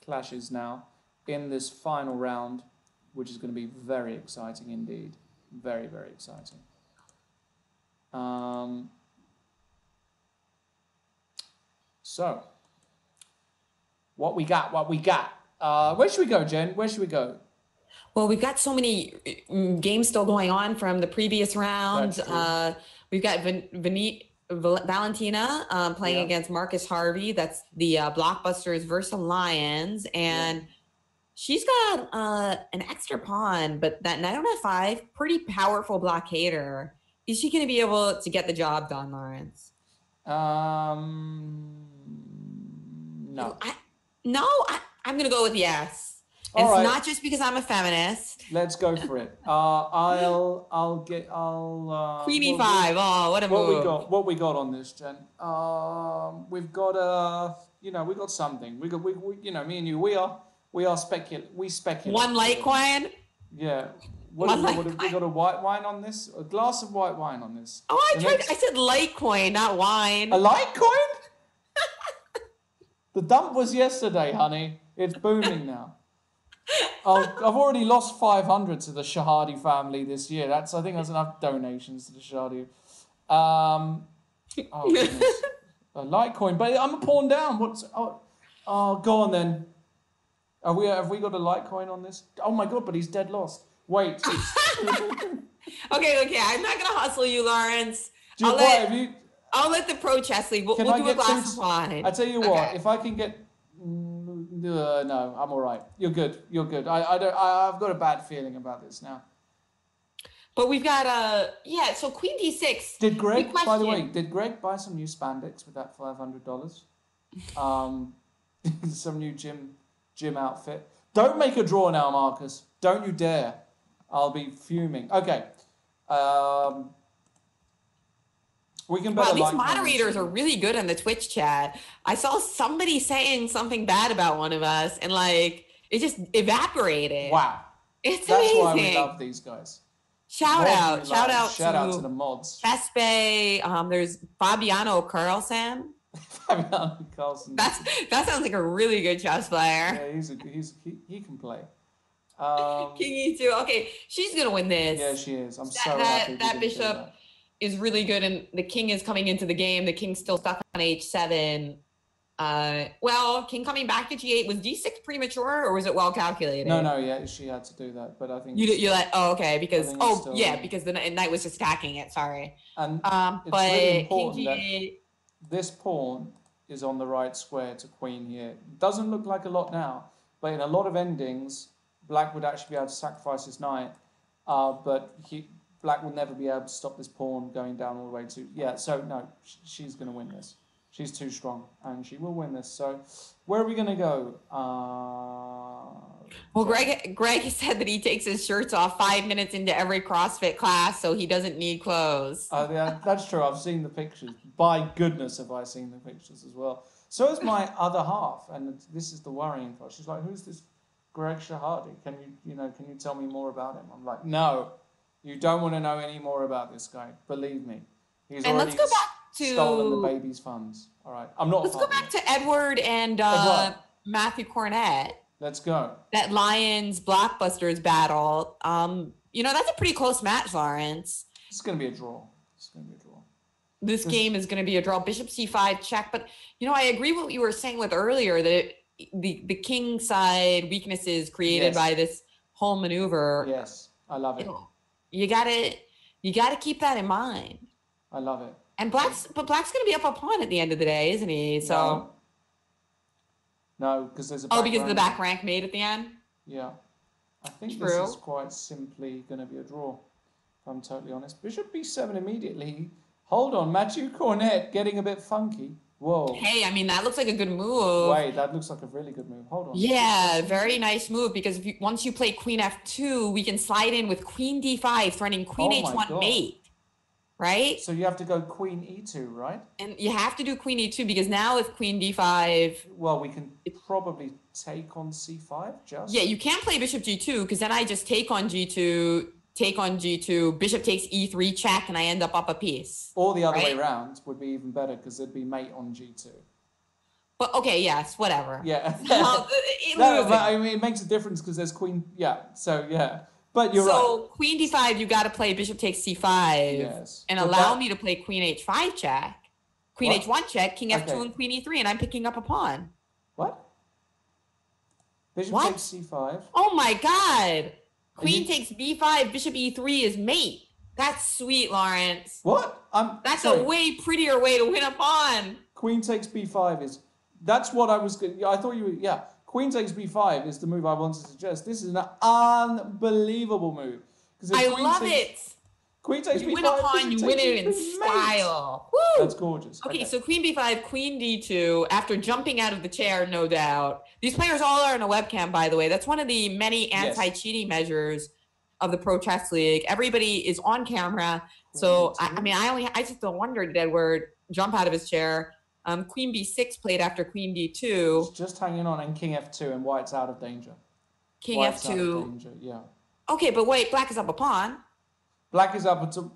clashes now in this final round, which is going to be very exciting indeed. Very, very exciting. So, what we got? Where should we go, Jen? Where should we go? Well, we've got so many games still going on from the previous round. We've got Valentina playing against Marcus Harvey. That's the Blockbusters versus Lions. And she's got an extra pawn, but that knight on f5, pretty powerful blockader. Is she going to be able to get the job done, Lawrence? No. I'm going to go with yes. It's not just because I'm a feminist. Let's go for it. I'll Queen e5. What a move. What we got on this, Jen? We've got we got something. We me and you, we speculate. One Litecoin? Yeah. We got a white wine on this? A glass of white wine on this. Oh, I said Litecoin, not wine. A Litecoin? The dump was yesterday, honey. It's booming now. I've already lost 500 to the Shahade family this year. I think that's enough donations to the Shahade. Goodness. A Litecoin, but I'm a pawn down. Go on then. Have we got a Litecoin on this? Oh my god, but he's dead lost. Wait. Okay. I'm not gonna hustle you, Lawrence. I'll let the pro chess league. We'll do a glass of wine. I tell you what, if I can get. No, I'm all right. You're good. I've got a bad feeling about this now. But we've got so Queen D6. Did Greg, by the way, buy some new spandex with that $500? Some new gym outfit. Don't make a draw now, Marcus. Don't you dare. I'll be fuming. Okay. We can better these moderators are really good in the Twitch chat. I saw somebody saying something bad about one of us, and it just evaporated. Wow. That's amazing. Why we love these guys. Shout out to the mods. Chess Bay. There's Fabiano Carlson. Fabian Carlsen. That sounds like a really good chess player. Yeah, he can play. King E2. Okay, she's gonna win this. Yeah, she is. I'm so That happy. that bishop is really good, and the king is coming into the game. The king's still stuck on H7. Well, king coming back to G8. Was D6 premature or was it well calculated? No, yeah, she had to do that, but I think you're like, oh, okay, because because the knight was just attacking it. Sorry. And it's but really important king that G8, this pawn is on the right square to queen here. Doesn't look like a lot now, but in a lot of endings, black would actually be able to sacrifice his knight, but black will never be able to stop this pawn going down all the way to... Yeah, so no, she's going to win this. She's too strong, and she will win this. So where are we going to go? Well, Greg said that he takes his shirts off 5 minutes into every CrossFit class, so he doesn't need clothes. Yeah, that's true. I've seen the pictures. By goodness, have I seen the pictures as well. So is my other half, and this is the worrying part. She's like, "Who's this Greg Shahade? Can you tell me more about him?" I'm like, "No, you don't want to know any more about this guy. Believe me, he's already let's go back to stolen the baby's funds." All right, I'm not. Let's go back to Edward and Matthew Cornett. Let's go. That Lions Blockbusters battle. That's a pretty close match, Lawrence. It's going to be a draw. This game is going to be a draw. Bishop C5 check. But, I agree with what you were saying with earlier, that the king side weaknesses created by this whole maneuver. Yes, I love it. You gotta keep that in mind. I love it. And Black's going to be up a pawn at the end of the day, isn't he? So no, because there's a because of the back rank made at the end? Yeah. I think this is quite simply going to be a draw, if I'm totally honest. Bishop B7 immediately. Hold on, Matthew Cornett getting a bit funky. Whoa. Hey, that looks like a good move. Wait, that looks like a really good move. Hold on. Yeah, very nice move, because once you play Queen F2, we can slide in with Queen D5, threatening Queen H1 mate. Right? So you have to go Queen E2, right? And you have to do Queen E2, because now with Queen D5... Well, we can probably take on C5 just... Yeah, you can't play Bishop G2, because then I just take on G2, Bishop takes E3 check, and I end up a piece. Or the other way around would be even better, because it'd be mate on G2. But, okay, yes, whatever. Yeah. It makes a difference, because there's Queen... Yeah, so, yeah. But you're right. So Queen D5, you got to play Bishop takes C5. Yes. And allow me to play Queen H5 check. Queen H1 check, King F2 and Queen E3, and I'm picking up a pawn. What? Bishop takes C5. Oh my God. Queen takes B5, Bishop E3 is mate. That's sweet, Lawrence. What? That's a way prettier way to win a pawn. Queen takes B5 is... That's what I was... I thought you were... Yeah. Queen takes B5 is the move I wanted to suggest. This is an unbelievable move. I love it. Queen takes B5. You win a pawn, you win it in style. Woo! That's gorgeous. Okay, so Queen B5, Queen D2, after jumping out of the chair, no doubt. These players all are in a webcam, by the way. That's one of the many anti-cheating measures of the Pro Chess League. Everybody is on camera. So, I just wonder, did Edward jump out of his chair? Queen B6 played after Queen D2. It's just hanging on, and King F2, and White's out of danger. White's F2. Out of danger, yeah. Okay, but wait, Black is up a pawn. Black is up to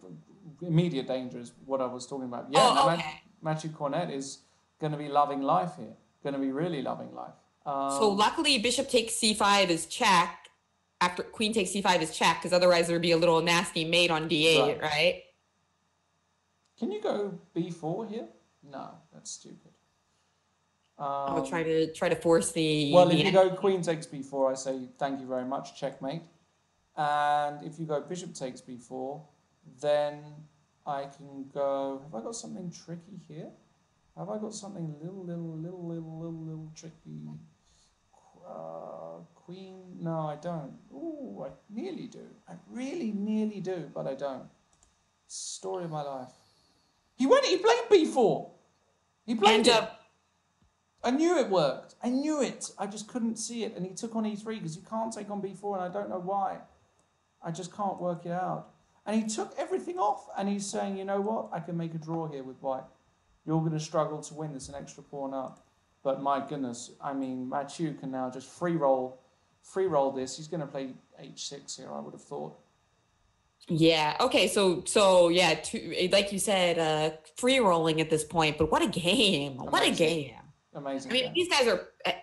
immediate danger is what I was talking about. Yeah, Matthew Cornett is going to be loving life here. Going to be really loving life. So luckily, Bishop takes C5 is check. After Queen takes C5 is check, because otherwise there'd be a little nasty mate on D8, right? Can you go B4 here? No, that's stupid. I'll try to force the... Well, if you go Queen takes B4, I say thank you very much, checkmate. And if you go Bishop takes B4, then I can go... Have I got something tricky here? Have I got something little tricky? Queen... No, I don't. Ooh, I nearly do. I really nearly do, but I don't. Story of my life. He played B4. He played it. I knew it worked. I knew it. I just couldn't see it. And he took on E3 because you can't take on B4, and I don't know why. I just can't work it out. And he took everything off, and he's saying, you know what? I can make a draw here with White. You're going to struggle to win this, an extra pawn up. But my goodness, Mathieu can now just free roll this. He's going to play H6 here, I would have thought. Yeah. Okay. So yeah, like you said, free rolling at this point. But what a game! What a Amazing. game! I Amazing mean, game. these guys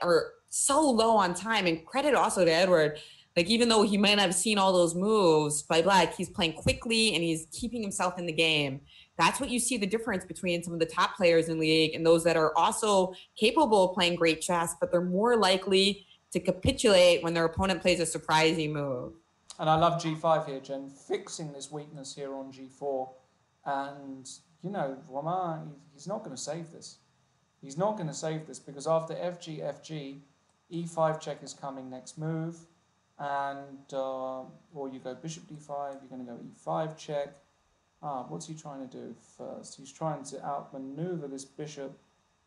are so low on time. And credit also to Edward. Like even though he might not have seen all those moves by Black, he's playing quickly and he's keeping himself in the game. That's what you see the difference between some of the top players in the league and those that are also capable of playing great chess, but they're more likely to capitulate when their opponent plays a surprising move. And I love G5 here, Jen, fixing this weakness here on G4. And, you know, Romain, he's not going to save this. He's not going to save this because after FG, FG, E5 check is coming next move. And, or you go Bishop D5, you're going to go E5 check. What's he trying to do first? He's trying to outmaneuver this bishop.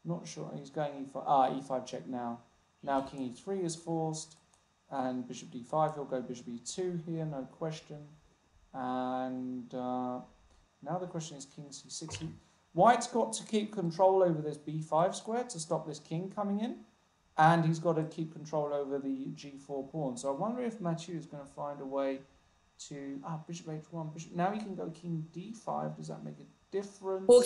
Not sure. He's going E5. E5 check now. Now King E3 is forced. And Bishop D5, he'll go Bishop E2 here, no question. And now the question is King C6. White's got to keep control over this B5 square to stop this king coming in. And he's got to keep control over the G4 pawn. So I wonder if Mathieu is going to find a way to... Bishop H1, Bishop... Now he can go King D5. Does that make a difference? Well,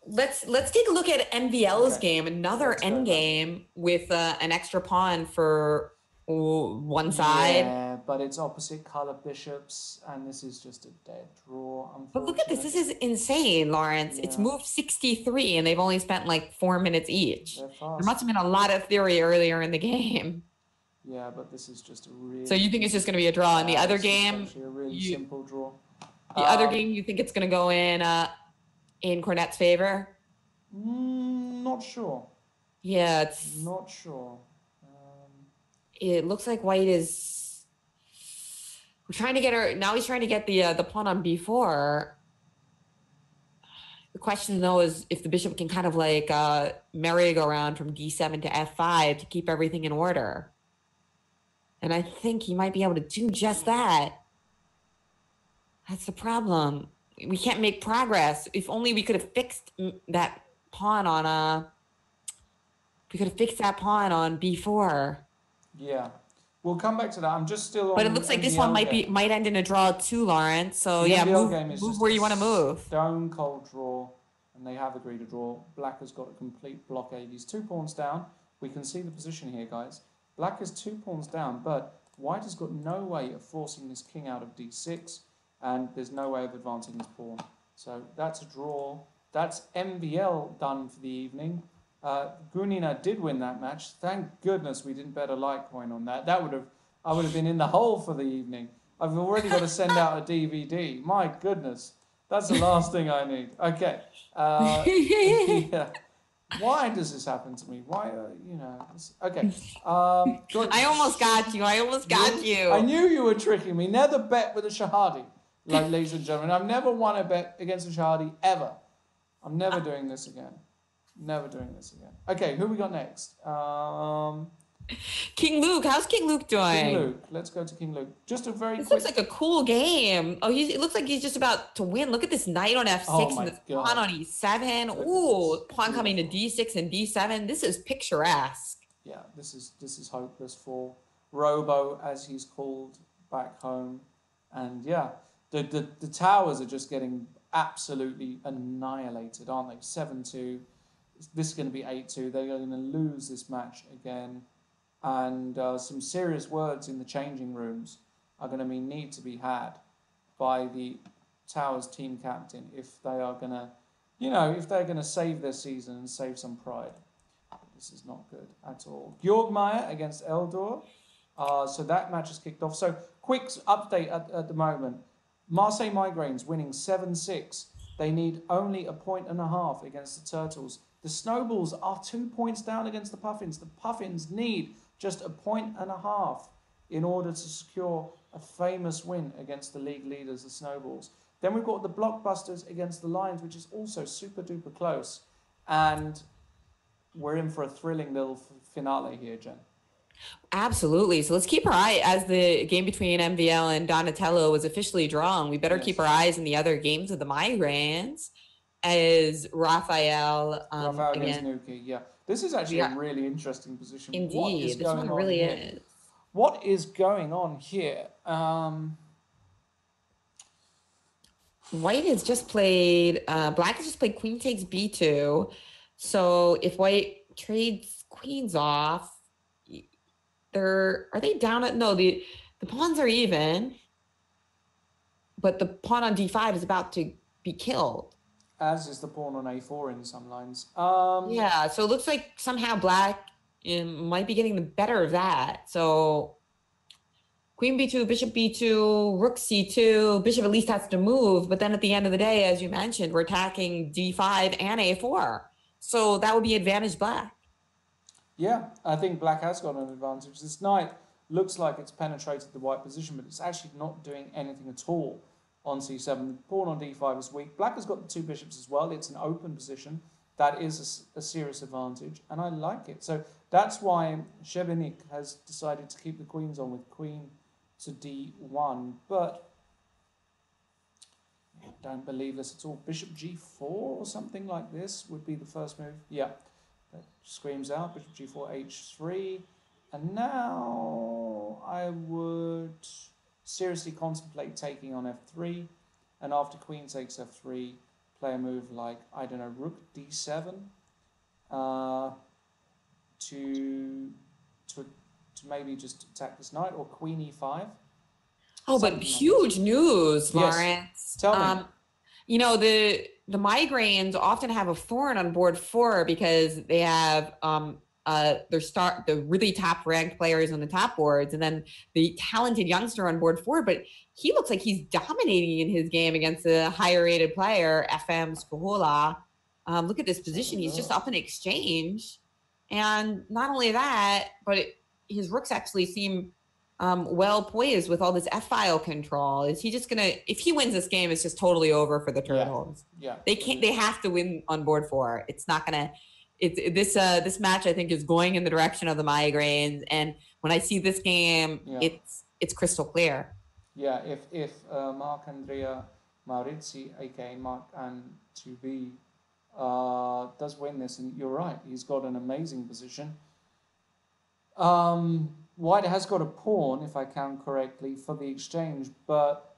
let's take a look at MVL's game. Another endgame with an extra pawn for one side. Yeah, but it's opposite color bishops, and this is just a dead draw, But look at this. This is insane, Lawrence. It's moved 63, and they've only spent like 4 minutes each. There must have been a lot of theory earlier in the game. Yeah, but this is just a really... So you think it's just going to be a draw? And the other game... Actually a really simple draw. The other game, you think it's going to go in Cornet's favor? Not sure. Yeah, it's... Not sure. It looks like White is... We're trying to get her... Now he's trying to get the pawn on B4. The question, though, is if the bishop can kind of like merry-go-round from D7 to F5 to keep everything in order. And I think he might be able to do just that. That's the problem. We can't make progress. If only we could have fixed that pawn on we could have fixed that pawn on B4. Yeah. We'll come back to that. I'm just still on... But it looks like this one might end in a draw too, Lawrence. So yeah, move where you want to move. Stone cold draw, and they have agreed to draw. Black has got a complete blockade. He's 2 pawns down. We can see the position here, guys. Black is 2 pawns down, but White has got no way of forcing this king out of D6, and there's no way of advancing this pawn. So that's a draw. That's MVL done for the evening. Gunina did win that match. Thank goodness we didn't bet a Litecoin on that. I would have been in the hole for the evening. I've already got to send out a DVD. My goodness, that's the last thing I need. Okay. Yeah. Why does this happen to me? Why, okay. I almost got you. I knew you were tricking me. Never bet with a Shahade, ladies and gentlemen. I've never won a bet against a Shahade, ever. I'm never doing this again. Never doing this again. Okay, who we got next? King Luke. How's King Luke doing? King Luke. Let's go to King Luke. Just a very quick... looks like a cool game. Oh, it looks like he's just about to win. Look at this knight on F6 and this pawn on E7. Ooh, pawn coming to D6 and D7. This is picturesque. Yeah, this is hopeless for Robo, as he's called back home. And yeah, the towers are just getting absolutely annihilated, aren't they? 7-2. This is going to be 8-2. They're going to lose this match again. And some serious words in the changing rooms are going to need to be had by the Towers team captain if they are going to, if they're going to save their season and save some pride. This is not good at all. Georgmeyer against Eldor. So that match is kicked off. So quick update at the moment. Marseille Migraines winning 7-6. They need only a point and a half against the Turtles. The Snowballs are 2 points down against the Puffins. The Puffins need just a point and a half in order to secure a famous win against the league leaders, the Snowballs. Then we've got the Blockbusters against the Lions, which is also super duper close. And we're in for a thrilling little finale here, Jen. Absolutely. So let's keep our eye as the game between MVL and Donatello was officially drawn. We better keep our eyes in the other games of the Migraines as Raphael against Nuki. Yeah. This is actually a really interesting position. Indeed. This one really is. What is going on here? White has just played, Black has just played queen takes b2. So if White trades queens off, are they down at, no, the pawns are even, but the pawn on d5 is about to be killed. As is the pawn on a4 in some lines. Yeah, so it looks like somehow Black might be getting the better of that. So queen b2, bishop b2, rook c2, bishop at least has to move. But then at the end of the day, as you mentioned, we're attacking d5 and a4. So that would be advantage Black. Yeah, I think Black has got an advantage. This knight looks like it's penetrated the white position, but it's actually not doing anything at all on c7. The pawn on d5 is weak. Black has got the two bishops as well. It's an open position. That is a serious advantage, and I like it. So that's why Shebenik has decided to keep the queens on with queen to d1. But I don't believe this at all. Bishop g4 or something like this would be the first move. Yeah. That screams out bishop g4 h3, and now I would seriously contemplate taking on f3, and after queen takes f3 play a move like, I don't know, rook d7 to maybe just attack this knight, or queen e5. Oh, but huge news, Lawrence. Yes. Tell me. You know, the migraines often have a thorn on board 4 because they have the really top ranked players on the top boards, and then the talented youngster on board 4. But he looks like he's dominating in his game against the higher rated player, FM Skohola. Look at this position; he's just up in exchange, and not only that, but his rooks actually seem well poised with all this F-file control. Is he just gonna, if he wins this game, it's just totally over for the Turtles? Yeah. They have to win on board 4. It's not gonna, this match I think is going in the direction of the migraines, and when I see this game, it's crystal clear. Yeah, if Mark Andrea Maurizi, aka Mark and 2B, does win this, and you're right, he's got an amazing position. White has got a pawn, if I count correctly, for the exchange, but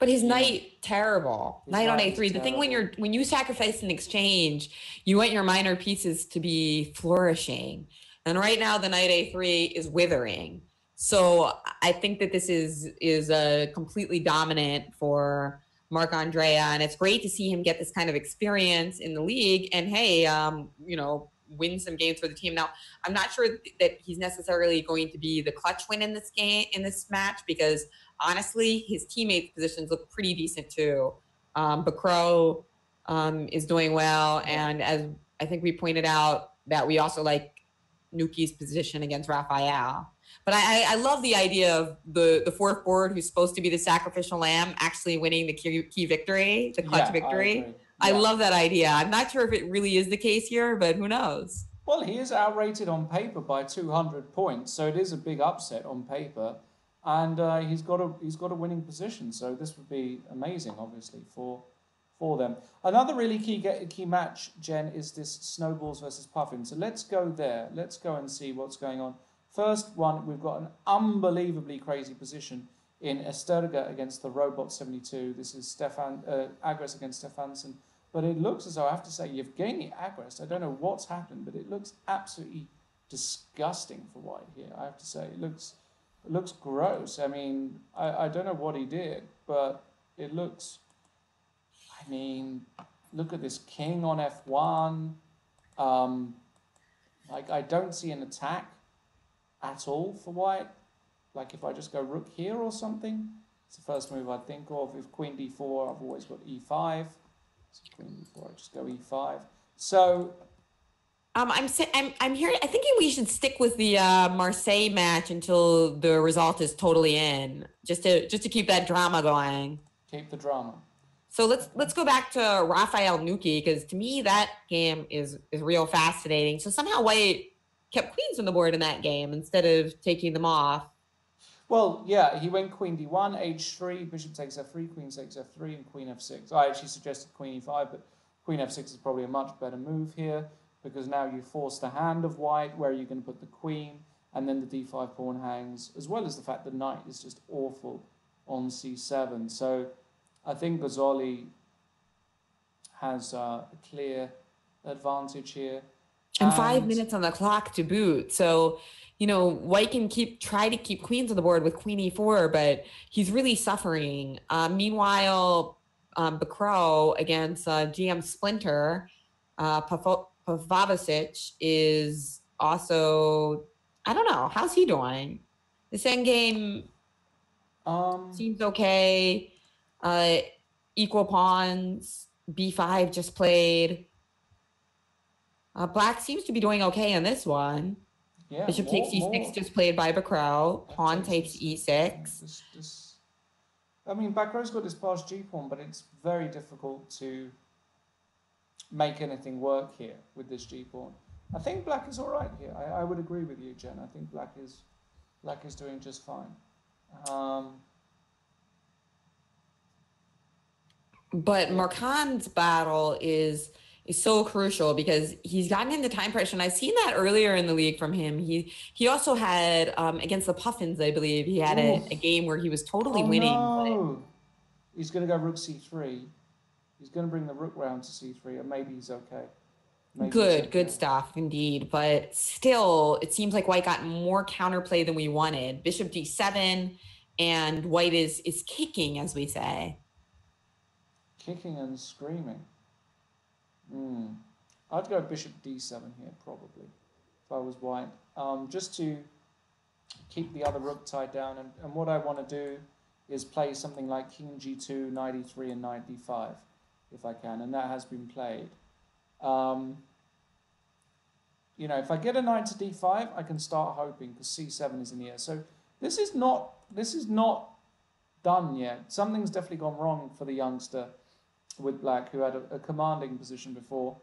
his knight terrible. Knight on a3. The thing when you sacrifice an exchange, you want your minor pieces to be flourishing, and right now the knight a3 is withering. So I think that this is completely dominant for Marc Andrea, and it's great to see him get this kind of experience in the league. And hey, win some games for the team. Now, I'm not sure that he's necessarily going to be the clutch win in this match, because honestly, his teammates' positions look pretty decent too. Bacro is doing well, and as I think we pointed out, that we also like Nuki's position against Raphael. But I love the idea of the fourth board, who's supposed to be the sacrificial lamb, actually winning the key victory, the clutch victory. I love that idea. I'm not sure if it really is the case here, but who knows? Well, he is outrated on paper by 200 points, so it is a big upset on paper, and he's got a winning position. So this would be amazing, obviously, for them. Another really key match, Jen, is this Snowballs versus Puffin. So let's go there. Let's go and see what's going on. First one, we've got an unbelievably crazy position in Esterga against the Robot 72. This is Agres against Stefansson. But it looks as though, I have to say, Yevgeny Agres, I don't know what's happened, but it looks absolutely disgusting for White here, I have to say. It looks gross. I mean, I don't know what he did, but it looks... I mean, look at this king on f1. I don't see an attack at all for White. Like if I just go rook here or something, it's the first move I think of. If queen d4, I've always got e5. So queen d4, I just go e5. So I'm here. I think we should stick with the Marseille match until the result is totally in, just to keep that drama going. Keep the drama. So let's go back to Raphael Nuki, because to me that game is real fascinating. So somehow White kept queens on the board in that game instead of taking them off. Well, yeah, he went queen d1, h3, bishop takes f3, queen takes f3, and queen f6. I actually suggested queen e5, but queen f6 is probably a much better move here, because now you force the hand of White. Where are you going to put the queen? And then the d5 pawn hangs, as well as the fact that knight is just awful on c7. So I think Bozzoli has a clear advantage here. And 5 minutes on the clock to boot. So, White can try to keep queens on the board with queen e4, but he's really suffering. Meanwhile, Bacro against GM Splinter, Pavlovicic is also, I don't know, how's he doing? This endgame seems okay. Equal pawns, b5 just played. Black seems to be doing okay on this one. Yeah, Bishop takes e6 just played by Bacro. Pawn takes e6. I mean, Bacro's got his passed g-pawn, but it's very difficult to make anything work here with this g-pawn. I think Black is all right here. I would agree with you, Jen. I think Black is doing just fine. But Marcan's battle is so crucial because he's gotten into time pressure, and I've seen that earlier in the league from him. He also had against the Puffins, I believe, he had a game where he was totally winning. No. He's going to go rook c3. He's going to bring the rook round to c3, and maybe he's okay. Good stuff indeed. But still, it seems like White got more counterplay than we wanted. Bishop d7, and White is kicking, as we say. Kicking and screaming. I'd go bishop d7 here, probably, if I was White. Just to keep the other rook tied down. And what I want to do is play something like king g2, knight e3, and knight d5, if I can. And that has been played. If I get a knight to d5, I can start hoping, because c7 is in the air. So this is not done yet. Something's definitely gone wrong for the youngster with Black, who had a commanding position before.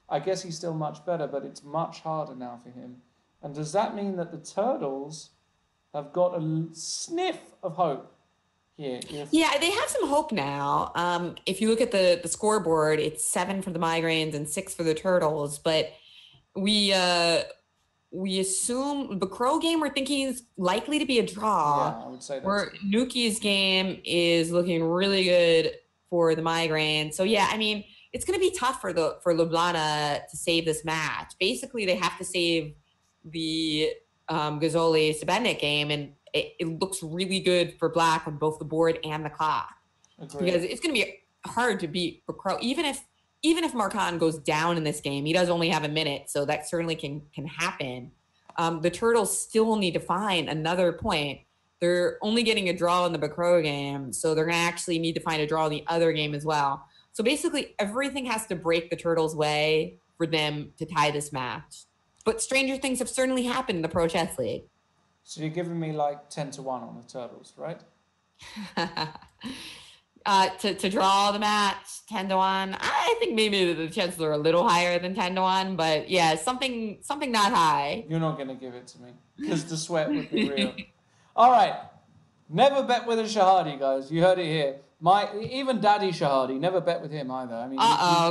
I guess he's still much better, but it's much harder now for him. And does that mean that the Turtles have got a sniff of hope here? Yeah, they have some hope now. If you look at the scoreboard, it's 7 for the Migraines and 6 for the Turtles. But we assume the Crow game we're thinking is likely to be a draw. Yeah, I would say that. Where Nuki's game is looking really good for the Migraine. So yeah, I mean, it's going to be tough for Ljubljana to save this match. Basically, they have to save the Gazoli-Sabenik game, and it looks really good for Black on both the board and the clock. Agreed. Because it's going to be hard to beat Bacro. Even if Marcan goes down in this game, he does only have a minute, so that certainly can happen. The Turtles still need to find another point. They're only getting a draw in the Bacro game, so they're going to actually need to find a draw in the other game as well. So basically, everything has to break the Turtles' way for them to tie this match. But stranger things have certainly happened in the Pro Chess League. So you're giving me like 10-1 on the Turtles, right? To draw the match 10-1. I think maybe the chances are a little higher than 10-1, but yeah, something not high. You're not going to give it to me because the sweat would be real. All right, never bet with a Shahade, guys. You heard it here. Even Daddy Shahade, never bet with him either. I mean,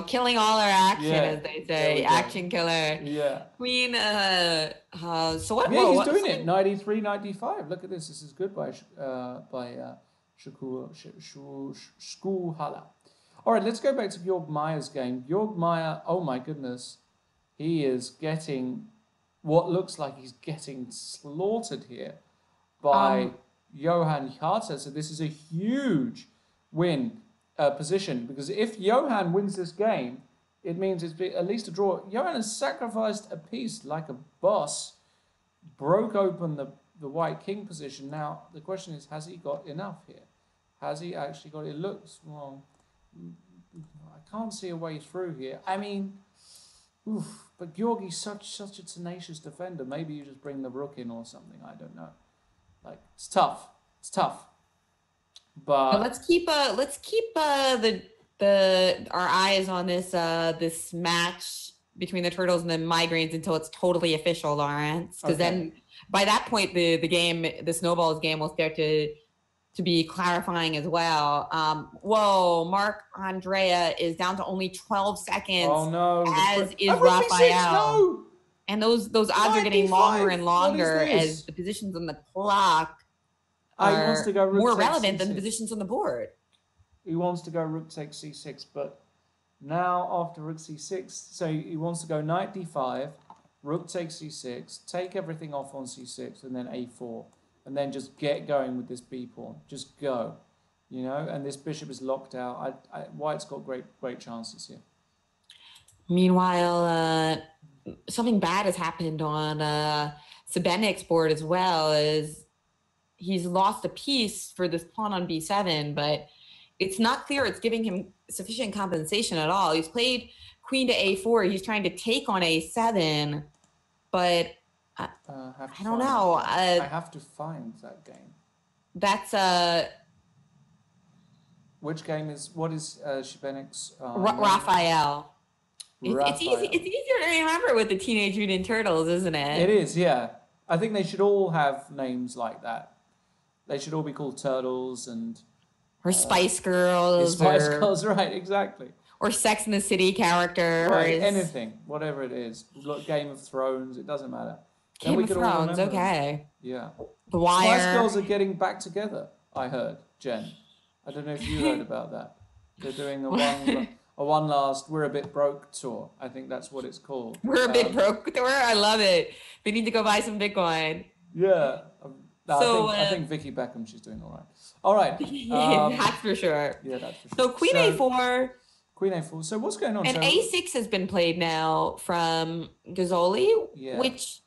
killing all our action, as they say, action killer. Yeah. Queen. So what? Yeah, he's doing it. Knight e3, knight d5. Look at this. This is good by Skuhala. All right, let's go back to Georg Meyer's game. Georg Meyer, oh my goodness, he is getting what looks like he's getting slaughtered here by Johann Harte. So this is a huge win position, because if Johann wins this game, it means it's at least a draw. Johann has sacrificed a piece like a boss, broke open the white king position. Now, the question is, has he got enough here? Has he actually got it? It looks, well, I can't see a way through here. I mean, but Georgi's such a tenacious defender. Maybe you just bring the rook in or something. I don't know. Like, it's tough. It's tough. But let's keep our eyes on this match between the Turtles and the Migraines until it's totally official, Lawrence. Because then by that point the Snowballs game will start to be clarifying as well. Whoa, Mark Andrea is down to only 12 seconds. Oh no! As is Raphael. No! And those odds are getting longer and longer as the positions on the clock are more relevant than the positions on the board. he wants to go rook takes c6, but now after rook c6, so he wants to go knight d5, rook takes c6, take everything off on c6, and then a4, and then just get going with this b pawn. Just go, you know. And this bishop is locked out. White's got great chances here. Meanwhile, something bad has happened on Sabenic's board as well. Is he's lost a piece for this pawn on b7, but it's not clear it's giving him sufficient compensation at all. He's played queen to a4. He's trying to take on a7, but I don't know. I have to find that game. That's which game is what is Shabenik's Raphael. It's easier to remember with the Teenage Mutant Turtles, isn't it? It is, yeah. I think they should all have names like that. They should all be called Turtles and... Or Spice Girls. Spice Girls, right, exactly. Or Sex and the City characters. Right, anything, whatever it is. Game of Thrones, it doesn't matter. Game of Thrones, okay. Yeah. The Wire. Spice Girls are getting back together, I heard, Jen. I don't know if you heard about that. They're doing a one last We're a Bit Broke tour. I think that's what it's called. We're a Bit Broke tour? I love it. We need to go buy some Bitcoin. Yeah. No, I think Vicky Beckham, she's doing all right. All right. That's for sure. Yeah, that's for sure. So Queen A4. Queen A4. So what's going on? And A6 has been played now from Gazzoli, which...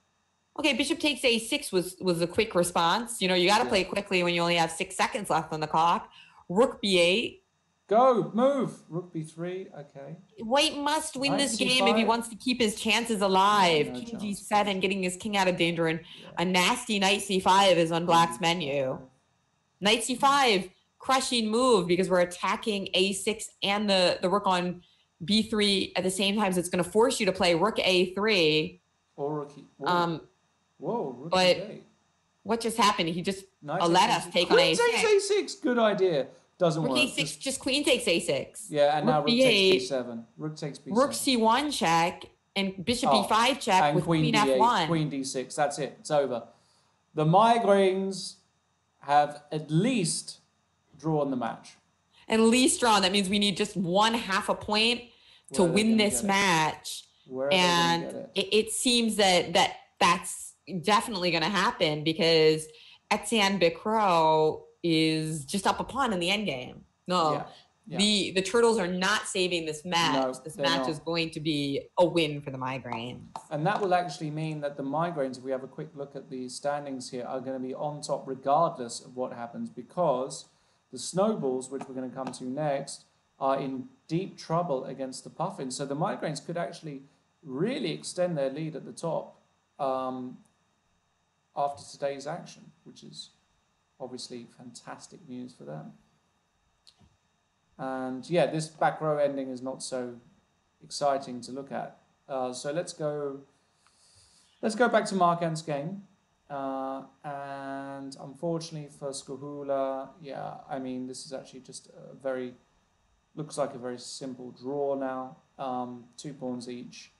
Okay, bishop takes a6 was a quick response. You know, you got to play quickly when you only have 6 seconds left on the clock. Rook b8. Go, move. Rook b3, okay. White must win this game if he wants to keep his chances alive. No king g7, getting his king out of danger, and a nasty knight c5 is on black's menu. Knight c5, crushing move because we're attacking a6 and the rook on b3 at the same time, so it's going to force you to play rook a3. Or rook rook but e8. What just happened? He just let us take on a6. Queen takes a6, good idea. Doesn't work. A6, just queen takes a6. Yeah, and now rook takes b7. Rook takes b7. Rook c1 check, and bishop e5 check and with queen d8, f1. Queen d6, that's it. It's over. The migraines have at least drawn the match. At least drawn. That means we need just 1/2 a point to win this match. And it seems that's definitely going to happen because Etienne Becro is just up a pawn in the endgame. No, the Turtles are not saving this match. No, this match is going to be a win for the migraines. And that will actually mean that the migraines, if we have a quick look at the standings here, are going to be on top regardless of what happens, because the Snowballs, which we're going to come to next, are in deep trouble against the Puffins. So the migraines could actually really extend their lead at the top after today's action, which is obviously fantastic news for them. And yeah, this back row ending is not so exciting to look at. So let's go back to Markan's game. And unfortunately for Skuhula, I mean, this is actually just looks like a very simple draw now. 2 pawns each.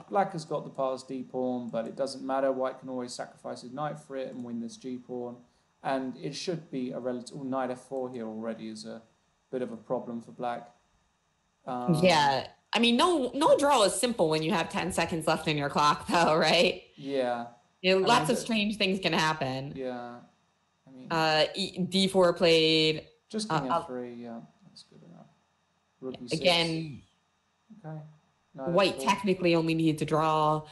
Black has got the passed d pawn, but it doesn't matter. White can always sacrifice his knight for it and win this g pawn. And it should be a relative... knight f4 here already is a bit of a problem for black. I mean, no draw is simple when you have 10 seconds left in your clock, though, right? Yeah. Lots of strange things can happen. Yeah. I mean... d4 played... Just king f3, yeah. That's good enough. Rook e6. Again... Okay. White technically only needed to draw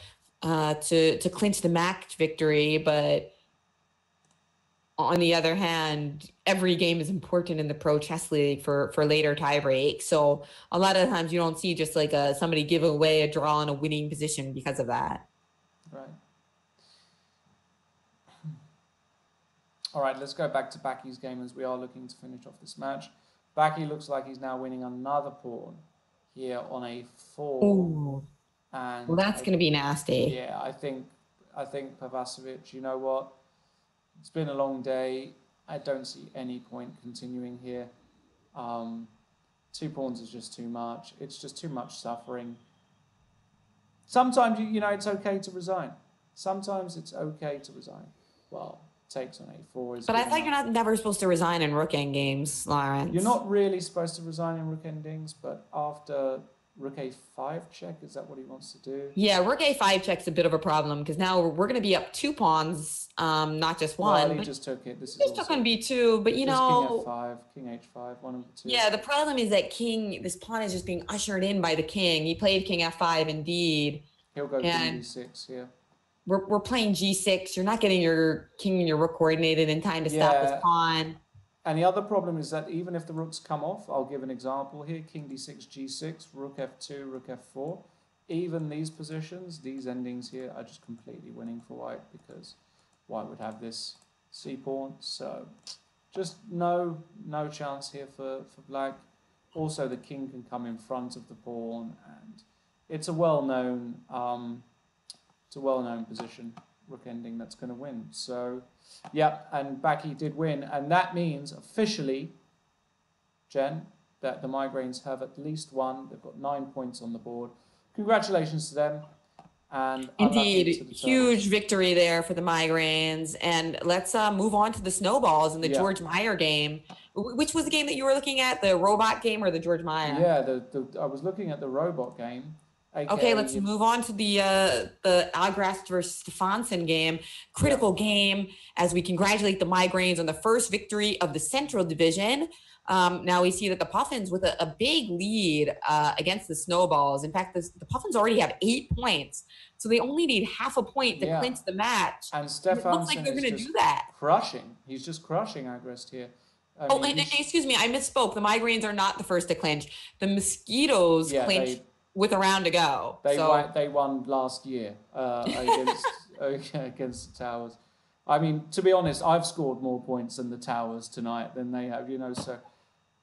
to clinch the match victory, but on the other hand, every game is important in the Pro Chess League for later tiebreak. So a lot of times you don't see just like somebody give away a draw in a winning position because of that. Right. All right, let's go back to Baki's game as we are looking to finish off this match. Baki looks like he's now winning another pawn here on a4. Ooh. And well, that's going to be nasty. Yeah, I think Pavasovic, you know what? It's been a long day. I don't see any point continuing here. 2 pawns is just too much. It's just too much suffering. Sometimes, you know, it's okay to resign. Sometimes it's okay to resign. Well, takes on a4 is But good I thought enough. you're never supposed to resign in rook endgames, Lawrence. You're not really supposed to resign in rook endings, but after rook a5 check, is that what he wants to do? Yeah, rook a5 check's a bit of a problem because now we're going to be up 2 pawns, not just one. Well, he but just took it. This is just took also on b2, but you just know, king f5, king h5, one of the two. yeah, the problem is that this pawn is just being ushered in by the king. He played king f5 indeed. He'll go And king d6 here. we're playing g6. You're not getting your king and your rook coordinated in time to stop this pawn. And the other problem is that even if the rooks come off, I'll give an example here, king d6, g6, rook f2, rook f4. Even these positions, these endings here are just completely winning for white because white would have this c-pawn. So just no chance here for black. Also, the king can come in front of the pawn, and it's a well-known position, rook ending, that's going to win. So, yeah, and Baki did win, and that means officially, Jen, that the Migraines have at least won. They've got 9 points on the board. Congratulations to them. And indeed, huge victory there for the Migraines. And let's move on to the snowballs in the George Meyer game. Which was the game that you were looking at, the robot game or the George Meyer? Yeah, I was looking at the robot game. Okay, let's move on to the Agrast versus Stefansson game. Critical game as we congratulate the Migraines on the first victory of the Central Division. Now we see that the Puffins with a big lead against the Snowballs. In fact, the Puffins already have 8 points, so they only need half a point to clinch the match. And Stefansson looks like they're going to do that. Crushing. He's just crushing Agrast here. Excuse me, I misspoke. The Migraines are not the first to clinch. The Mosquitoes clinched with a round to go. They won last year against the Towers. I mean, to be honest, I've scored more points than the Towers tonight than they have, so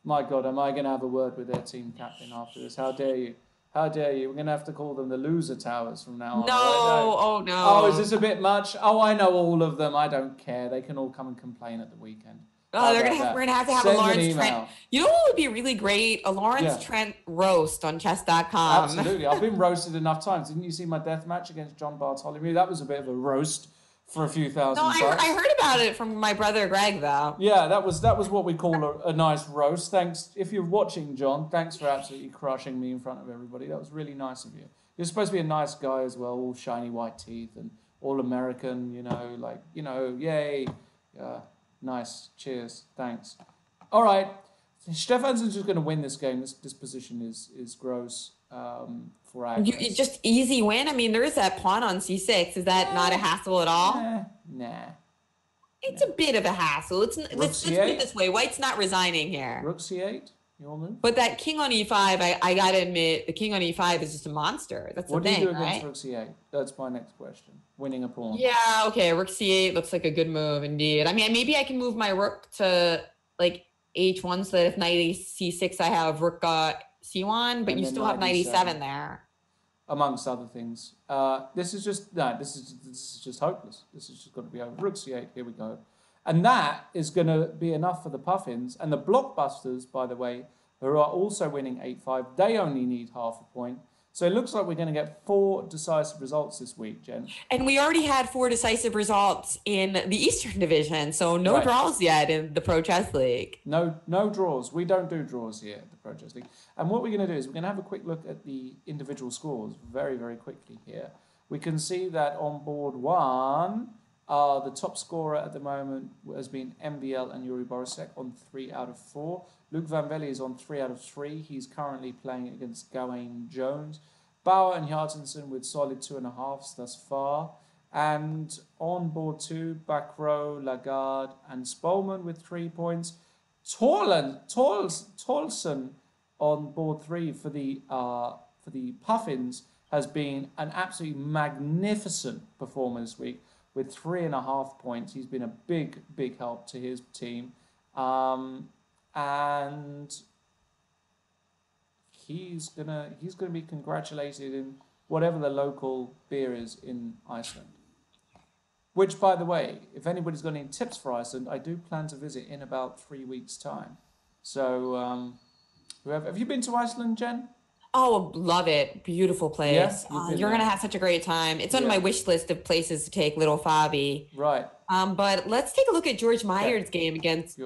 my God, am I going to have a word with their team captain after this? How dare you? How dare you? We're going to have to call them the loser Towers from now on. No, right? Oh no. Oh, is this a bit much? Oh, I know all of them. I don't care. They can all come and complain at the weekend. Oh, we're gonna have to have Send a Lawrence Trent. You know what would be really great? A Lawrence Trent roast on Chess.com. Absolutely. I've been roasted enough times. Didn't you see my death match against John Bartholomew? That was a bit of a roast for a few thousand bucks. I heard about it from my brother Greg, though. Yeah, that was what we call a nice roast. Thanks. If you're watching, John, thanks for absolutely crushing me in front of everybody. That was really nice of you. You're supposed to be a nice guy as well, all shiny white teeth and all American, yay. Nice. Cheers. Thanks. All right. Stefansson's just going to win this game. This position is gross for Agnes. Just easy win? I mean, there is that pawn on c6. Is that not a hassle at all? Nah. It's a bit of a hassle. Let's put it this way. White's not resigning here. Rook c8? Your move? But that king on e5, I got to admit, the king on e5 is just a monster. That's the thing, What do you do right? against rook c8? That's my next question. Winning a pawn. Yeah, okay. Rook c8 looks like a good move indeed. I mean, maybe I can move my rook to like h1 so that if knight c6, I have rook c1, but you still have knight e7 there. Amongst other things. This is just hopeless. This has just got to be over. Rook c8, here we go. And that is going to be enough for the Puffins. And the Blockbusters, by the way, who are also winning 8-5, they only need half a point. So it looks like we're going to get 4 decisive results this week, Jen. And we already had 4 decisive results in the Eastern Division, so no draws yet in the Pro Chess League. No draws. We don't do draws here at the Pro Chess League. And what we're going to do is we're going to have a quick look at the individual scores very, very quickly here. We can see that on board 1... the top scorer at the moment has been MVL and Yuri Borisek on 3 out of 4. Luke Van Velle is on 3 out of 3. He's currently playing against Gawain Jones. Bauer and Hjartensen with solid 2.5s thus far. And on board 2, Bacro, Lagarde and Spolman with 3 points. Tolson on board 3 for the Puffins has been an absolutely magnificent performer this week, with 3.5 points. He's been a big, big help to his team. And he's gonna be congratulated in whatever the local beer is in Iceland. Which, by the way, if anybody's got any tips for Iceland, I do plan to visit in about 3 weeks' time. So, have you been to Iceland, Jen? Oh, love it. Beautiful place. Yeah, you're going to have such a great time. It's on my wish list of places to take little Fabi. Right. But let's take a look at George Meyer's game against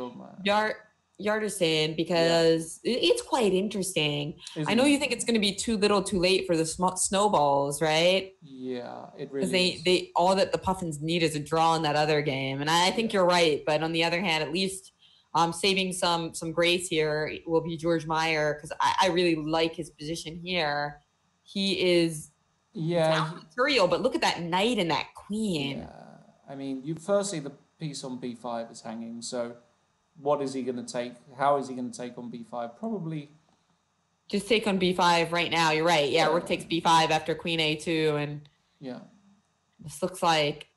Yarderson because it's quite interesting. I know you think it's going to be too little too late for the snowballs, right? Yeah, it really is. They all that the Puffins need is a draw in that other game. And I think you're right. But on the other hand, at least saving some grace here will be George Meyer because I really like his position here. He is material, but look at that knight and that queen. Yeah, I mean, firstly, the piece on b5 is hanging, so what is he going to take? How is he going to take on b5? Probably just take on b5 right now. You're right. Yeah, rook takes b5 after queen a2, and this looks like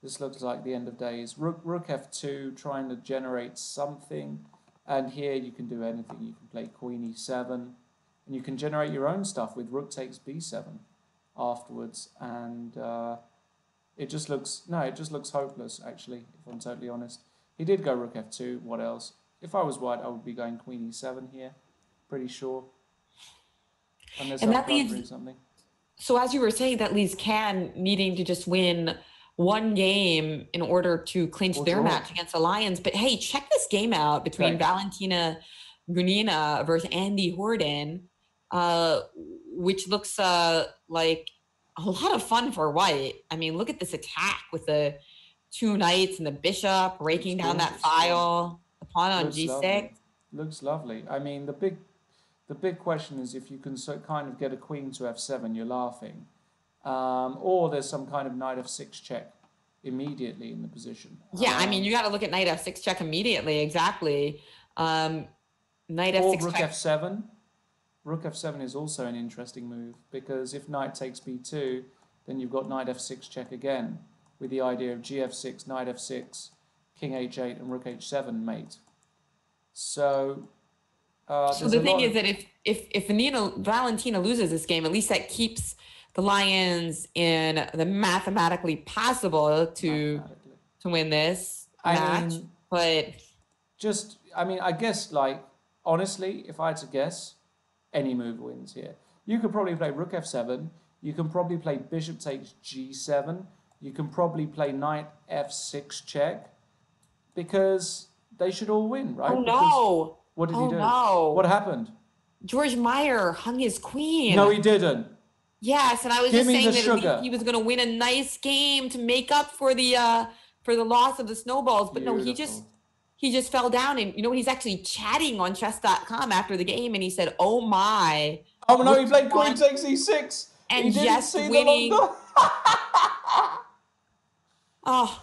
the end of days. Rook f2, trying to generate something, and here you can do anything. You can play queen e7, and you can generate your own stuff with rook takes b7 afterwards, and it just looks hopeless, actually, if I'm totally honest. He did go rook f2. What else? If I was white, I would be going queen e7 here. Pretty sure. Unless I'm doing something. So as you were saying, that leaves Can needing to just win one game in order to clinch their match against the Lions. But hey, check this game out between Valentina Gunina versus Andy Horton, which looks like a lot of fun for white. I mean, look at this attack with the two knights and the bishop raking down that file. The pawn on g6. Lovely. Looks lovely. I mean, the big question is if you can kind of get a queen to f7, you're laughing. Or there's some kind of knight f6 check immediately in the position. Yeah, I mean, you got to look at knight f6 check immediately. Exactly. Knight f6 or rook f7. Rook f7 is also an interesting move because if knight takes b2, then you've got knight f6 check again with the idea of gf6, knight f6, king h8, and rook h7 mate. So the thing is that if Valentina loses this game, at least that keeps the Lions in the mathematically possible to win this match. I guess, like, honestly, if I had to guess, any move wins here. You could probably play rook f7. You can probably play bishop takes g7. You can probably play knight f6 check because they should all win, right? Oh, no. What did he do? No. What happened? George Meyer hung his queen. No, he didn't. Yes, and I was just saying that he was going to win a nice game to make up for the loss of the snowballs. But Beautiful. No, he just fell down. And you know what? He's actually chatting on Chess.com after the game, and he said, "Oh my!" Oh no, he played queen takes e6, and he didn't see winning. Oh.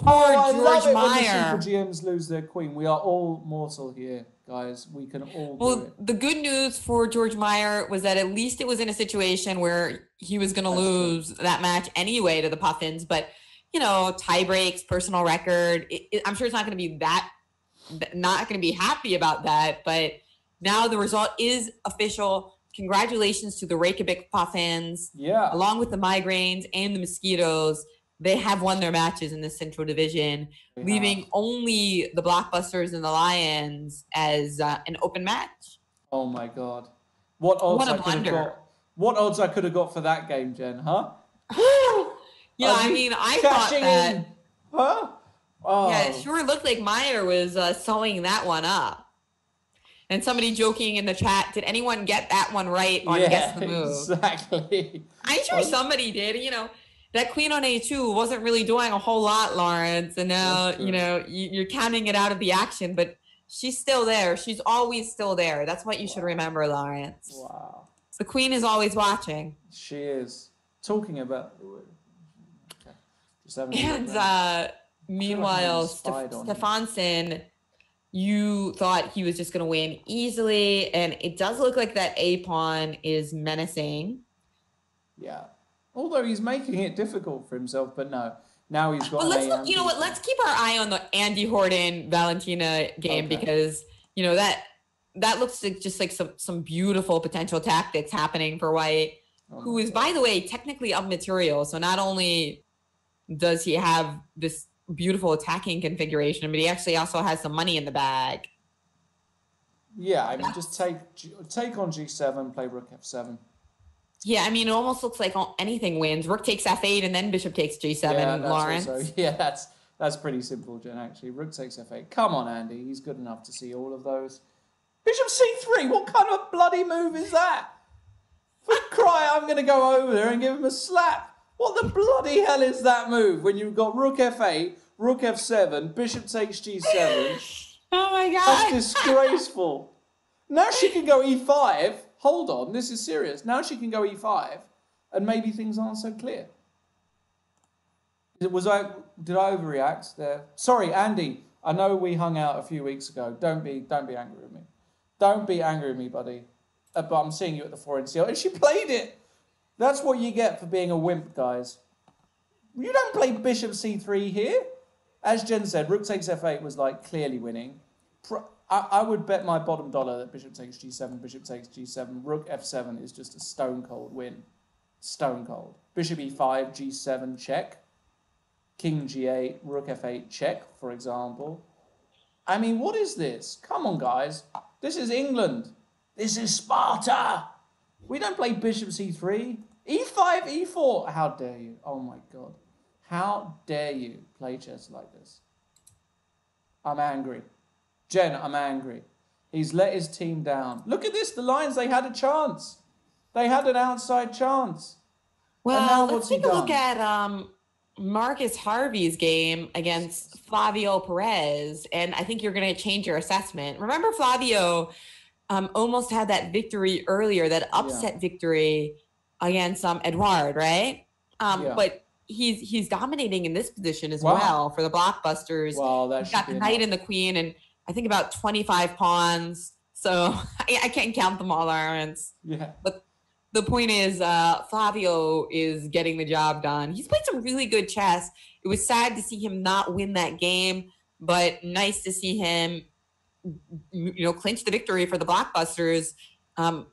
I George love it Meyer. when the super GMs lose their queen. We are all mortal here, guys. We can all do it. The good news for George Meyer was that at least it was in a situation where he was going to lose that match anyway to the Puffins. But, you know, tie breaks, personal record. I'm sure it's not going to be not going to be happy about that. But now the result is official. Congratulations to the Reykjavik Puffins. Yeah. Along with the Migraines and the Mosquitoes. They have won their matches in the Central Division, leaving only the Blockbusters and the Lions as an open match. Oh my God! What odds I could have got? What odds I could have got for that game, Jen? Huh? Yeah, I mean, I thought that. Huh? Oh. Yeah, it sure looked like Meyer was sewing that one up. And somebody joking in the chat, did anyone get that one right on Guess the Move? Exactly. I'm sure somebody did. You know. That queen on a2 wasn't really doing a whole lot, Lawrence. And now, you know, you're counting it out of the action, but she's still there. She's always still there. That's what you should remember, Lawrence. Wow. The queen is always watching. She is. Talking about... And meanwhile, Stefansson, you thought he was just going to win easily. And it does look like that A-pawn is menacing. Yeah. Although he's making it difficult for himself, but no. Now he's got. But let's keep our eye on the Andy Horton Valentina game because you know that looks like just like some beautiful potential tactics happening for white, who is, by the way, technically of material. So not only does he have this beautiful attacking configuration, but he actually also has some money in the bag. Yeah, I mean, just take on g7, play rook f7. Yeah, I mean, it almost looks like anything wins. Rook takes f8 and then bishop takes g7, Lawrence. That's That's pretty simple, Jen, actually. Rook takes f8. Come on, Andy. He's good enough to see all of those. Bishop c3. What kind of bloody move is that? For cry, I'm going to go over there and give him a slap. What the bloody hell is that move when you've got rook f8, rook f7, bishop takes g7? Oh my God. That's disgraceful. Now she can go e5. Hold on, this is serious. Now she can go e5 and maybe things aren't so clear. Did I overreact there? Sorry, Andy. I know we hung out a few weeks ago. Don't be angry with me. Don't be angry with me, buddy. But I'm seeing you at the 4NCL. And she played it. That's what you get for being a wimp, guys. You don't play bishop c3 here. As Jen said, rook takes f8 was like clearly winning. I would bet my bottom dollar that bishop takes g7, bishop takes g7, rook f7 is just a stone cold win. Stone cold. Bishop e5, g7, check. King g8, rook f8, check, for example. I mean, what is this? Come on, guys. This is England. This is Sparta. We don't play bishop c3. e5, e4. How dare you? Oh, my God. How dare you play chess like this? I'm angry. Jen, I'm angry. He's let his team down. Look at this. The Lions, they had a chance. They had an outside chance. Well, let's take a look at Marcus Harvey's game against Flavio Perez, and I think you're going to change your assessment. Remember, Flavio almost had that victory earlier, that upset victory against Edouard, right? But he's dominating in this position as well for the blockbusters. Wow, he's got the knight and the queen, and I think about 25 pawns. So I can't count them all, Lawrence. Yeah. But the point is, Flavio is getting the job done. He's played some really good chess. It was sad to see him not win that game, but nice to see him, clinch the victory for the blockbusters,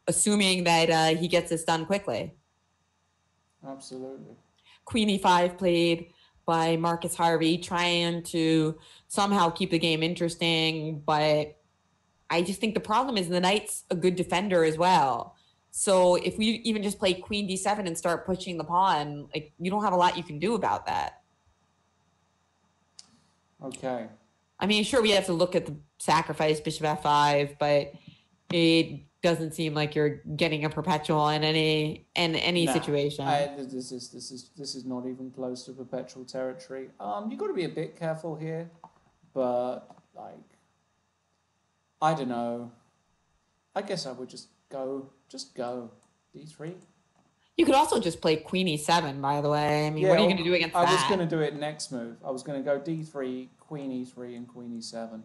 assuming that he gets this done quickly. Absolutely. Queen e5 played by Marcus Harvey, trying to somehow keep the game interesting, but I just think the problem is the knight's a good defender as well. So if we even just play queen d7 and start pushing the pawn, like, you don't have a lot you can do about that. Okay. I mean, sure, we have to look at the sacrifice, bishop f5, but it doesn't seem like you're getting a perpetual in any situation. This is not even close to perpetual territory. You've got to be a bit careful here, but I don't know. I guess I would just go d3. You could also just play queen e7, by the way. I mean, what are you going to do against that? I was going to do it next move. I was going to go d3, queen e3, and queen e7.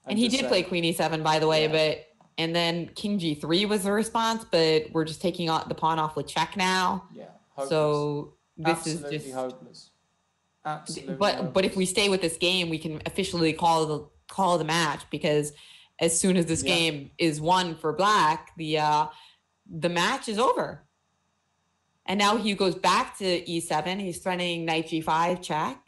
And he did play queen e7, by the way, and then king g3 was the response, but we're just taking the pawn off with check now. Yeah, hopeless. So this Absolutely is just hopeless. Absolutely. But if we stay with this game, we can officially call the match, because as soon as this game is won for black, the match is over. And now he goes back to e7. He's threatening knight g5 check.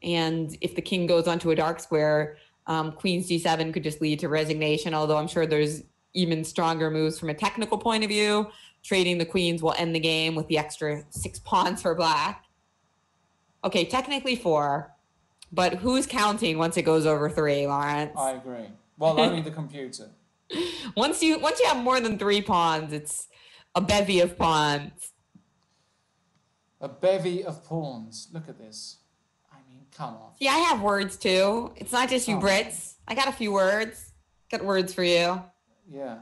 And if the king goes onto a dark square, queen c7 could just lead to resignation, although I'm sure there's even stronger moves from a technical point of view. Trading the queens will end the game with the extra 6 pawns for black. Okay, technically 4. But who's counting once it goes over 3, Lawrence? I agree. Well, only the computer. Once you have more than 3 pawns, it's a bevy of pawns. A bevy of pawns. Look at this. I mean, come on. See, I have words too. It's not just you Brits. I got a few words. Got words for you. Yeah.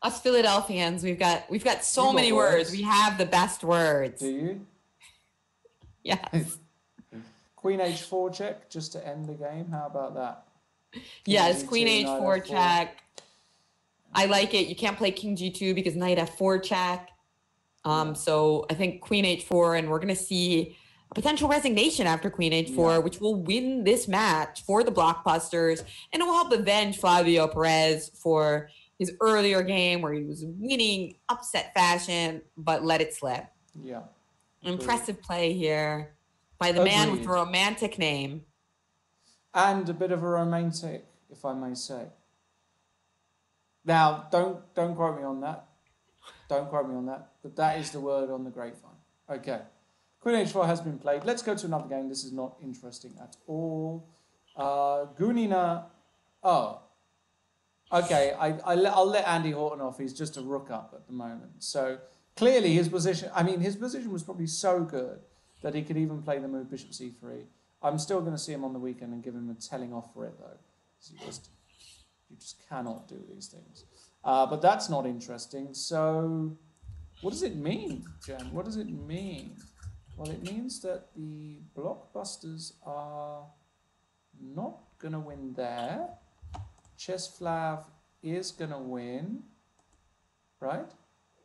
Us Philadelphians, we've got so many words. We have the best words. Do you? Yes. Queen h4 check just to end the game. How about that? Yes, queen h4 check. I like it. You can't play king g2 because knight f4 check. So I think queen h4, and we're going to see a potential resignation after queen h4, which will win this match for the blockbusters, and it will help avenge Flavio Perez for his earlier game where he was winning upset fashion but let it slip. Yeah. Impressive play here by the man with a romantic name. And a bit of a romantic, if I may say. Now, don't quote me on that. Don't quote me on that. But that is the word on the grapevine. Okay. Queen h4 has been played. Let's go to another game. This is not interesting at all. Gunina. Oh, okay. I'll let Andy Horton off. He's just a rook up at the moment. So clearly his position. I mean, his position was probably so good that he could even play the move bishop c3. I'm still going to see him on the weekend and give him a telling off for it though. You just cannot do these things. But that's not interesting. So what does it mean, Jen? What does it mean? Well, it means that the blockbusters are not going to win there. Chess Flav is going to win, right?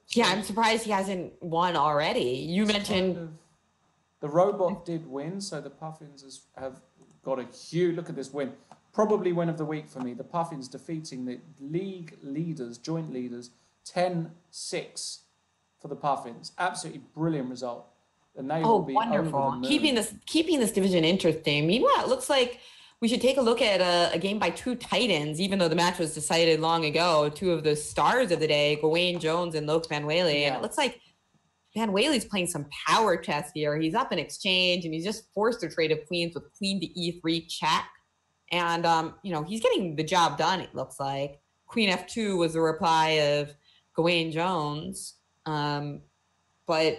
So yeah, I'm surprised he hasn't won already. You mentioned... the robot did win, so the Puffins have got a huge... Look at this win. Probably win of the week for me. The Puffins defeating the league leaders, joint leaders, 10-6 for the Puffins. Absolutely brilliant result. And they will be wonderful. Over the moon. Keeping this division interesting. Meanwhile, it looks like we should take a look at a game by two titans, even though the match was decided long ago. Two of the stars of the day, Gawain Jones and Loke Van Wely. Yeah. And it looks like Van Wely's playing some power chess here. He's up in exchange, and he's just forced a trade of queens with queen to e3 check. And, he's getting the job done, it looks like. Queen f2 was the reply of Gawain Jones. But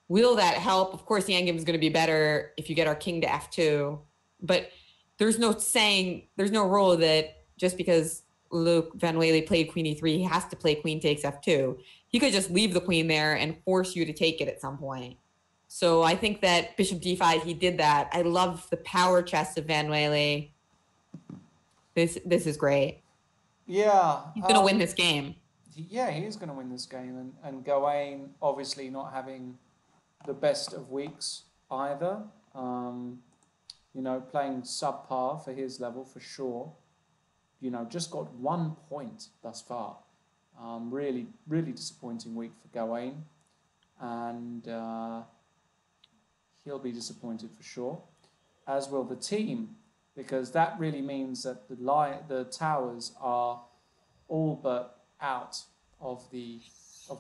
will that help? Of course, the endgame is going to be better if you get our king to f2. But there's no rule that just because Luke Van Wely played queen e3, he has to play queen takes f2. He could just leave the queen there and force you to take it at some point. So I think that bishop d5, he did that. I love the power chess of Van Wely. This is great. Yeah. He's going to win this game. Yeah, he is going to win this game. And Gawain obviously not having the best of weeks either. Playing subpar for his level for sure. Just got 1 point thus far. Really, really disappointing week for Gawain. And he'll be disappointed for sure. As will the team, because that really means that the towers are all but out of the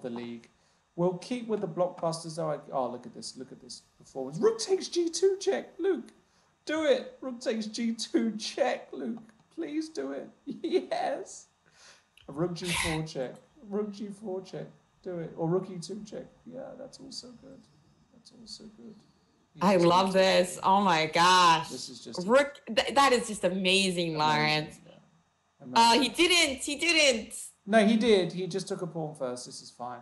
league. We'll keep with the blockbusters though. Look at this performance. Rook takes g2 check, Luke. Do it. Rook takes g2 check, Luke. Please do it. Yes. Rook g4 check. Rook g4 check. Do it. Or rook e2 check. Yeah, that's also good. I love this. Oh my gosh. This is just Rook. That is just amazing, Lawrence. Yeah. He didn't. No, he did. He just took a pawn first. This is fine.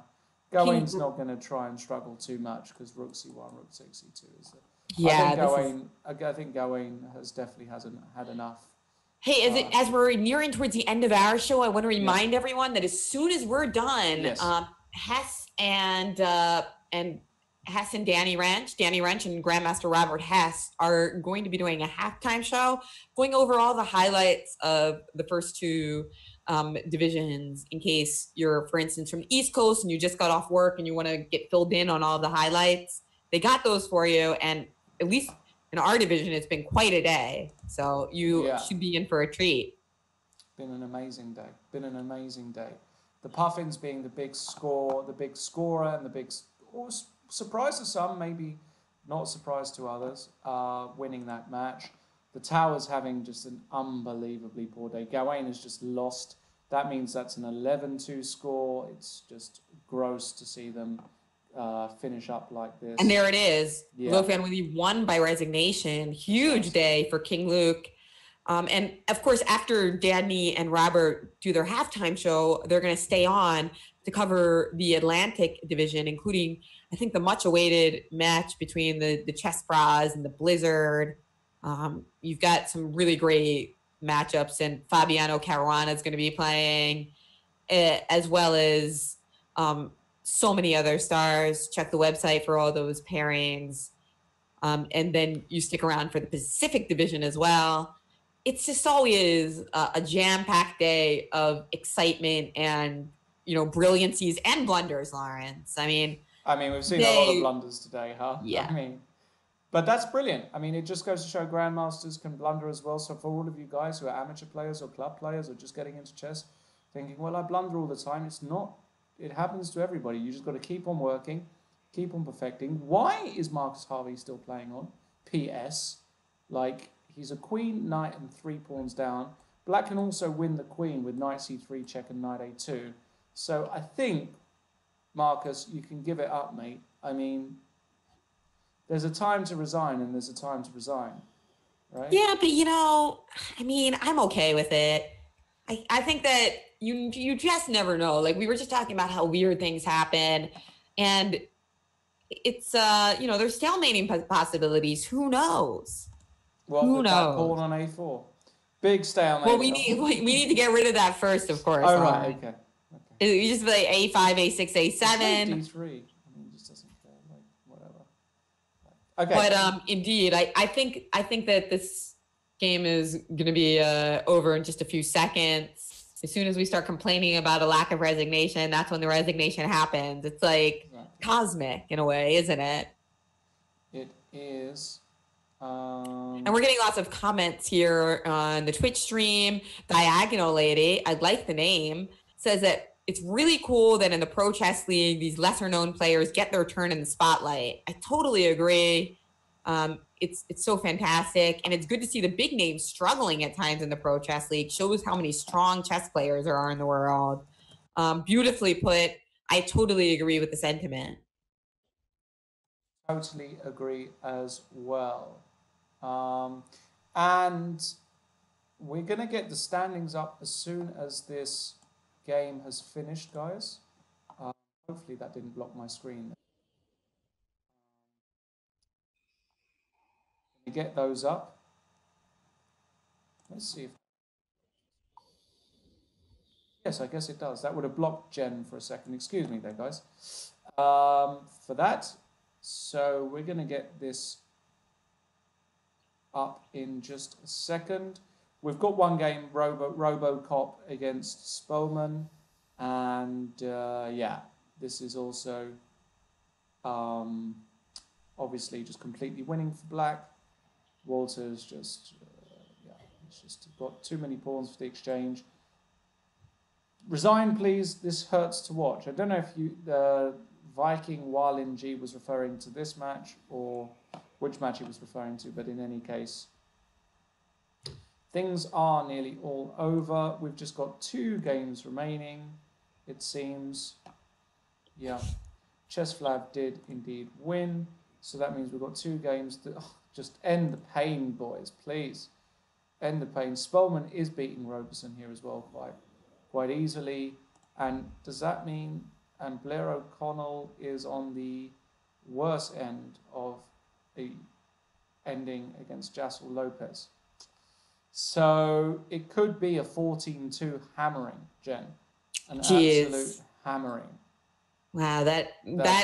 Gawain's not going to try and struggle too much because rook c1, rook takes c2 is. I think Gawain hasn't had enough. Hey, as we're nearing towards the end of our show, I want to remind everyone that as soon as we're done, Hess and Danny Wrench and Grandmaster Robert Hess are going to be doing a halftime show, going over all the highlights of the first two divisions in case you're, for instance, from the East Coast and you just got off work and you want to get filled in on all the highlights. They got those for you, and at least in our division, it's been quite a day. So you should be in for a treat. Been an amazing day. The Puffins being the big scorer, and the big surprise to some, maybe not surprise to others, winning that match. The Towers having just an unbelievably poor day. Gawain has just lost. That means that's an 11-2 score. It's just gross to see them finish up like this. And there it is. Luke Van Wely won by resignation. Huge day for King Luke. And of course, after Danny and Robert do their halftime show, they're going to stay on to cover the Atlantic division, including, I think, the much awaited match between the Chess Bras and the Blizzard. You've got some really great matchups, and Fabiano Caruana is going to be playing, as well as so many other stars. Check the website for all those pairings. And then you stick around for the Pacific division as well. It's just always a jam-packed day of excitement and, brilliancies and blunders, Lawrence. I mean, we've seen a lot of blunders today, huh? Yeah. But that's brilliant. it just goes to show grandmasters can blunder as well. So for all of you guys who are amateur players or club players or just getting into chess, thinking, well, I blunder all the time. It's not. It happens to everybody. You just got to keep on working, Keep on perfecting. Why is Marcus Harvey still playing on? P.S. Like, he's a queen, knight, and 3 pawns down. Black can also win the queen with knight c3 check and knight a2. So I think, Marcus, you can give it up, mate. I mean, there's a time to resign and there's a time to resign, right? Yeah, but I mean, I'm okay with it. I think that you just never know. Like we were just talking about how weird things happen, and it's there's stalemating possibilities. Who knows? What, Who with that knows? pawn on a4? Big stalemate. Well, we need to get rid of that first, of course. Oh, right, okay. You just play a5, a6, a7. D3. I mean, just doesn't care. Like, whatever. Okay. But indeed, I think that this game is going to be over in just a few seconds. As soon as we start complaining about a lack of resignation, that's when the resignation happens. It's like cosmic in a way, isn't it? It is. And we're getting lots of comments here on the Twitch stream. Diagonal Lady, I like the name, says that it's really cool that in the Pro Chess League, these lesser known players get their turn in the spotlight. I totally agree. It's so fantastic. And it's good to see the big names struggling at times in the Pro Chess League. Shows how many strong chess players there are in the world. Beautifully put. I totally agree with the sentiment. Totally agree as well. And we're going to get the standings up as soon as this game has finished, guys. Hopefully that didn't block my screen. Can we get those up? Let's see if... Yes, I guess it does. That would have blocked Jen for a second. Excuse me there, guys. For that. So we're going to get this up in just a second. We've got one game, RoboCop against Spolman. And yeah, this is also obviously just completely winning for black. Walter's just, yeah, he's just got too many pawns for the exchange. Resign, please. This hurts to watch. I don't know if Viking Walin G was referring to this match or which match he was referring to, but in any case, things are nearly all over. We've just got 2 games remaining, it seems. Yeah, Chessflab did indeed win, so that means we've got 2 games. Just end the pain, boys, please. End the pain. Spolman is beating Roberson here as well quite easily. And does that mean Blair O'Connell is on the worst end of the ending against Jassel Lopez? So it could be a 14-2 hammering, Jen. An absolute hammering. Wow, that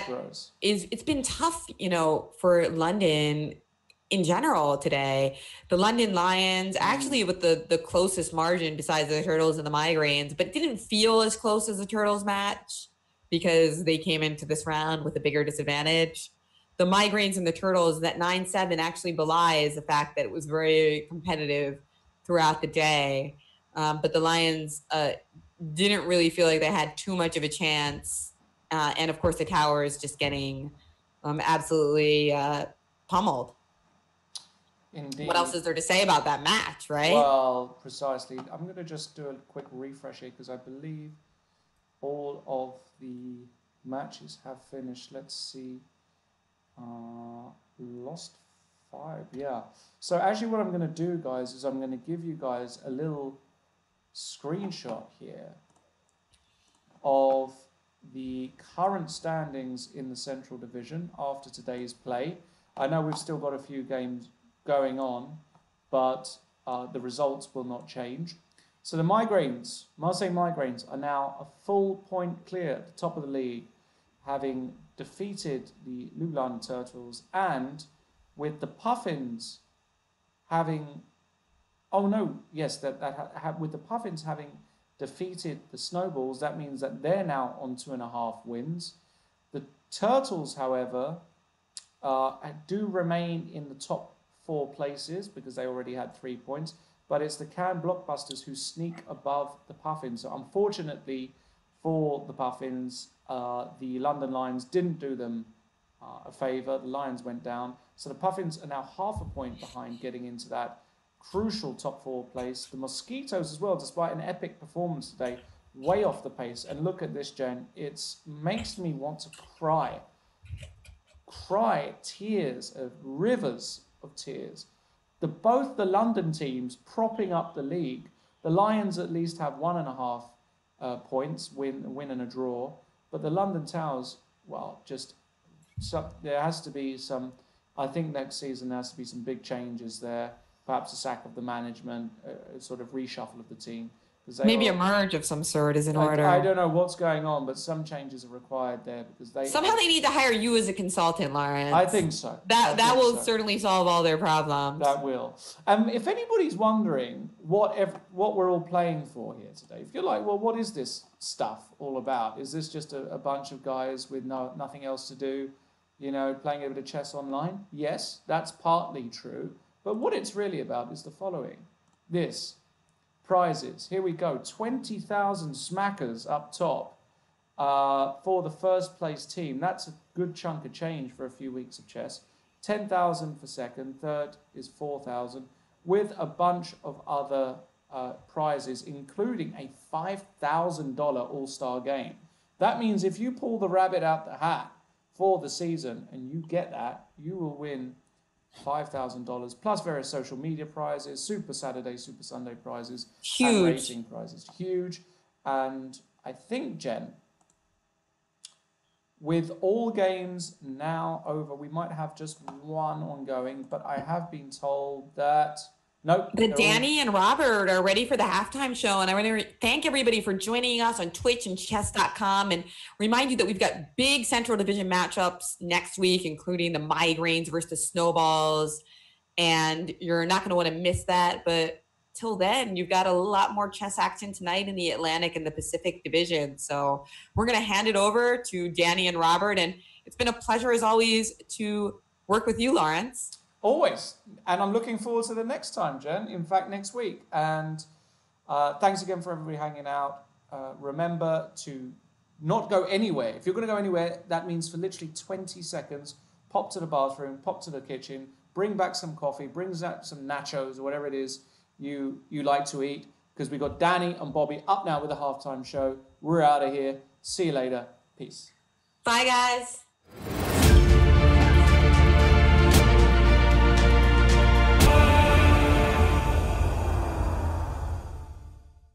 gross. It's been tough, for London in general today. The London Lions, actually with the closest margin besides the Turtles and the Migraines, but it didn't feel as close as the Turtles match because they came into this round with a bigger disadvantage. The Migraines and the Turtles, that 9-7 actually belies the fact that it was very competitive throughout the day. But the Lions didn't really feel like they had too much of a chance. And of course, the Towers just getting absolutely pummeled. Indeed. What else is there to say about that match, right? Well, precisely. I'm going to just do a quick refresh here because I believe all of the matches have finished. Let's see. Lost 5, yeah. So actually what I'm going to do, guys, is I'm going to give you guys a little screenshot here of the current standings in the Central Division after today's play. I know we've still got a few games going on, but the results will not change. So the Migraines, Marseille Migraines, are now a full point clear at the top of the league, having defeated the Lublin Turtles, and with the Puffins having, with the Puffins having defeated the Snowballs, that means that they're now on 2.5 wins. The Turtles, however, do remain in the top 4 places because they already had 3 points, but it's the Cannes Blockbusters who sneak above the Puffins. So unfortunately for the Puffins, the London Lions didn't do them a favour. The Lions went down. So the Puffins are now half a point behind getting into that crucial top 4 place. The Mosquitoes as well, despite an epic performance today, way off the pace. And look at this, Jen. It makes me want to cry. Cry tears of rivers of tears. Both the London teams propping up the league. The Lions at least have 1.5 points, win and a draw. But the London Towers, well, there has to be some. I think next season there has to be some big changes there. Perhaps a sack of the management, a sort of reshuffle of the team. Maybe a merge of some sort is in order. I don't know what's going on, but some changes are required there because somehow they need to hire you as a consultant, Lawrence. I think so. That will certainly solve all their problems. That will. If anybody's wondering what we're all playing for here today, if you're like, well, what is this stuff all about? Is this just a bunch of guys with nothing else to do, playing a bit of chess online? Yes, that's partly true. But what it's really about is the following. This. Prizes. Here we go. 20,000 smackers up top for the first place team. That's a good chunk of change for a few weeks of chess. 10,000 for second. Third is 4,000 with a bunch of other prizes, including a $5,000 all-star game. That means if you pull the rabbit out the hat for the season and you get that, you will win $5,000 plus various social media prizes, Super Saturday, Super Sunday prizes, and rating prizes. Huge. And I think, Jen, with all games now over, we might have just one ongoing, but I have been told that Danny and Robert are ready for the halftime show, and I want to thank everybody for joining us on Twitch and Chess.com, and remind you that we've got big Central Division matchups next week, including the Migraines versus the Snowballs, and you're not going to want to miss that. But till then, you've got a lot more chess action tonight in the Atlantic and the Pacific Division. So we're going to hand it over to Danny and Robert, and it's been a pleasure as always to work with you, Lawrence. Always. And I'm looking forward to the next time, Jen. In fact, next week. And thanks again for everybody hanging out. Remember to not go anywhere. If you're going to go anywhere, that means for literally 20 seconds, pop to the bathroom, pop to the kitchen, bring back some coffee, bring back some nachos or whatever it is you like to eat. Because we've got Danny and Bobby up now with the halftime show. We're out of here. See you later. Peace. Bye, guys.